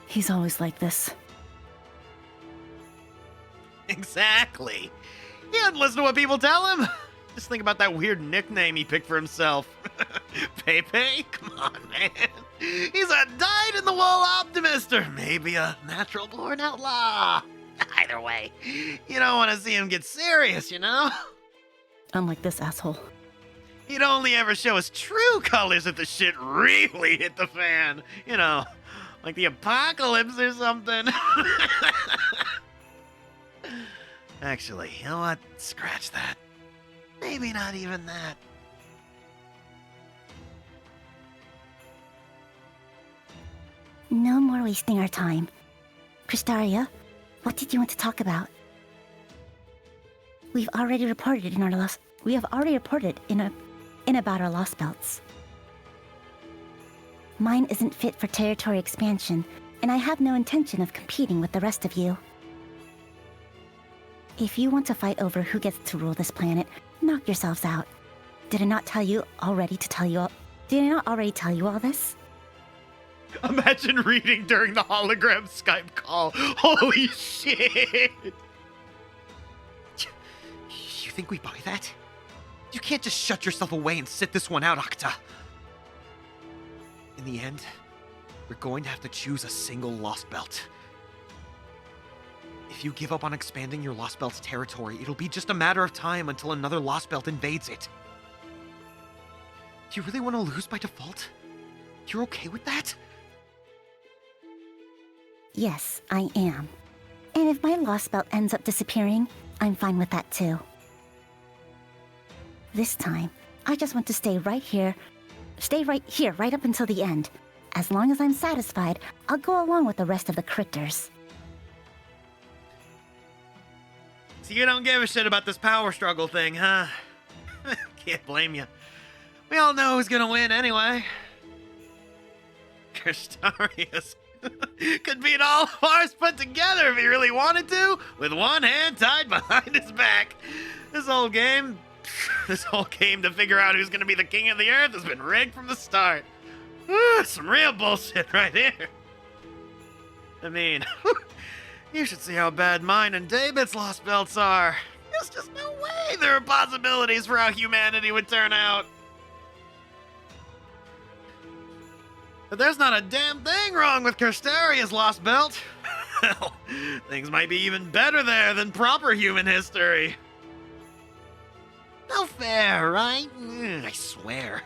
C: He's always like this.
A: Exactly. He doesn't listen to what people tell him. Just think about that weird nickname he picked for himself. Pepe? Come on, man. He's a dyed-in-the-wool optimist, or maybe a natural-born outlaw. Either way, you don't want to see him get serious, you know?
C: Unlike this asshole.
A: He'd only ever show his true colors if the shit really hit the fan. You know, like the apocalypse or something. Actually, you know what? Scratch that. Maybe not even that.
H: No more wasting our time. Kristaria, what did you want to talk about? We have already reported in about our lost belts. Mine isn't fit for territory expansion, and I have no intention of competing with the rest of you. If you want to fight over who gets to rule this planet, knock yourselves out. Did I not tell you already to tell you all? Did I not already tell you all this?
A: Imagine reading during the hologram Skype call. Holy shit!
D: You think we buy that? You can't just shut yourself away and sit this one out, Akta. In the end, we're going to have to choose a single Lost Belt. If you give up on expanding your Lost Belt's territory, it'll be just a matter of time until another Lost Belt invades it. Do you really want to lose by default? You're okay with that?
H: Yes, I am. And if my Lost Belt ends up disappearing, I'm fine with that too. This time, I just want to stay right here right up until the end. As long as I'm satisfied, I'll go along with the rest of the critters.
A: So you don't give a shit about this power struggle thing, huh? Can't blame you. We all know who's gonna win anyway. Kristarius could beat all of ours put together if he really wanted to, with one hand tied behind his back. This whole game to figure out who's gonna be the king of the earth has been rigged from the start. Some real bullshit right here. I mean, you should see how bad mine and David's Lost Belts are. There's just no way there are possibilities for how humanity would turn out. But there's not a damn thing wrong with Kristaria's Lost Belt. Hell, things might be even better there than proper human history.
D: No fair, right? I swear.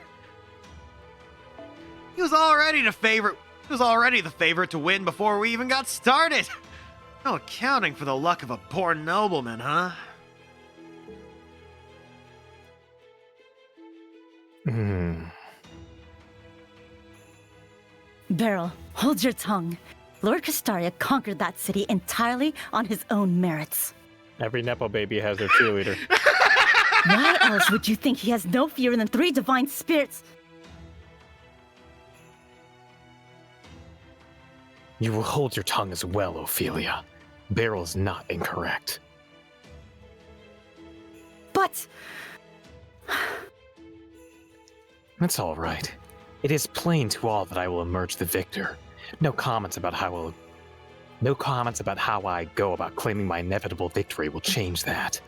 A: He was already the favorite to win before we even got started. No accounting for the luck of a born nobleman, huh?
C: Beryl, hold your tongue. Lord Castaria conquered that city entirely on his own merits.
B: Every Nepo baby has their cheerleader.
C: Why else would you think he has no fear in the three divine spirits?
B: You will hold your tongue as well, Ophelia. Beryl is not incorrect.
C: But...
B: That's all right. It is plain to all that I will emerge the victor. No comments about how I go about claiming my inevitable victory will change that.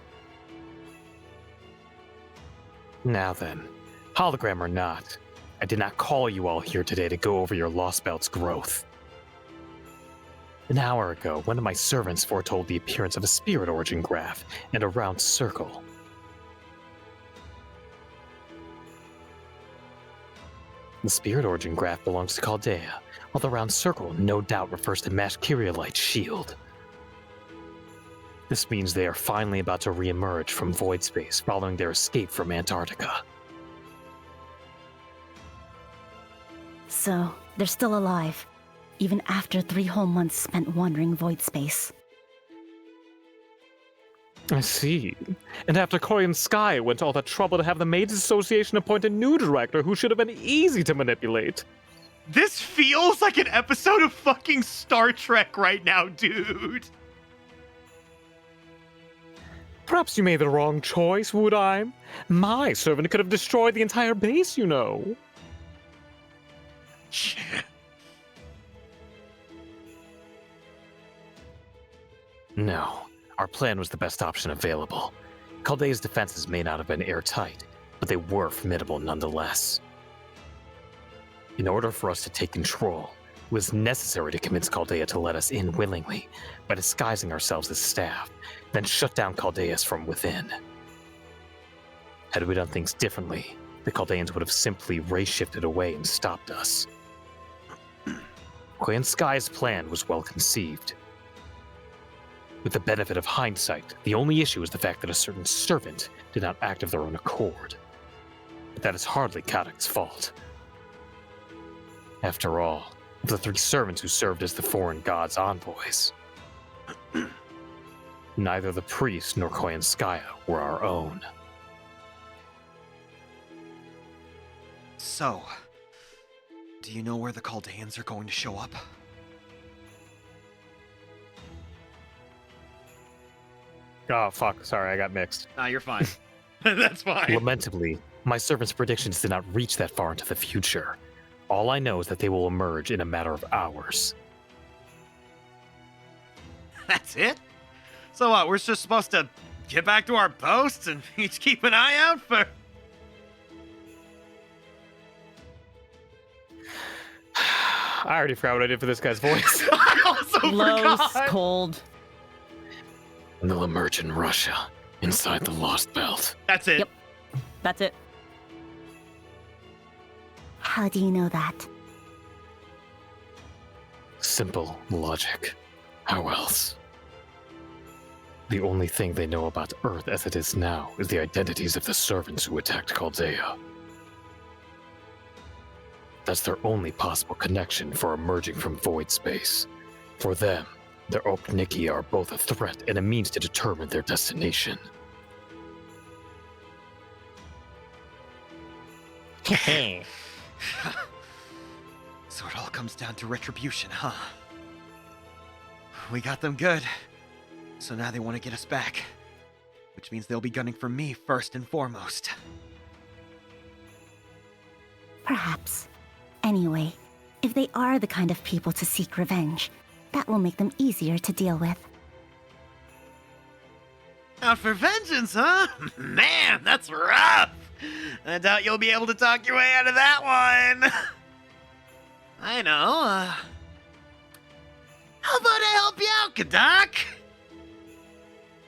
B: Now then, hologram or not, I did not call you all here today to go over your Lost Belt's growth. An hour ago, one of my servants foretold the appearance of a spirit origin graph and a round circle. The spirit origin graph belongs to Chaldea, while the round circle no doubt refers to Mashkirielite's shield. This means they are finally about to re-emerge from void space following their escape from Antarctica.
C: So, they're still alive, even after 3 whole months spent wandering void space.
B: I see. And after Koi and Sky went all that trouble to have the Maids Association appoint a new director who should have been easy to manipulate.
A: This feels like an episode of fucking Star Trek right now, dude.
B: Perhaps you made the wrong choice, Woodime. My servant could have destroyed the entire base, you know. No, our plan was the best option available. Chaldea's defenses may not have been airtight, but they were formidable nonetheless. In order for us to take control, it was necessary to convince Chaldea to let us in willingly by disguising ourselves as staff, then shut down Chaldeas from within. Had we done things differently, the Chaldeans would have simply ray-shifted away and stopped us. Quain Sky's plan was well conceived. With the benefit of hindsight, the only issue is the fact that a certain servant did not act of their own accord. But that is hardly Kadok's fault. After all, of the 3 servants who served as the foreign gods' envoys, neither the priest nor Koyanskaya were our own.
D: So, do you know where the Chaldeans are going to show up?
B: Oh, fuck. Sorry, I got mixed.
A: Nah, you're fine. That's fine.
B: Lamentably, my servant's predictions did not reach that far into the future. All I know is that they will emerge in a matter of hours.
A: That's it? So what, we're just supposed to get back to our posts and each keep an eye out for...
B: I already forgot what I did for this guy's voice.
A: I also
C: Low,
A: forgot.
C: cold.
G: And they'll emerge in Russia, inside the Lost Belt.
A: That's it.
C: Yep. That's it.
H: How do you know that?
G: Simple logic. How else? The only thing they know about Earth as it is now is the identities of the servants who attacked Chaldea. That's their only possible connection for emerging from void space. For them, their Opniki are both a threat and a means to determine their destination.
D: So it all comes down to retribution, huh? We got them good. So now they want to get us back. Which means they'll be gunning for me first and foremost.
H: Perhaps. Anyway, if they are the kind of people to seek revenge, that will make them easier to deal with.
A: Out for vengeance, huh? Man, that's rough. I doubt you'll be able to talk your way out of that one. I know, how about I help you out, Kadak?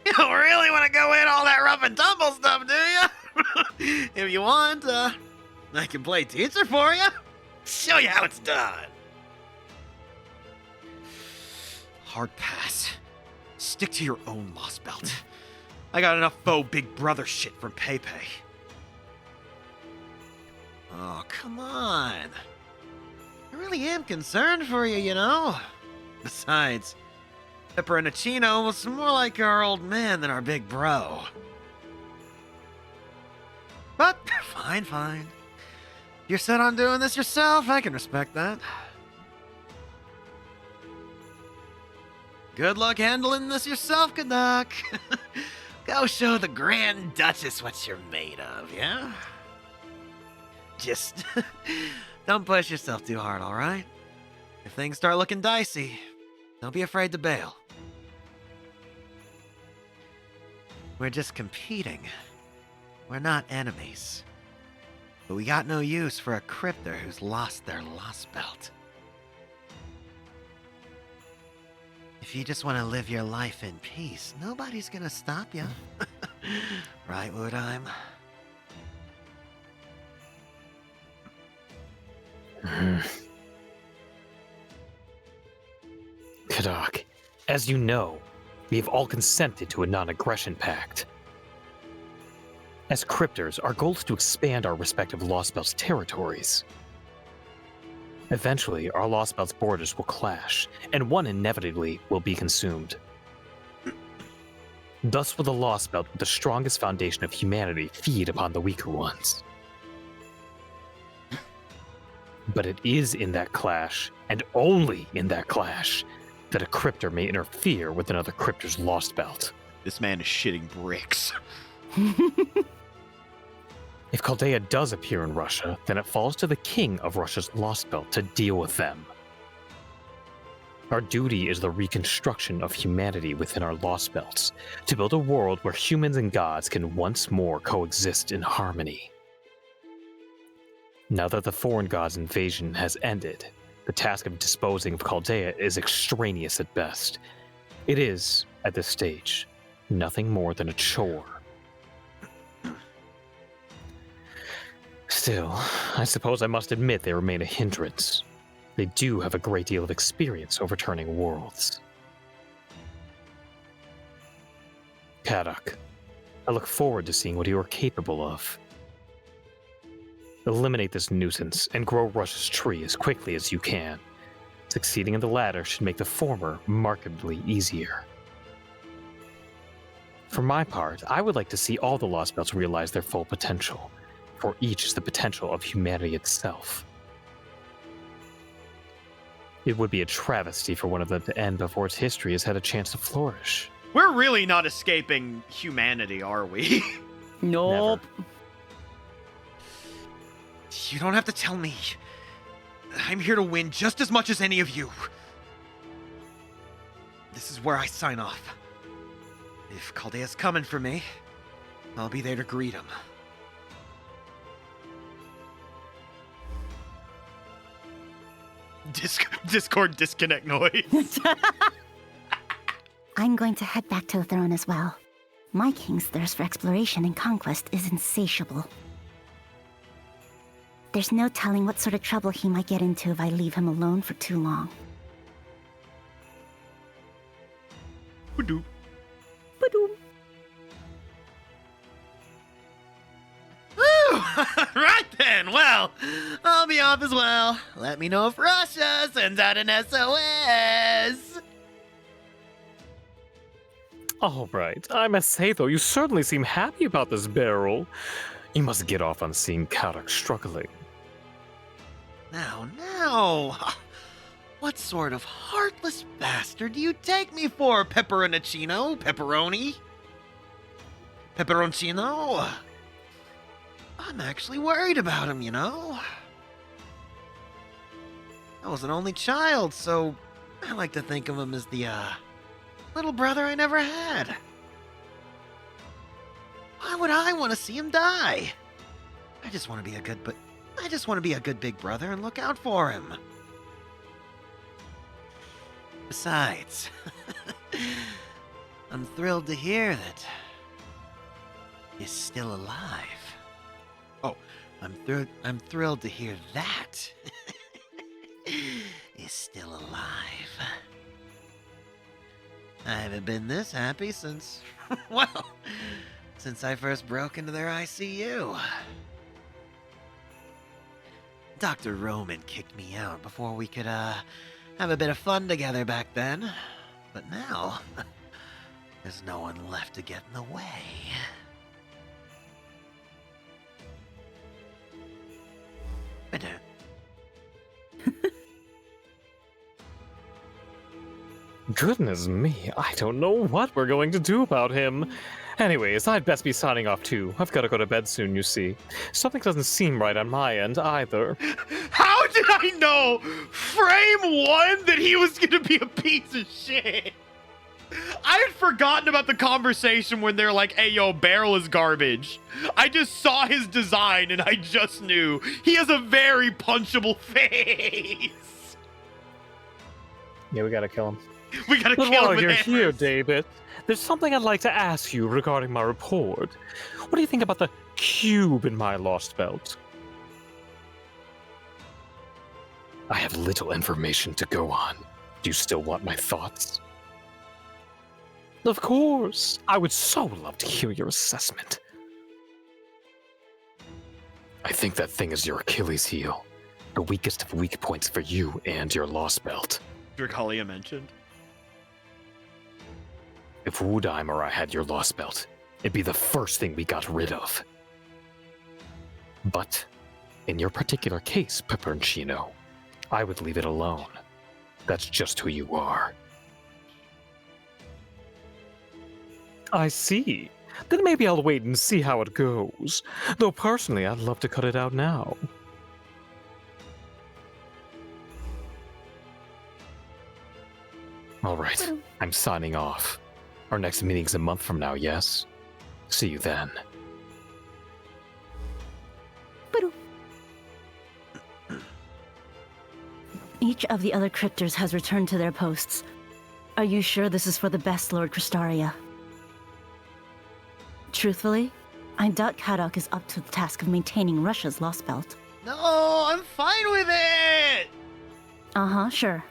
A: You don't really want to go in all that rough and tumble stuff, do you? If you want, I can play teacher for you. Show you how it's done.
D: Hard pass. Stick to your own Lost Belt. I got enough faux Big Brother shit from Pepe.
A: Oh, come on. I really am concerned for you, you know? Besides, Pepperoncino was more like our old man than our big bro. But, fine. You're set on doing this yourself, I can respect that. Good luck handling this yourself, Kadak. Go show the Grand Duchess what you're made of, yeah? Just don't push yourself too hard, alright? If things start looking dicey, don't be afraid to bail. We're just competing. We're not enemies. But we got no use for a crypter who's lost their Lost Belt. If you just want to live your life in peace, nobody's gonna stop you. Right, Woodheim?
B: Kadak, as you know, we have all consented to a non-aggression pact. As cryptors, our goal is to expand our respective Lost Belts territories. Eventually, our Lost Belts borders will clash, and one inevitably will be consumed. Thus will the Lost Belt with the strongest foundation of humanity feed upon the weaker ones. But it is in that clash, and only in that clash, that a cryptor may interfere with another cryptor's Lost Belt.
A: This man is shitting bricks.
B: If Chaldea does appear in Russia, then it falls to the king of Russia's Lost Belt to deal with them. Our duty is the reconstruction of humanity within our Lost Belts, to build a world where humans and gods can once more coexist in harmony. Now that the foreign god's invasion has ended, the task of disposing of Chaldea is extraneous at best. It is, at this stage, nothing more than a chore. Still, I suppose I must admit they remain a hindrance. They do have a great deal of experience overturning worlds. Kadak, I look forward to seeing what you are capable of. Eliminate this nuisance and grow Russia's tree as quickly as you can. Succeeding in the latter should make the former markedly easier. For my part, I would like to see all the Lost Belts realize their full potential, for each is the potential of humanity itself. It would be a travesty for one of them to end before its history has had a chance to flourish.
A: We're really not escaping humanity, are we?
C: Nope.
D: You don't have to tell me. I'm here to win just as much as any of you. This is where I sign off. If Caldea's coming for me, I'll be there to greet him.
A: Discord disconnect noise.
H: I'm going to head back to the throne as well. My king's thirst for exploration and conquest is insatiable. There's no telling what sort of trouble he might get into if I leave him alone for too long.
A: Ba-doop.
C: Ba-doom.
D: Woo! Right then, well, I'll be off as well. Let me know if Russia sends out an SOS.
G: All right. I must say, though, you certainly seem happy about this barrel. You must get off on seeing Karak struggling.
D: Now. What sort of heartless bastard do you take me for, Pepperoncino? Pepperoni? Pepperoncino? I'm actually worried about him, you know? I was an only child, so I like to think of him as the, little brother I never had. Why would I want to see him die? I just want to be a good big brother and look out for him. Besides, I'm thrilled to hear that he's still alive. Oh, I'm thrilled to hear that he's still alive. I haven't been this happy since, well, since I first broke into their ICU. Dr. Roman kicked me out before we could, have a bit of fun together back then. But now, there's no one left to get in the way. But,
G: Goodness me, I don't know what we're going to do about him. Anyways, I'd best be signing off too. I've got to go to bed soon, you see. Something doesn't seem right on my end either.
A: How did I know frame one that he was gonna be a piece of shit? I had forgotten about the conversation when they're like, hey, yo, barrel is garbage. I just saw his design and I just knew. He has a very punchable face.
B: Yeah, we gotta kill him.
A: We gotta
G: But
A: kill
G: while
A: him.
G: you're
A: with
G: here,
A: hammers.
G: David, there's something I'd like to ask you regarding my report. What do you think about the cube in my lost belt? I have little information to go on. Do you still want my thoughts? Of course. I would so love to hear your assessment. I think that thing is your Achilles heel. The weakest of weak points for you and your lost belt.
A: Dragalia mentioned.
G: If Woodheim or I had your lost belt, it'd be the first thing we got rid of. But, in your particular case, Pepperoncino, I would leave it alone. That's just who you are. I see. Then maybe I'll wait and see how it goes. Though personally, I'd love to cut it out now. Alright, I'm signing off. Our next meeting's a month from now, yes? See you then.
C: Each of the other cryptors has returned to their posts. Are you sure this is for the best, Lord Cristaria? Truthfully, I doubt Kadok is up to the task of maintaining Russia's lost belt.
D: no, I'm fine with it!
C: Uh-huh, sure.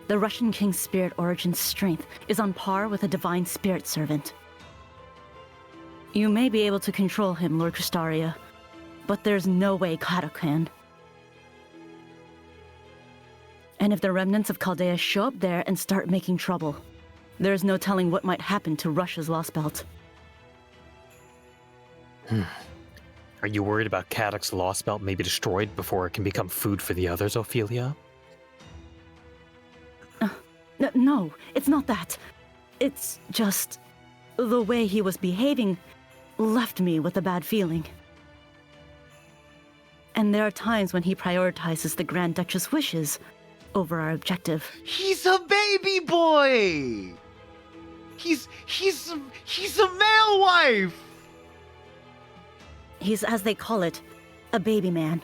C: The Russian King's spirit origin's strength is on par with a divine spirit servant. You may be able to control him, Lord Cristaria, but there's no way Kadok can. And if the remnants of Chaldea show up there and start making trouble, there's no telling what might happen to Russia's lost belt.
G: Are you worried about Kadok's lost belt may be destroyed before it can become food for the others, Ophelia?
C: No, it's not that. It's just the way he was behaving left me with a bad feeling. And there are times when he prioritizes the Grand Duchess' wishes over our objective.
D: He's a baby boy. He's a male wife.
C: He's, as they call it, a baby man.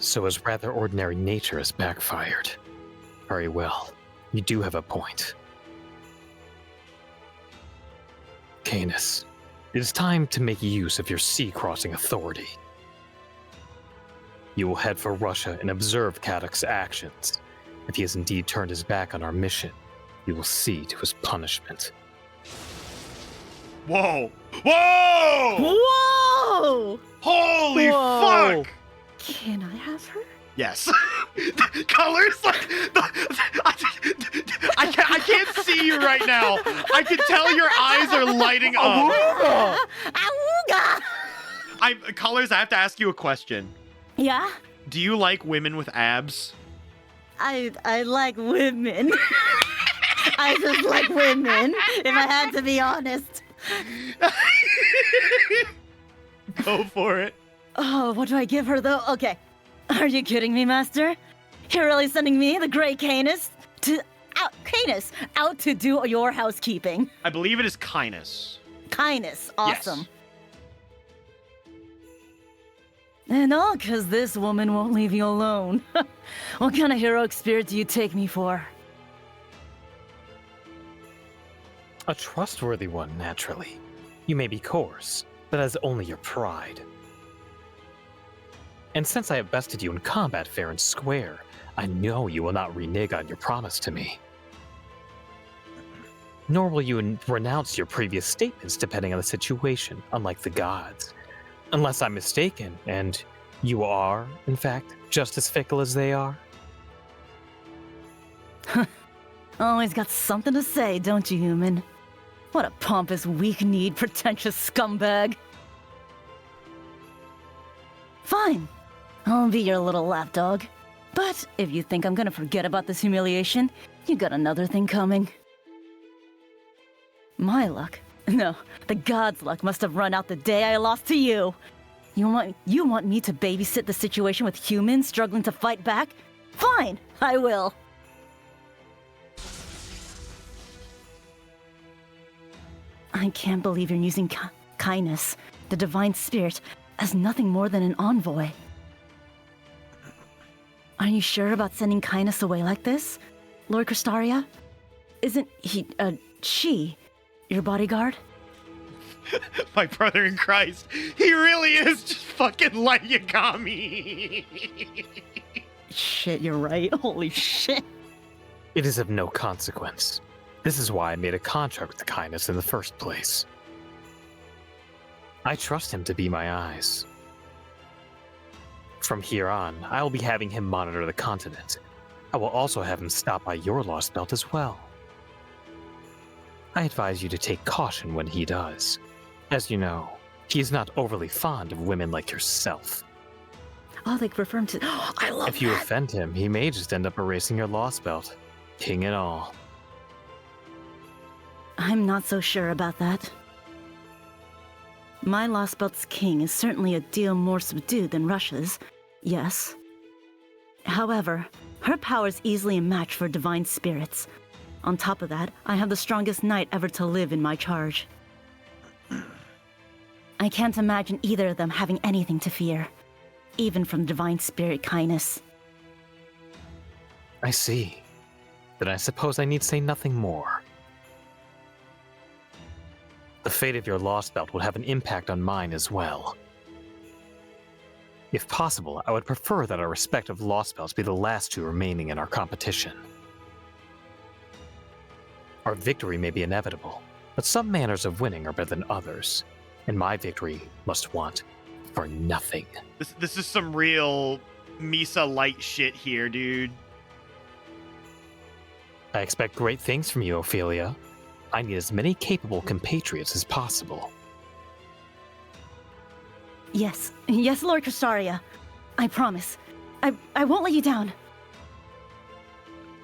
B: So his rather ordinary nature has backfired. Very well. You do have a point. Canis, it is time to make use of your sea-crossing authority. You will head for Russia and observe Kadok's actions. If he has indeed turned his back on our mission, you will see to his punishment.
A: Whoa! Whoa!
C: Whoa!
A: Holy
C: Whoa.
A: fuck!
C: Can I have her?
A: Yes. The colors, like, I can't see you right now. I can tell your eyes are lighting up.
C: Awooga!
A: Colors, I have to ask you a question.
C: Yeah?
A: Do you like women with abs?
C: I like women. I just like women, if I had to be honest.
A: Go for it.
C: Oh, what do I give her, though? Okay. Are you kidding me, Master? You're really sending me, the Grey Canis, out to do your housekeeping.
A: I believe it is Kindness.
C: Kindness. Awesome.
A: Yes.
C: And all because this woman won't leave you alone. What kind of heroic spirit do you take me for?
B: A trustworthy one, naturally. You may be coarse, but that is only your pride. And since I have bested you in combat fair and square, I know you will not renege on your promise to me. Nor will you renounce your previous statements depending on the situation, unlike the gods. Unless I'm mistaken, and you are, in fact, just as fickle as they are.
C: Always got something to say, don't you, human? What a pompous, weak-kneed, pretentious scumbag. Fine. I'll be your little lapdog. But if you think I'm gonna forget about this humiliation, you got another thing coming. My luck? No, the gods' luck must have run out the day I lost to you. You want me to babysit the situation with humans struggling to fight back? Fine, I will. I can't believe you're using kindness, the divine spirit, as nothing more than an envoy. Are you sure about sending kindness away like this, Lord Cristaria? Isn't she your bodyguard?
A: My brother in Christ, he really is just fucking like Yagami.
C: Shit, you're right. Holy shit.
B: It is of no consequence. This is why I made a contract with Kindness in the first place. I trust him to be my eyes. From here on, I will be having him monitor the continent. I will also have him stop by your lost belt as well. I advise you to take caution when he does. As you know, he is not overly fond of women like yourself.
C: Oh, they refer him to... Oh, I love
B: If you
C: that.
B: offend him, he may just end up erasing your lost belt. King and all.
C: I'm not so sure about that. My lost belt's king is certainly a deal more subdued than Russia's, yes. However, her power is easily a match for divine spirits. On top of that, I have the strongest knight ever to live in my charge. I can't imagine either of them having anything to fear, even from divine spirit kindness.
B: I see. Then I suppose I need say nothing more. The fate of your lost belt will have an impact on mine as well. If possible, I would prefer that our respective lost belts be the last two remaining in our competition. Our victory may be inevitable, but some manners of winning are better than others, and my victory must want for nothing.
A: This is some real Misa light shit here, dude.
B: I expect great things from you, Ophelia. I need as many capable compatriots as possible.
C: Yes, Lord Cristaria. I promise. I won't let you down.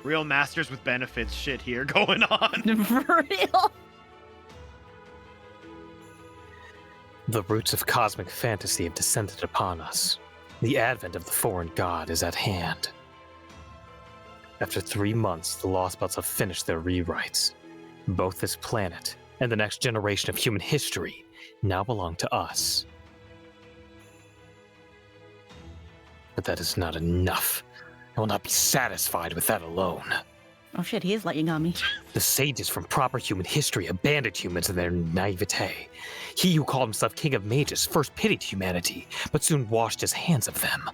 A: Real masters with benefits shit here going on.
C: For real.
B: The roots of cosmic fantasy have descended upon us. The advent of the foreign god is at hand. After 3 months, the Lost Belts have finished their rewrites. Both this planet and the next generation of human history now belong to us. But that is not enough. I will not be satisfied with that alone.
C: Oh shit, he is like Yagami.
B: The sages from proper human history abandoned humans in their naivete. He who called himself King of Mages first pitied humanity, but soon washed his hands of them.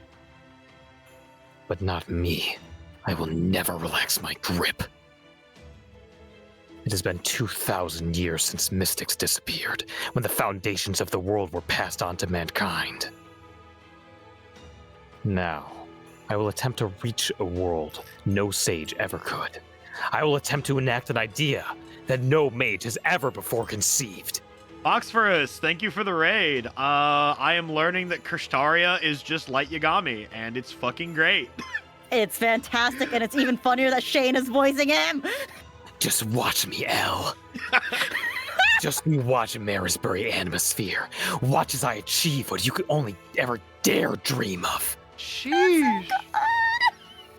B: But not me. I will never relax my grip. It has been 2,000 years since mystics disappeared, when the foundations of the world were passed on to mankind. Now, I will attempt to reach a world no sage ever could. I will attempt to enact an idea that no mage has ever before conceived.
A: Oxforus, thank you for the raid. I am learning that Krishtaria is just like Yagami, and it's fucking great.
C: It's fantastic, and it's even funnier that Shane is voicing him.
B: Just watch me, Elle. Just watch Marisbury Animosphere. Watch as I achieve what you could only ever dare dream of.
A: Sheesh.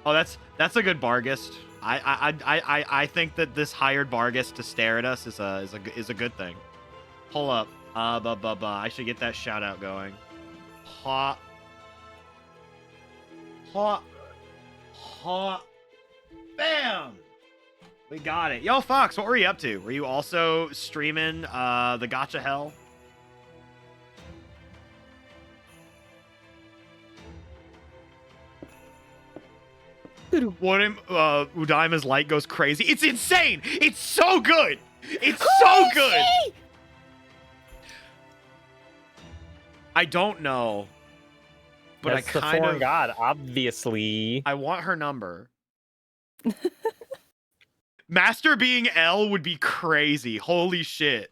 A: Oh, that's a good Bargist. I think that this hired Bargist to stare at us is a good thing. Pull up. I should get that shout out going. Ha. Ha. Ha. Bam. We got it. Yo, Fox, what were you up to? Were you also streaming the Gacha Hell? What if Udaima's light goes crazy? It's insane! It's so good! It's so good! I don't know. But
B: That's
A: I
B: the
A: kind
B: foreign
A: of...
B: god, obviously.
A: I want her number. Master being L would be crazy. Holy shit.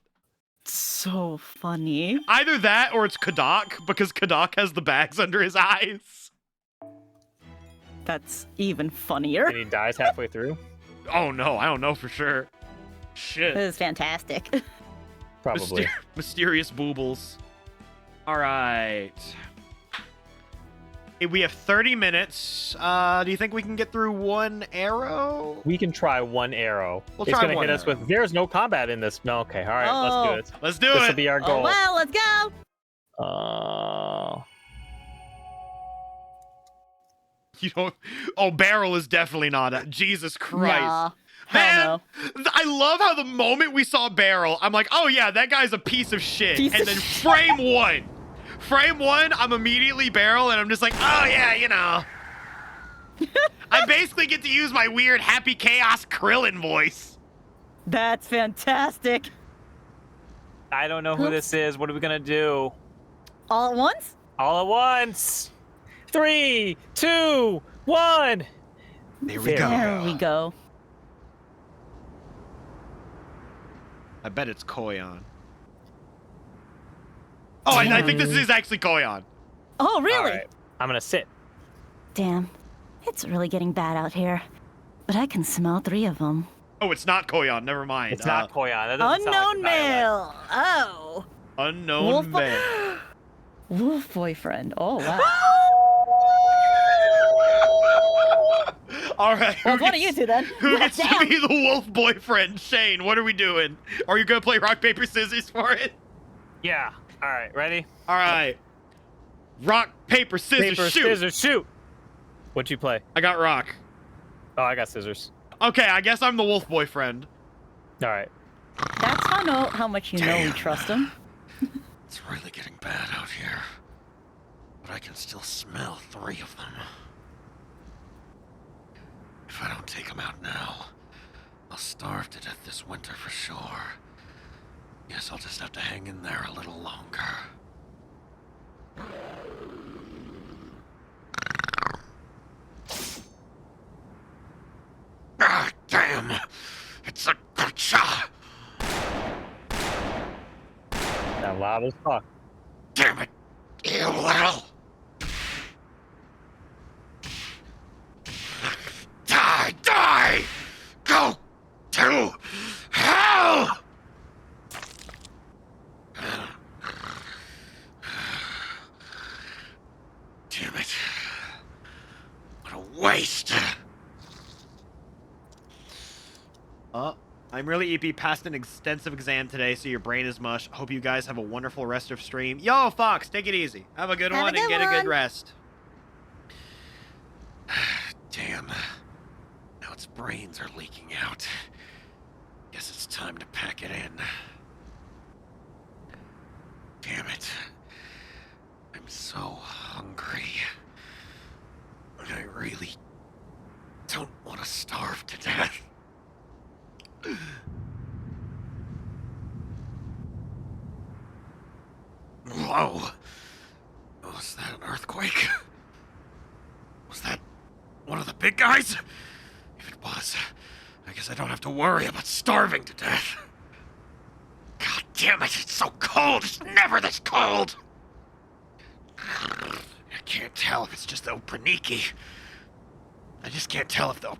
C: So funny.
A: Either that or it's Kadak, because Kadak has the bags under his eyes.
C: That's even funnier.
B: And he dies halfway through?
A: Oh no, I don't know for sure. Shit.
C: This is fantastic.
B: Probably.
A: Mysterious boobles. Alright. We have 30 minutes. Do you think we can get through one arrow?
B: We can try one arrow.
A: We'll
B: it's
A: try
B: gonna
A: one
B: hit us
A: arrow.
B: with, there's no combat in this. No, okay, alright,
C: Oh.
B: let's do it.
A: Let's do
B: This will
A: it.
B: be our goal.
C: Oh, well, let's go.
A: You don't. Oh, barrel is definitely not. Jesus Christ.
C: Nah.
A: Man,
C: Hell
A: I love how the moment we saw barrel, I'm like, oh yeah, that guy's a piece of shit.
C: Piece
A: and
C: of
A: then
C: shit.
A: frame one, I'm immediately barrel, and I'm just like, oh yeah, you know. I basically get to use my weird Happy Chaos Krillin voice.
C: That's fantastic.
B: I don't know who this is. What are we gonna do?
C: All at once?
B: All at once. 3, 2, 1.
D: There we
C: There we
D: go.
C: go.
A: I bet it's Koyan. Oh, I think this is actually Koyan.
C: Oh, really?
B: All right, I'm gonna sit.
C: Damn. It's really getting bad out here. But I can smell 3 of them.
A: Oh, it's not Koyan. Never mind.
B: It's not Koyan. That doesn't sound
C: Unknown
B: like a dialect.
C: male. Oh.
A: Unknown
C: Wolf,
A: man.
C: Wolf boyfriend. Oh, wow.
A: All right.
C: Well, what are you two then?
A: Who gets to
C: Damn.
A: be the wolf boyfriend? Shane, what are we doing? Are you gonna play rock, paper, scissors for it?
B: Yeah. All right, ready?
A: All right. Rock, paper, scissors,
B: Paper,
A: shoot.
B: scissors, shoot. What'd you play?
A: I got rock.
B: Oh, I got scissors.
A: Okay, I guess I'm the wolf boyfriend.
B: All right.
C: That's how much you know we trust him.
D: It's really getting bad out here. But I can still smell 3 of them. If I don't take them out now, I'll starve to death this winter for sure. Guess I'll just have to hang in there a little longer. Ah, damn! It's a gotcha!
B: That loud as fuck.
D: Damn it! You little! Die! Die!
F: waste.
A: I'm really EP. Passed an extensive exam today, so your brain is mush. Hope you guys have a wonderful rest of stream. Yo, Fox, take it easy. Have a good one and get a good rest.
F: Damn. Now its brains are leaking out. Guess it's time to pack it in. Damn it. I'm so hungry. I really don't want to starve to death. Whoa. Was that an earthquake? Was that one of the big guys? If it was, I guess I don't have to worry about starving to death. God damn it, it's so cold! It's never this cold! I can't tell if it's just the Opriniki. I just can't tell if the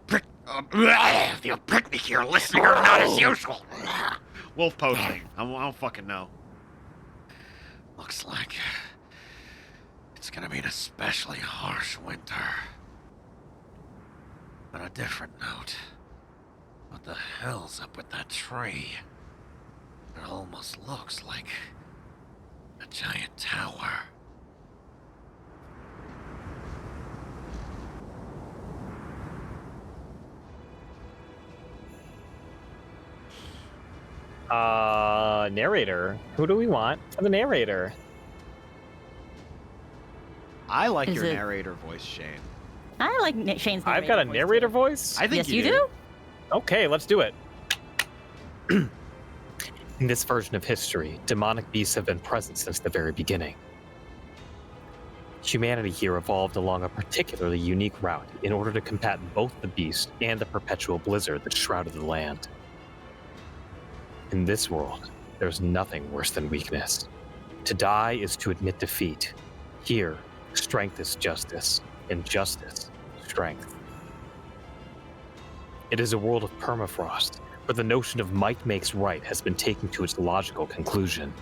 F: Opriniki are listening or not as usual.
A: Wolf posting. I don't fucking know.
F: Looks like it's gonna be an especially harsh winter. On a different note, what the hell's up with that tree? It almost looks like a giant tower.
B: Narrator. Who do we want for the narrator?
A: I like
C: Is
A: your
C: it-
A: narrator voice, Shane.
C: I like Shane's.
B: I've got a
C: voice,
B: narrator
C: too.
B: voice?
A: I think
C: Yes, you do.
B: Okay, let's do it. In this version of history, demonic beasts have been present since the very beginning. Humanity here evolved along a particularly unique route in order to combat both the beast and the perpetual blizzard that shrouded the land. In this world, there's nothing worse than weakness. To die is to admit defeat. Here, strength is justice, and justice, strength. It is a world of permafrost, where the notion of might makes right has been taken to its logical conclusion.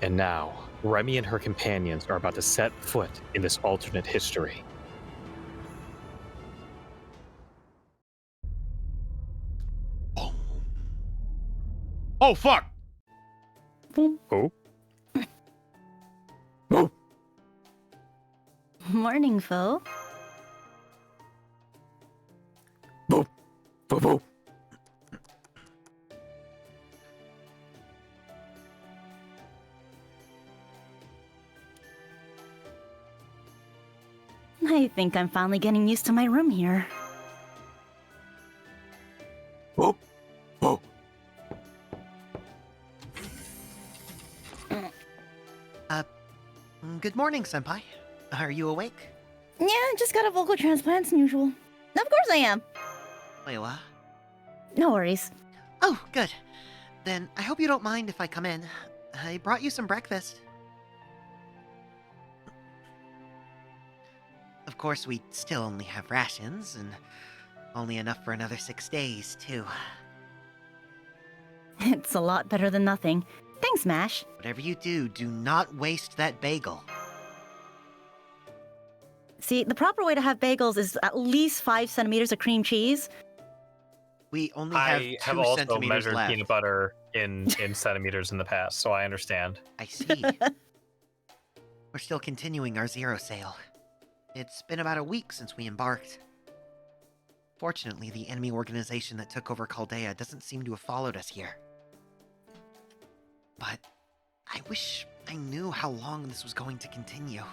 B: And now, Remy and her companions are about to set foot in this alternate history.
A: Oh, fuck!
B: Oh?
C: Morning, foe.
G: Boop, boop.
C: I think I'm finally getting used to my room here.
G: Boop, boop.
D: Good morning, Senpai. Are you awake?
C: Yeah, just got a vocal transplant as usual. Of course I am.
D: Layla?
C: No worries.
D: Oh, good. Then I hope you don't mind if I come in. I brought you some breakfast. Of course, we still only have rations, and only enough for another 6 days, too.
C: It's a lot better than nothing. Thanks, Mash.
D: Whatever you do, do not waste that bagel.
C: See, the proper way to have bagels is at least 5 centimeters of cream cheese.
D: We only have
B: I
D: 2
B: have also
D: centimeters
B: measured
D: left.
B: peanut butter in centimeters in the past, so I understand.
D: I see. We're still continuing our zero sale. It's been about a week since we embarked. Fortunately, the enemy organization that took over Chaldea doesn't seem to have followed us here. But I wish I knew how long this was going to continue.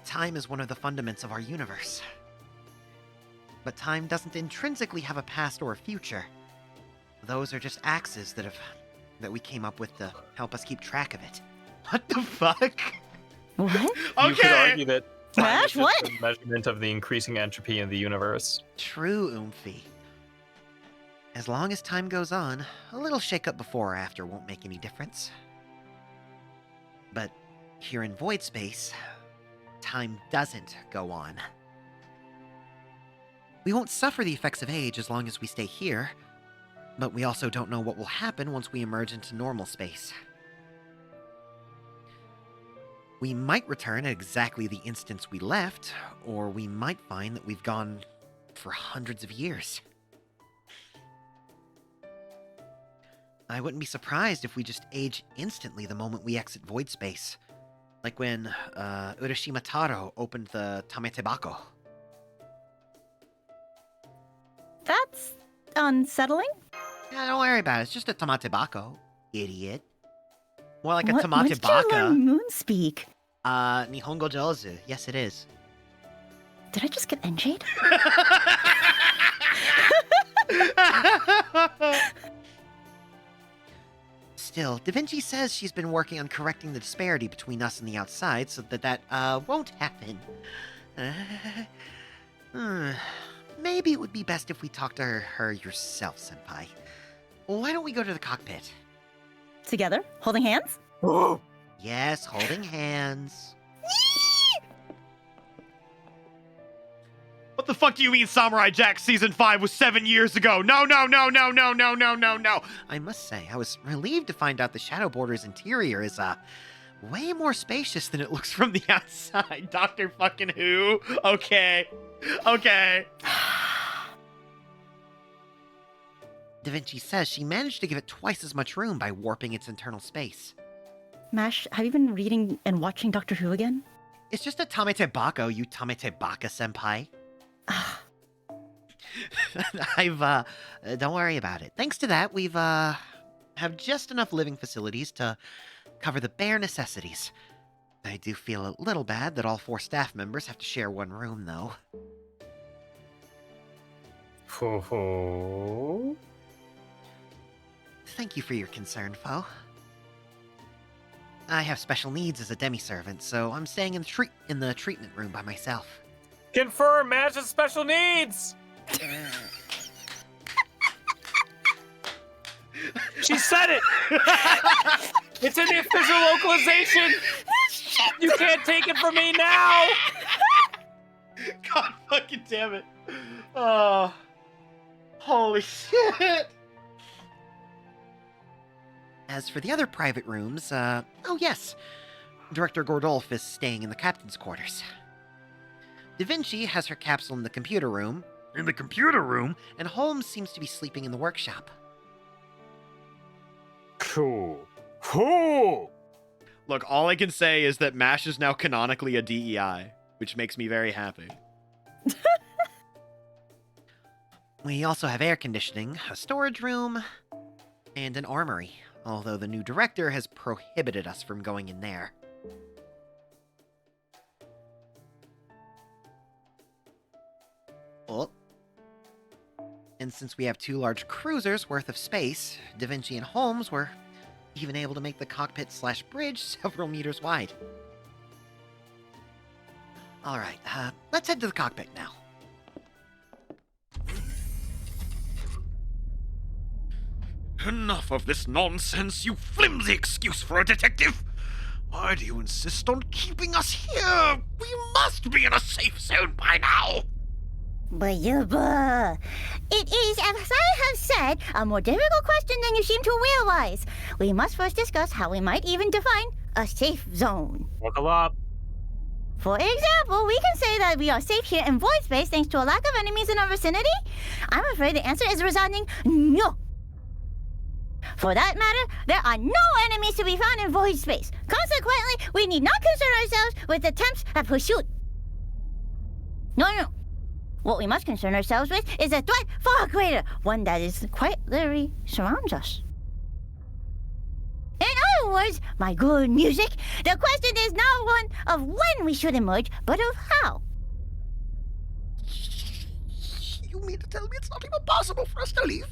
D: Time is one of the fundaments of our universe. But time doesn't intrinsically have a past or a future. Those are just axes that we came up with to help us keep track of it.
A: What the fuck?
C: What?
B: You could
A: Okay!
B: argue that time
C: Mash,
B: is just
C: what?
B: a measurement of the increasing entropy in the universe.
D: True, Oomphy. As long as time goes on, a little shake-up before or after won't make any difference. But here in void space, time doesn't go on. We won't suffer the effects of age as long as we stay here, but we also don't know what will happen once we emerge into normal space. We might return at exactly the instance we left, or we might find that we've gone for hundreds of years. I wouldn't be surprised if we just age instantly the moment we exit void space. Like when Urashima Taro opened the Tametebako.
C: That's unsettling.
D: Yeah, don't worry about it. It's just a Tamatebako, idiot. More like a
C: When did you learn
D: Tamatebaka.
C: moon speak?
D: Nihongo Jozu. Yes, it is.
C: Did I just get NJ'd?
D: Still, Da Vinci says she's been working on correcting the disparity between us and the outside so that won't happen. Maybe it would be best if we talked to her yourself, Senpai. Why don't we go to the cockpit?
C: Together? Holding hands?
D: Yes, holding hands.
A: What the fuck do you mean Samurai Jack Season 5 was 7 years ago? No.
D: I must say, I was relieved to find out the Shadow Border's interior is, way more spacious than it looks from the outside.
A: Doctor fucking Who? Okay. Okay.
D: Da Vinci says she managed to give it twice as much room by warping its internal space.
C: Mash, have you been reading and watching Doctor Who again?
D: It's just a Tametebako, you Tametebaka senpai. Don't worry about it. Thanks to that, we've, have just enough living facilities to cover the bare necessities. I do feel a little bad that all 4 staff members have to share one room, though.
G: Ho.
D: Thank you for your concern, Foe. I have special needs as a demi-servant, so I'm staying in the treatment room by myself.
B: Confirm, Mash has special needs! She said it! It's in the official localization! You can't take it from me now!
A: God fucking damn it. Oh. Holy shit.
D: As for the other private rooms, oh yes, Director Gordolf is staying in the captain's quarters. Da Vinci has her capsule in the computer room. In the computer room? And Holmes seems to be sleeping in the workshop.
G: Cool.
A: Look, all I can say is that MASH is now canonically a DEI, which makes me very happy.
D: We also have air conditioning, a storage room, and an armory, although the new director has prohibited us from going in there. Oh. And since we have 2 large cruisers worth of space, Da Vinci and Holmes were even able to make the cockpit/bridge several meters wide. Alright, let's head to the cockpit now.
F: Enough of this nonsense, you flimsy excuse for a detective! Why do you insist on keeping us here? We must be in a safe zone by now!
H: It is, as I have said, a more difficult question than you seem to realize. We must first discuss how we might even define a safe zone.
B: Buckle up.
H: For example, we can say that we are safe here in void space thanks to a lack of enemies in our vicinity. I'm afraid the answer is a resounding no. For that matter, there are no enemies to be found in void space. Consequently, we need not concern ourselves with attempts at pursuit. No. What we must concern ourselves with is a threat far greater, one that is quite literally surrounds us. In other words, my good music, the question is not one of when we should emerge, but of how.
F: You mean to tell me it's not even possible for us to leave?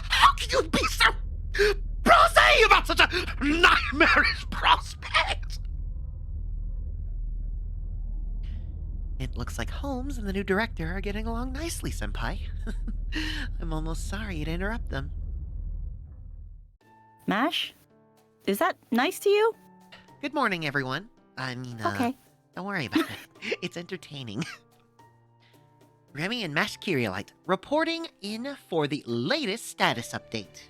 F: How can you be so blasé about such a nightmarish prospect?
D: It looks like Holmes and the new director are getting along nicely, Senpai. I'm almost sorry to interrupt them.
C: Mash? Is that nice to you?
D: Good morning, everyone. I mean,
C: Okay.
D: don't worry about it. It's entertaining. Remy and Mash Kyriolite reporting in for the latest status update.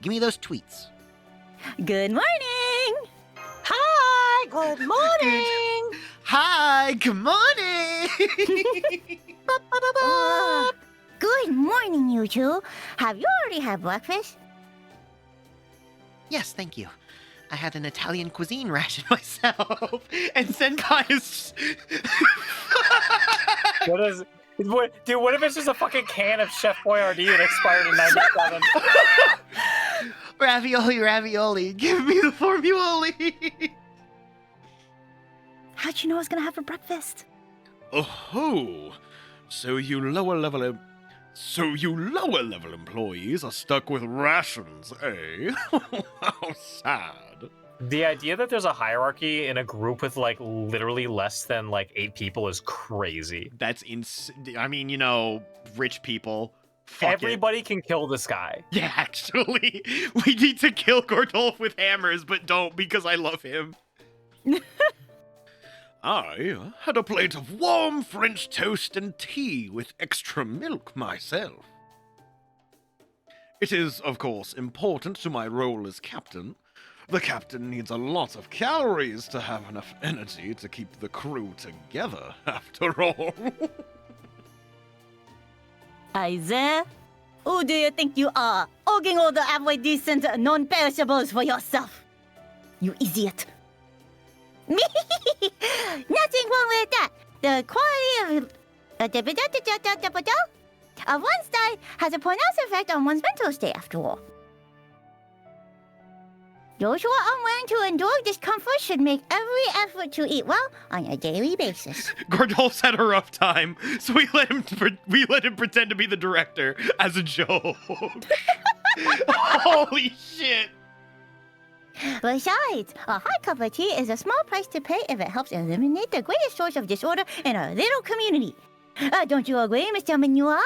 D: Give me those tweets.
C: Good morning.
E: Hi, good morning.
D: Hi, good morning.
H: Good morning, you two. Have you already had breakfast?
D: Yes, thank you. I had an Italian cuisine ration myself, and Senpai is.
B: What is? Dude, what if it's just a fucking can of Chef Boyardee that expired in '97?
D: Ravioli, give me the formuli.
C: How'd you know I was gonna have for breakfast?
A: Oh, so you lower level employees are stuck with rations, eh? How sad.
B: The idea that there's a hierarchy in a group with like literally less than like 8 people is crazy.
A: That's I mean, you know, rich people. Fuck
B: Everybody can kill this guy.
A: Yeah, actually, we need to kill Gordolf with hammers, but don't because I love him. I had a plate of warm French toast and tea with extra milk myself. It is, of course, important to my role as captain. The captain needs a lot of calories to have enough energy to keep the crew together, after all.
C: Isaiah, who do you think you are? Hogging all the halfway decent non-perishables for yourself. You idiot.
H: Nothing wrong with that. The quality of one's diet has a pronounced effect on one's mental state, after all. Those who are unwilling to endure discomfort should make every effort to eat well on a daily basis.
A: Gordolf's had a rough time, so we let him pretend to be the director as a joke. Holy shit!
H: Besides, a hot cup of tea is a small price to pay if it helps eliminate the greatest source of disorder in our little community. Don't you agree, Mr. Manua?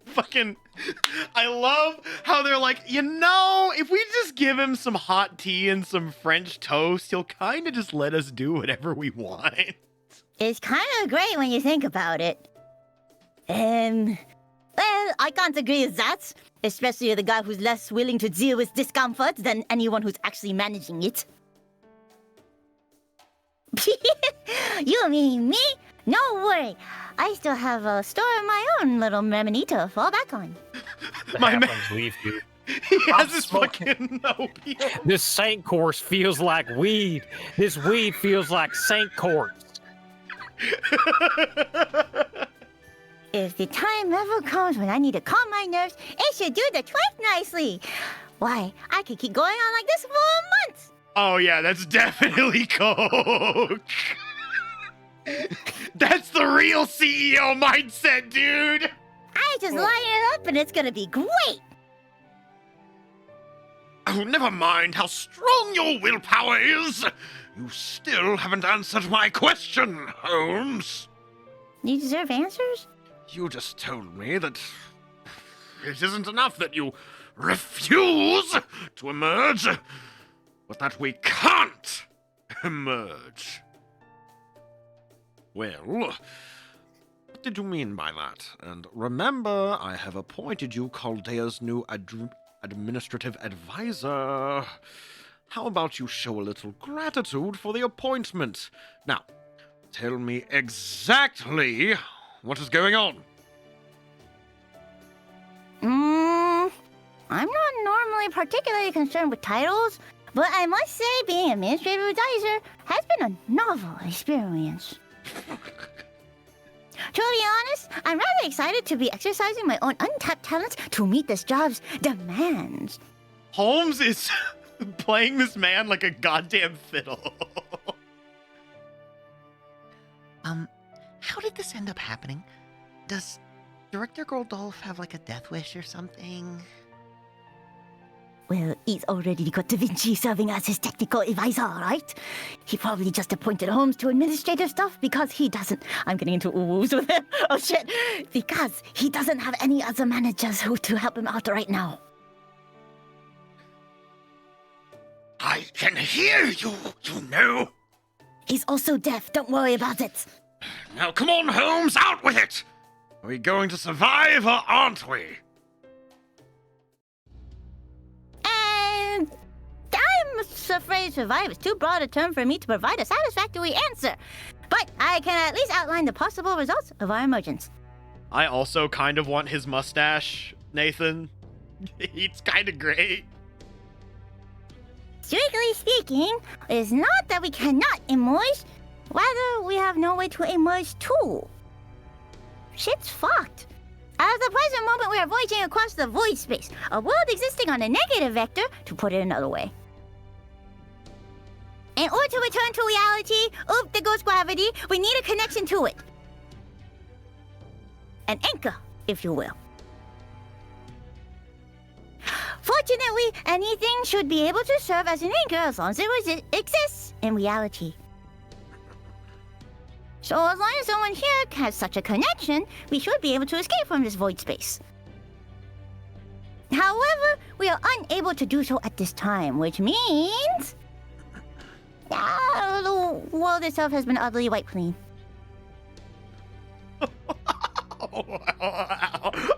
A: Fucking, I love how they're like, you know, if we just give him some hot tea and some French toast, he'll kind of just let us do whatever we want.
H: It's kind of great when you think about it.
C: Well, I can't agree with that. Especially the guy who's less willing to deal with discomfort than anyone who's actually managing it.
H: You mean me? No worry. I still have a store of my own, little remedy to fall back on.
A: My man,
B: leave you.
A: he has this fucking opium.
B: This Saint course feels like weed. This weed feels like Saint course.
H: If the time ever comes when I need to calm my nerves, it should do the trick nicely. Why, I could keep going on like this for months.
A: Oh yeah, that's definitely coke. That's the real CEO mindset, dude.
H: I just line it up and it's gonna be great.
A: Oh, never mind how strong your willpower is. You still haven't answered my question, Holmes.
H: You deserve answers?
A: You just told me that it isn't enough that you refuse to emerge, but that we can't emerge. Well, what did you mean by that? And remember, I have appointed you Chaldea's new administrative advisor. How about you show a little gratitude for the appointment? Now, tell me exactly what is going on.
H: I'm not normally particularly concerned with titles, but I must say being administrative advisor has been a novel experience. To be honest, I'm rather excited to be exercising my own untapped talents to meet this job's demands.
A: Holmes is playing this man like a goddamn fiddle.
D: How did this end up happening? Does Director Gordolf have like a death wish or something?
C: Well, he's already got Da Vinci serving as his technical advisor, right? He probably just appointed Holmes to administrative stuff because he doesn't... I'm getting into ooh-woos with him. Oh, shit. Because he doesn't have any other managers who to help him out right now.
A: I can hear you, you know.
C: He's also deaf. Don't worry about it.
A: Now come on, Holmes, out with it! Are we going to survive or aren't we?
H: And phrase survive is too broad a term for me to provide a satisfactory answer. But I can at least outline the possible results of our emergence.
A: I also kind of want his mustache, Nathan. It's kind of great.
H: Strictly speaking, it is not that we cannot emerge, rather we have no way to emerge too. Shit's fucked. At the present moment, we are voyaging across the void space, a world existing on a negative vector, to put it another way. In order to return to reality, there goes gravity, we need a connection to it. An anchor, if you will. Fortunately, anything should be able to serve as an anchor as long as it exists in reality. So as long as someone here has such a connection, we should be able to escape from this void space. However, we are unable to do so at this time, which means... the world itself has been utterly wiped clean.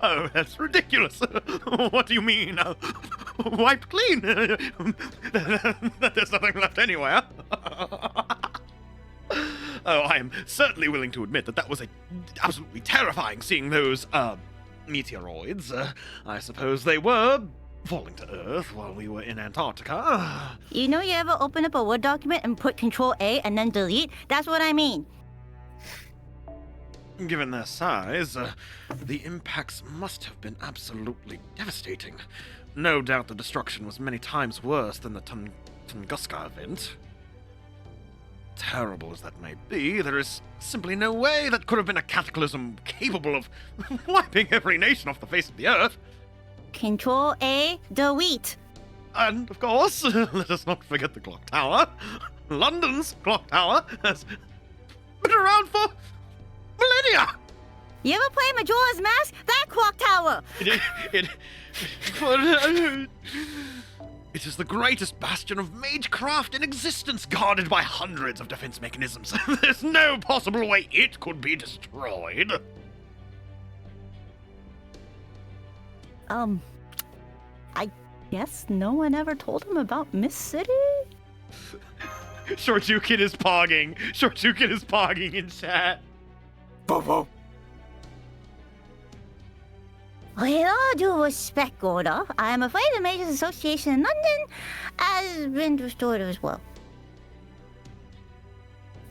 A: Oh, that's ridiculous. What do you mean? Wiped clean? There's nothing left anywhere. Oh, I am certainly willing to admit that was absolutely terrifying seeing those, meteoroids. I suppose they were falling to Earth while we were in Antarctica.
H: You know, you ever open up a Word document and put Control A and then delete? That's what I mean.
A: Given their size, the impacts must have been absolutely devastating. No doubt the destruction was many times worse than the Tunguska event. Terrible as that may be, there is simply no way that could have been a cataclysm capable of wiping every nation off the face of the Earth.
H: Control A, delete.
A: And, of course, let us not forget the clock tower. London's clock tower has been around for millennia!
H: You ever play Majora's Mask? That clock tower!
A: It is the greatest bastion of magecraft in existence, guarded by hundreds of defense mechanisms. There's no possible way it could be destroyed.
C: I guess no one ever told him about Miss City?
A: Shortukin is pogging. Shortukin is pogging in chat.
H: With all due respect, Gorda, I am afraid the Mages Association in London has been destroyed as well.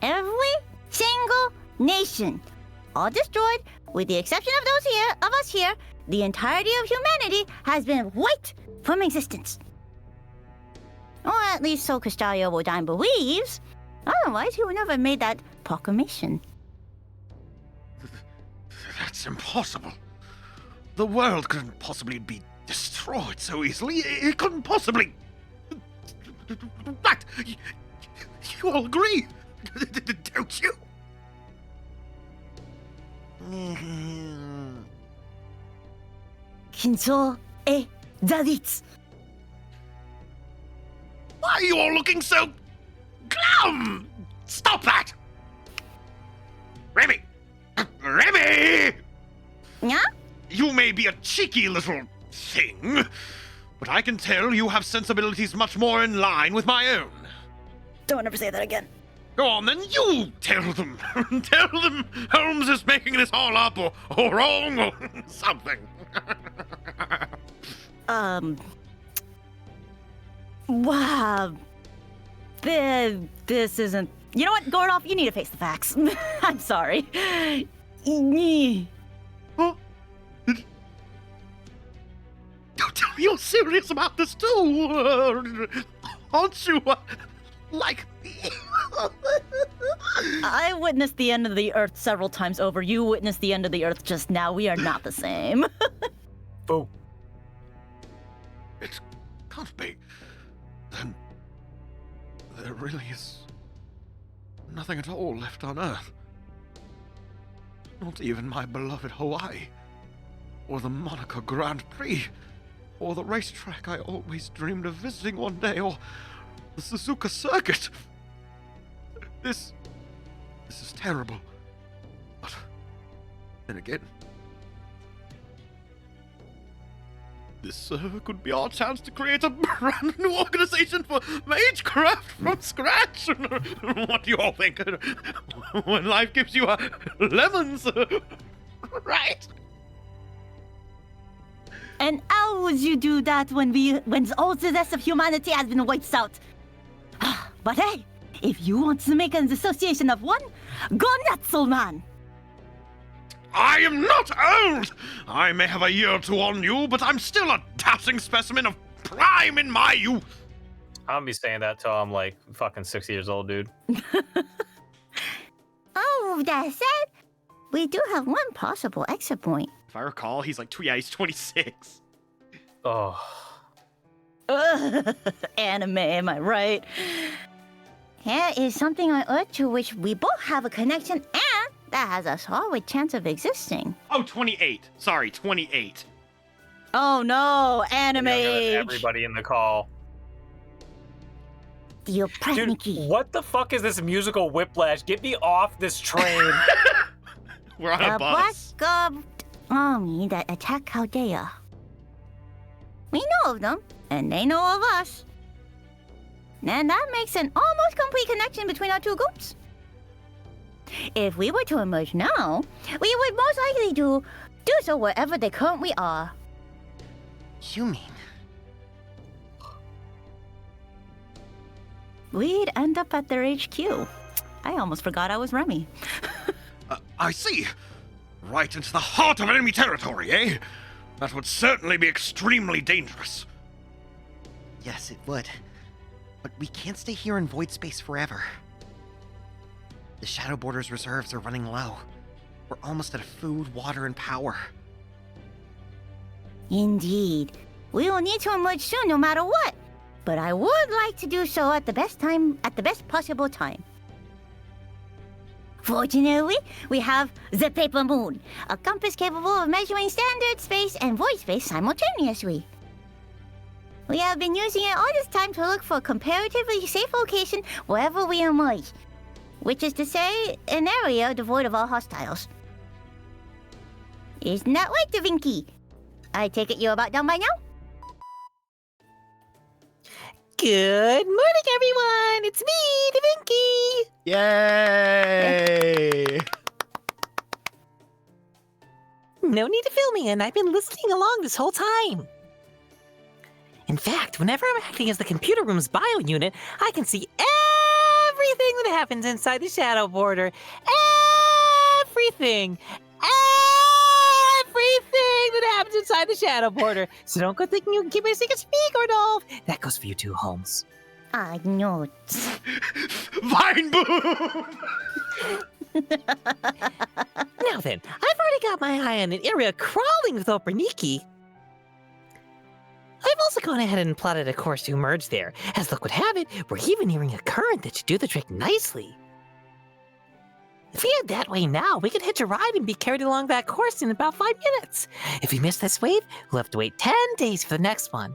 H: Every single nation, all destroyed, with the exception of us here, the entirety of humanity has been wiped from existence. Or at least so Castalia Wodine believes. Otherwise, he would never have made that proclamation.
A: That's impossible. The world couldn't possibly be destroyed so easily. It couldn't possibly. Right. You all agree, don't you?
H: Control A, delete.
A: Why are you all looking so glum? Stop that! Remy! Remy!
H: Yeah?
A: You may be a cheeky little thing, but I can tell you have sensibilities much more in line with my own.
C: Don't ever say that again.
A: Go on, then you tell them. Tell them Holmes is making this all up or wrong or something.
C: Wow. This isn't... You know what, Gordoff? You need to face the facts. I'm sorry.
A: Huh? Don't tell me you're serious about this too. Aren't you? Like me?
C: I witnessed the end of the Earth several times over. You witnessed the end of the Earth just now. We are not the same.
G: Boo.
A: It can't be. Then there really is nothing at all left on Earth. Not even my beloved Hawaii, or the Monaco Grand Prix, or the racetrack I always dreamed of visiting one day, or the Suzuka Circuit. This is terrible. But then again, This could be our chance to create a brand new organization for magecraft from scratch. What do you all think? When life gives you lemons, right?
C: And how would you do that when all the rest of humanity has been wiped out? But hey, if you want to make an association of one, go nuts, old man!
A: I am not old! I may have a year or two on you, but I'm still a dashing specimen of prime in my youth!
B: I'm gonna be saying that till I'm like fucking 60 years old, dude.
H: Oh, that said, we do have one possible exit point.
A: If I recall, he's like, yeah, he's 26.
B: Oh.
C: Anime, am I right?
H: Here is something on Earth to which we both have a connection and that has a solid chance of existing.
A: Oh, 28. Sorry, 28.
C: Oh no, anime age.
B: Everybody in the call.
H: The oppressed
B: Dude,
H: Nikki.
B: what the fuck is this musical whiplash? Get me off this train.
A: We're on a
H: The
A: bus.
H: black-garbed army that attacked Chaldea. We know of them, and they know of us. And that makes an almost complete connection between our two groups. If we were to emerge now, we would most likely do so wherever they currently are.
D: You mean?
C: We'd end up at their HQ. I almost forgot I was Remy.
A: I see. Right into the heart of enemy territory, eh? That would certainly be extremely dangerous.
D: Yes, it would. But we can't stay here in void space forever. The Shadow Border's reserves are running low. We're almost out of food, water, and power.
H: Indeed. We will need to emerge soon no matter what. But I would like to do so at the best possible time. Fortunately, we have the Paper Moon, a compass capable of measuring standard space and void space simultaneously. We have been using it all this time to look for a comparatively safe location wherever we emerge, which is to say, an area devoid of all hostiles. Isn't that right, Da Vinci? I take it you're about done by now?
E: Good morning, everyone! It's me, Da Vinci!
A: Yay!
E: No need to fill me in. I've been listening along this whole time. In fact, whenever I'm acting as the computer room's bio unit, I can see everything that happens inside the Shadow Border. Everything! Everything that happens inside the Shadow Border. So don't go thinking you can keep my secret speak, Ordolph. That goes for you too, Holmes.
H: I know.
A: Vine boom!
E: Now then, I've already got my eye on an area crawling with Operniki. I've also gone ahead and plotted a course to emerge there. As luck would have it, we're even nearing a current that should do the trick nicely. If we head that way now, we could hitch a ride and be carried along that course in about 5 minutes. If we miss this wave, we'll have to wait 10 days for the next one.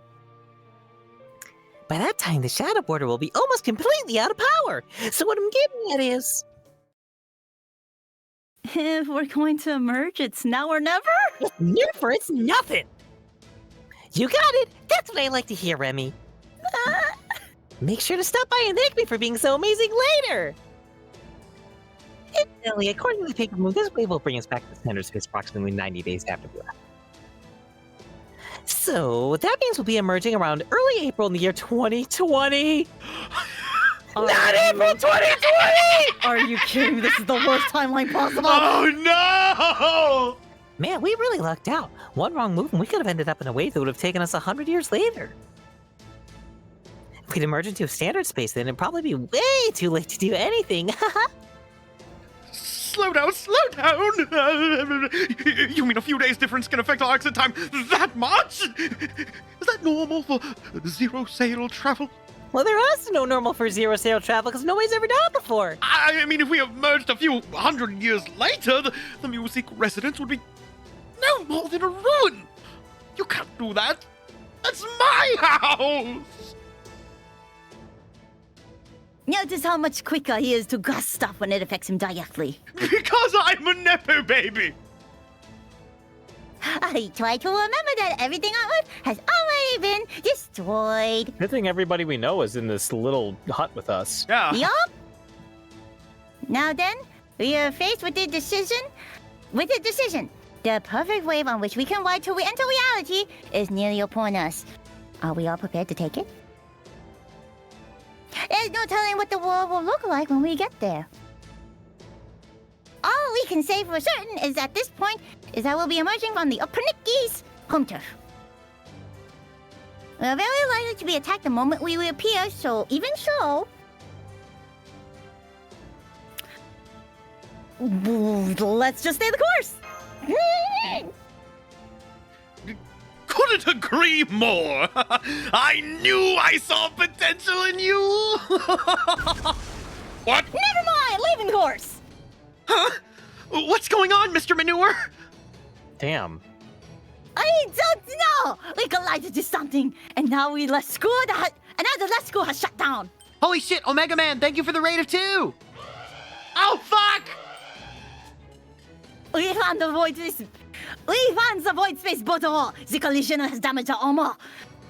E: By that time, the Shadow Border will be almost completely out of power. So what I'm getting at is...
C: If we're going to emerge, it's now or never?
E: It's never, it's nothing! You got it! That's what I like to hear, Remy. Make sure to stop by and thank me for being so amazing later! Incidentally, according to the paper move, this wave will bring us back to standard space approximately 90 days after we left. So, that means we'll be emerging around early April in the year 2020! Not April 2020!
C: Are you kidding? This is the worst timeline possible.
A: Oh no!
E: Man, we really lucked out. One wrong move and we could have ended up in a wave that would have taken us 100 years later. If we'd emerge into a standard space, then it'd probably be way too late to do anything.
A: Slow down, slow down! You mean a few days difference can affect our exit time that much? Is that normal for zero-sail travel?
E: Well, there is no normal for zero-sail travel because nobody's ever done it before.
A: I mean, if we emerged a few 100 years later, the music residence would be no more than a ruin. You can't do that. That's my house.
C: Notice how much quicker he is to grasp stuff when it affects him directly.
A: Because I'm a Nepo baby.
H: I try to remember that everything on Earth has already been destroyed.
B: Good thing everybody we know is in this little hut with us.
A: Yeah.
H: Yup. Now then, we are faced with a decision. The perfect wave on which we can ride till we enter reality is nearly upon us. Are we all prepared to take it? There's no telling what the world will look like when we get there. All we can say for certain is at this point is that we'll be emerging from the Upper Nicki's home turf. We're very likely to be attacked the moment we reappear, so even so...
C: Let's just stay the course.
A: Couldn't agree more. I knew I saw potential in you. What?
C: Never mind, leaving the course.
A: Huh? What's going on, Mr. Manure?
B: Damn.
C: I don't know. We collided to something, and now we left school. Another left school has shut down.
D: Holy shit, Omega Man, thank you for the raid of 2! Oh, fuck!
C: We found the void space bottle. The collision has damaged our armor.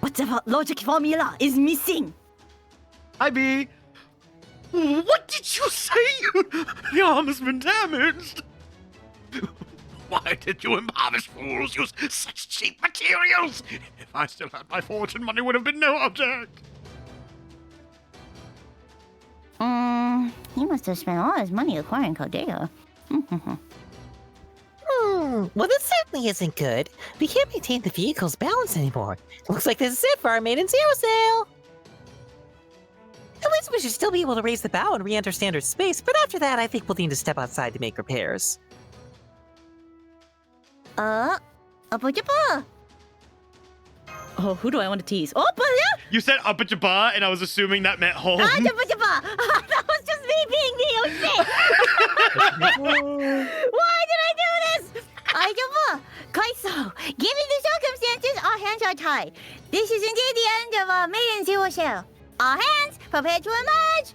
C: Whatever logic formula is missing.
A: Hi, B. What did you say? The arm has been damaged. Why did you impoverished fools use such cheap materials? If I still had my fortune, money would have been no object.
H: He must have spent all his money acquiring Caldea.
E: Well, this certainly isn't good. We can't maintain the vehicle's balance anymore. Looks like this is it for our maiden zero sale. At least we should still be able to raise the bow and re-enter standard space, but after that, I think we'll need to step outside to make repairs.
H: Appa-jappa.
C: Oh, who do I want to tease? Oh, but yeah.
A: You said uppa-jabba, and I was assuming that meant home.
H: Appa-jappa. That was just me being me, oh shit. Why did I do this? Appa-jappa. Kaiso, given the circumstances, our hands are tied. This is indeed the end of our maiden zero sale. All hands, prepare to emerge.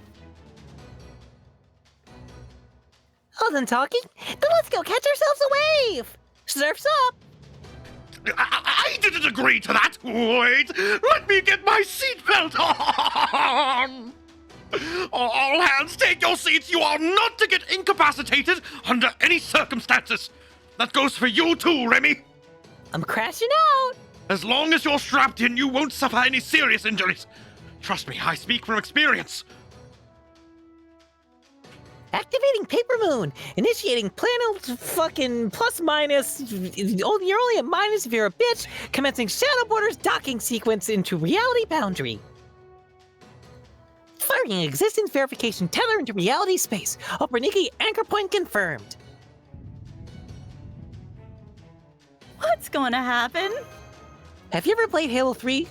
E: All done talking? Then let's go catch ourselves a wave! Surf's up!
A: I didn't agree to that. Wait, let me get my seatbelt on. All hands, take your seats. You are not to get incapacitated under any circumstances. That goes for you too, Remy.
E: I'm crashing out!
A: As long as you're strapped in, you won't suffer any serious injuries. Trust me, I speak from experience.
E: Activating Paper Moon! Initiating Planet fucking plus minus. You're only a minus if you're a bitch. Commencing Shadow Borders docking sequence into Reality Boundary. Firing existence verification tether into reality space. Upper Nikki anchor point confirmed.
C: What's going to happen?
E: Have you ever played Halo 3?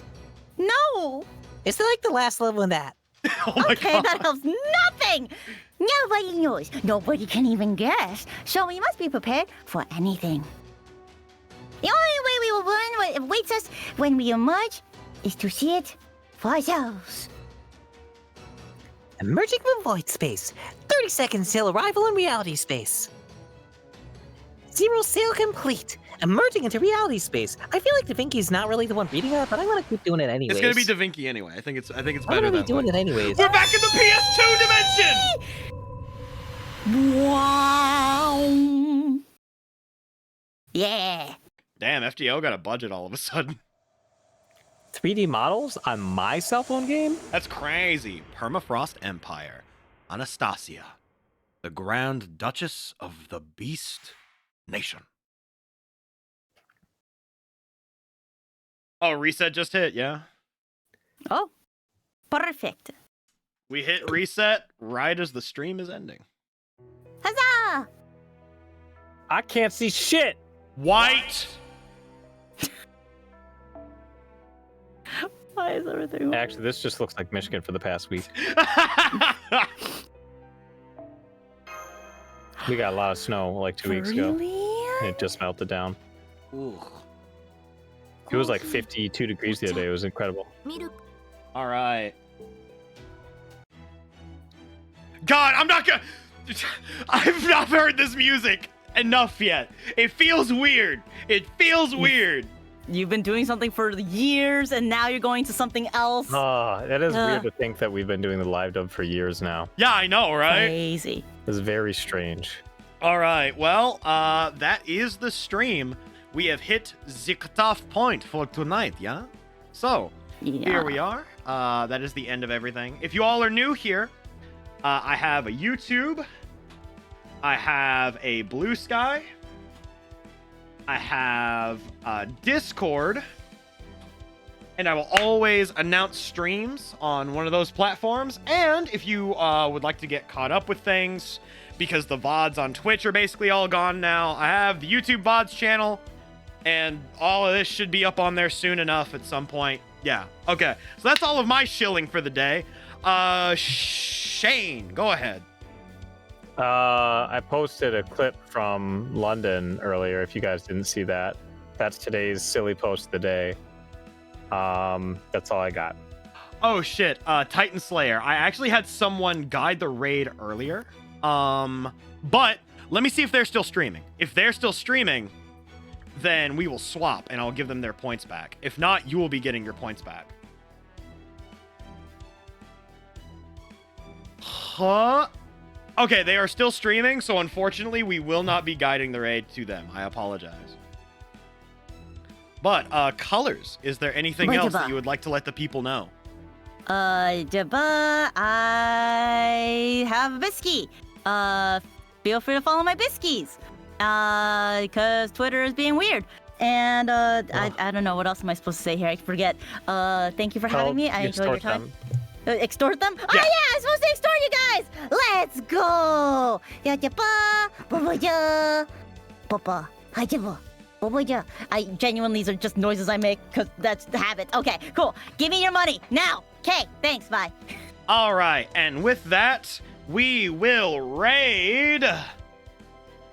C: No.
E: It's like the last level in that.
A: Oh my
C: Okay,
A: God.
C: that helps nothing.
H: Nobody knows. Nobody can even guess. So we must be prepared for anything. The only way we will learn what awaits us when we emerge is to see it for ourselves.
E: Emerging from void space. 30 seconds till arrival in reality space. Zero sail complete. Emerging into reality space. I feel like DaVinki's not really the one reading that, but I'm gonna keep doing it anyways.
A: It's gonna be DaVinki anyway. I think it's
E: I'm
A: better
E: gonna be
A: that
E: doing
A: way.
E: it anyways.
A: We're back in the PS2 dimension.
H: Wow. Yeah.
A: Damn, FGO got a budget all of a sudden.
B: 3D models on my cell phone game?
A: That's crazy. Permafrost Empire. Anastasia, the Grand Duchess of the Beast Nation. Oh, reset just hit, yeah?
C: Oh, perfect.
A: We hit reset right as the stream is ending.
H: Huzzah!
B: I can't see shit!
A: White!
C: Why is everything?
B: Actually, this just looks like Michigan for the past week. We got a lot of snow like 2 weeks ago.
C: Really?
B: It just melted down.
A: Ooh.
B: It was like 52 degrees the other day. It was incredible.
A: All right. God, I'm not gonna... I've not heard this music enough yet. It feels weird. It feels weird.
C: You've been doing something for years, and now you're going to something else.
B: Oh, that is weird to think that we've been doing the live dub for years now.
A: Yeah, I know, right?
C: Crazy.
B: It's very strange.
A: All right. Well, that is the stream. We have hit the cutoff point for tonight, yeah? So, here we are. That is the end of everything. If you all are new here, I have a YouTube. I have a Blue Sky. I have Discord. And I will always announce streams on one of those platforms. And if you would like to get caught up with things, because the VODs on Twitch are basically all gone now, I have the YouTube VODs channel. And all of this should be up on there soon enough at some point. Yeah. Okay. So that's all of my shilling for the day. Shane, go ahead.
B: I posted a clip from London earlier. If you guys didn't see that, that's today's silly post of the day. That's all I got.
A: Oh shit. Titan Slayer. I actually had someone guide the raid earlier. But let me see if they're still streaming. If they're still streaming, then we will swap and I'll give them their points back. If not, you will be getting your points back. Huh? Okay, they are still streaming, so unfortunately, we will not be guiding the raid to them. I apologize. But, Colors, is there anything else that you would like to let the people know?
C: I have a biscuit. Feel free to follow my biscuits. Because Twitter is being weird. And, I don't know, what else am I supposed to say here? I forget. Thank you for having me. I enjoyed your time. Extort them? Yeah. Oh yeah, I'm supposed to extort you guys! Let's go! I genuinely, these are just noises I make because that's the habit. Okay, cool. Give me your money now. Okay, thanks, bye.
A: All right, and with that, we will raid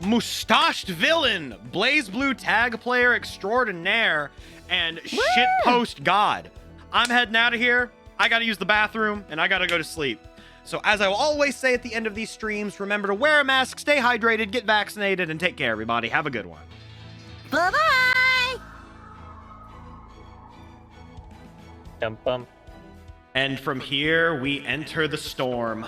A: Mustached Villain, Blaze Blue Tag Player Extraordinaire, and Shitpost God. I'm heading out of here. I gotta use the bathroom, and I gotta go to sleep. So as I will always say at the end of these streams, remember to wear a mask, stay hydrated, get vaccinated, and take care, everybody. Have a good one.
C: Bye-bye!
B: Dum bum.
A: And from here, we enter the storm.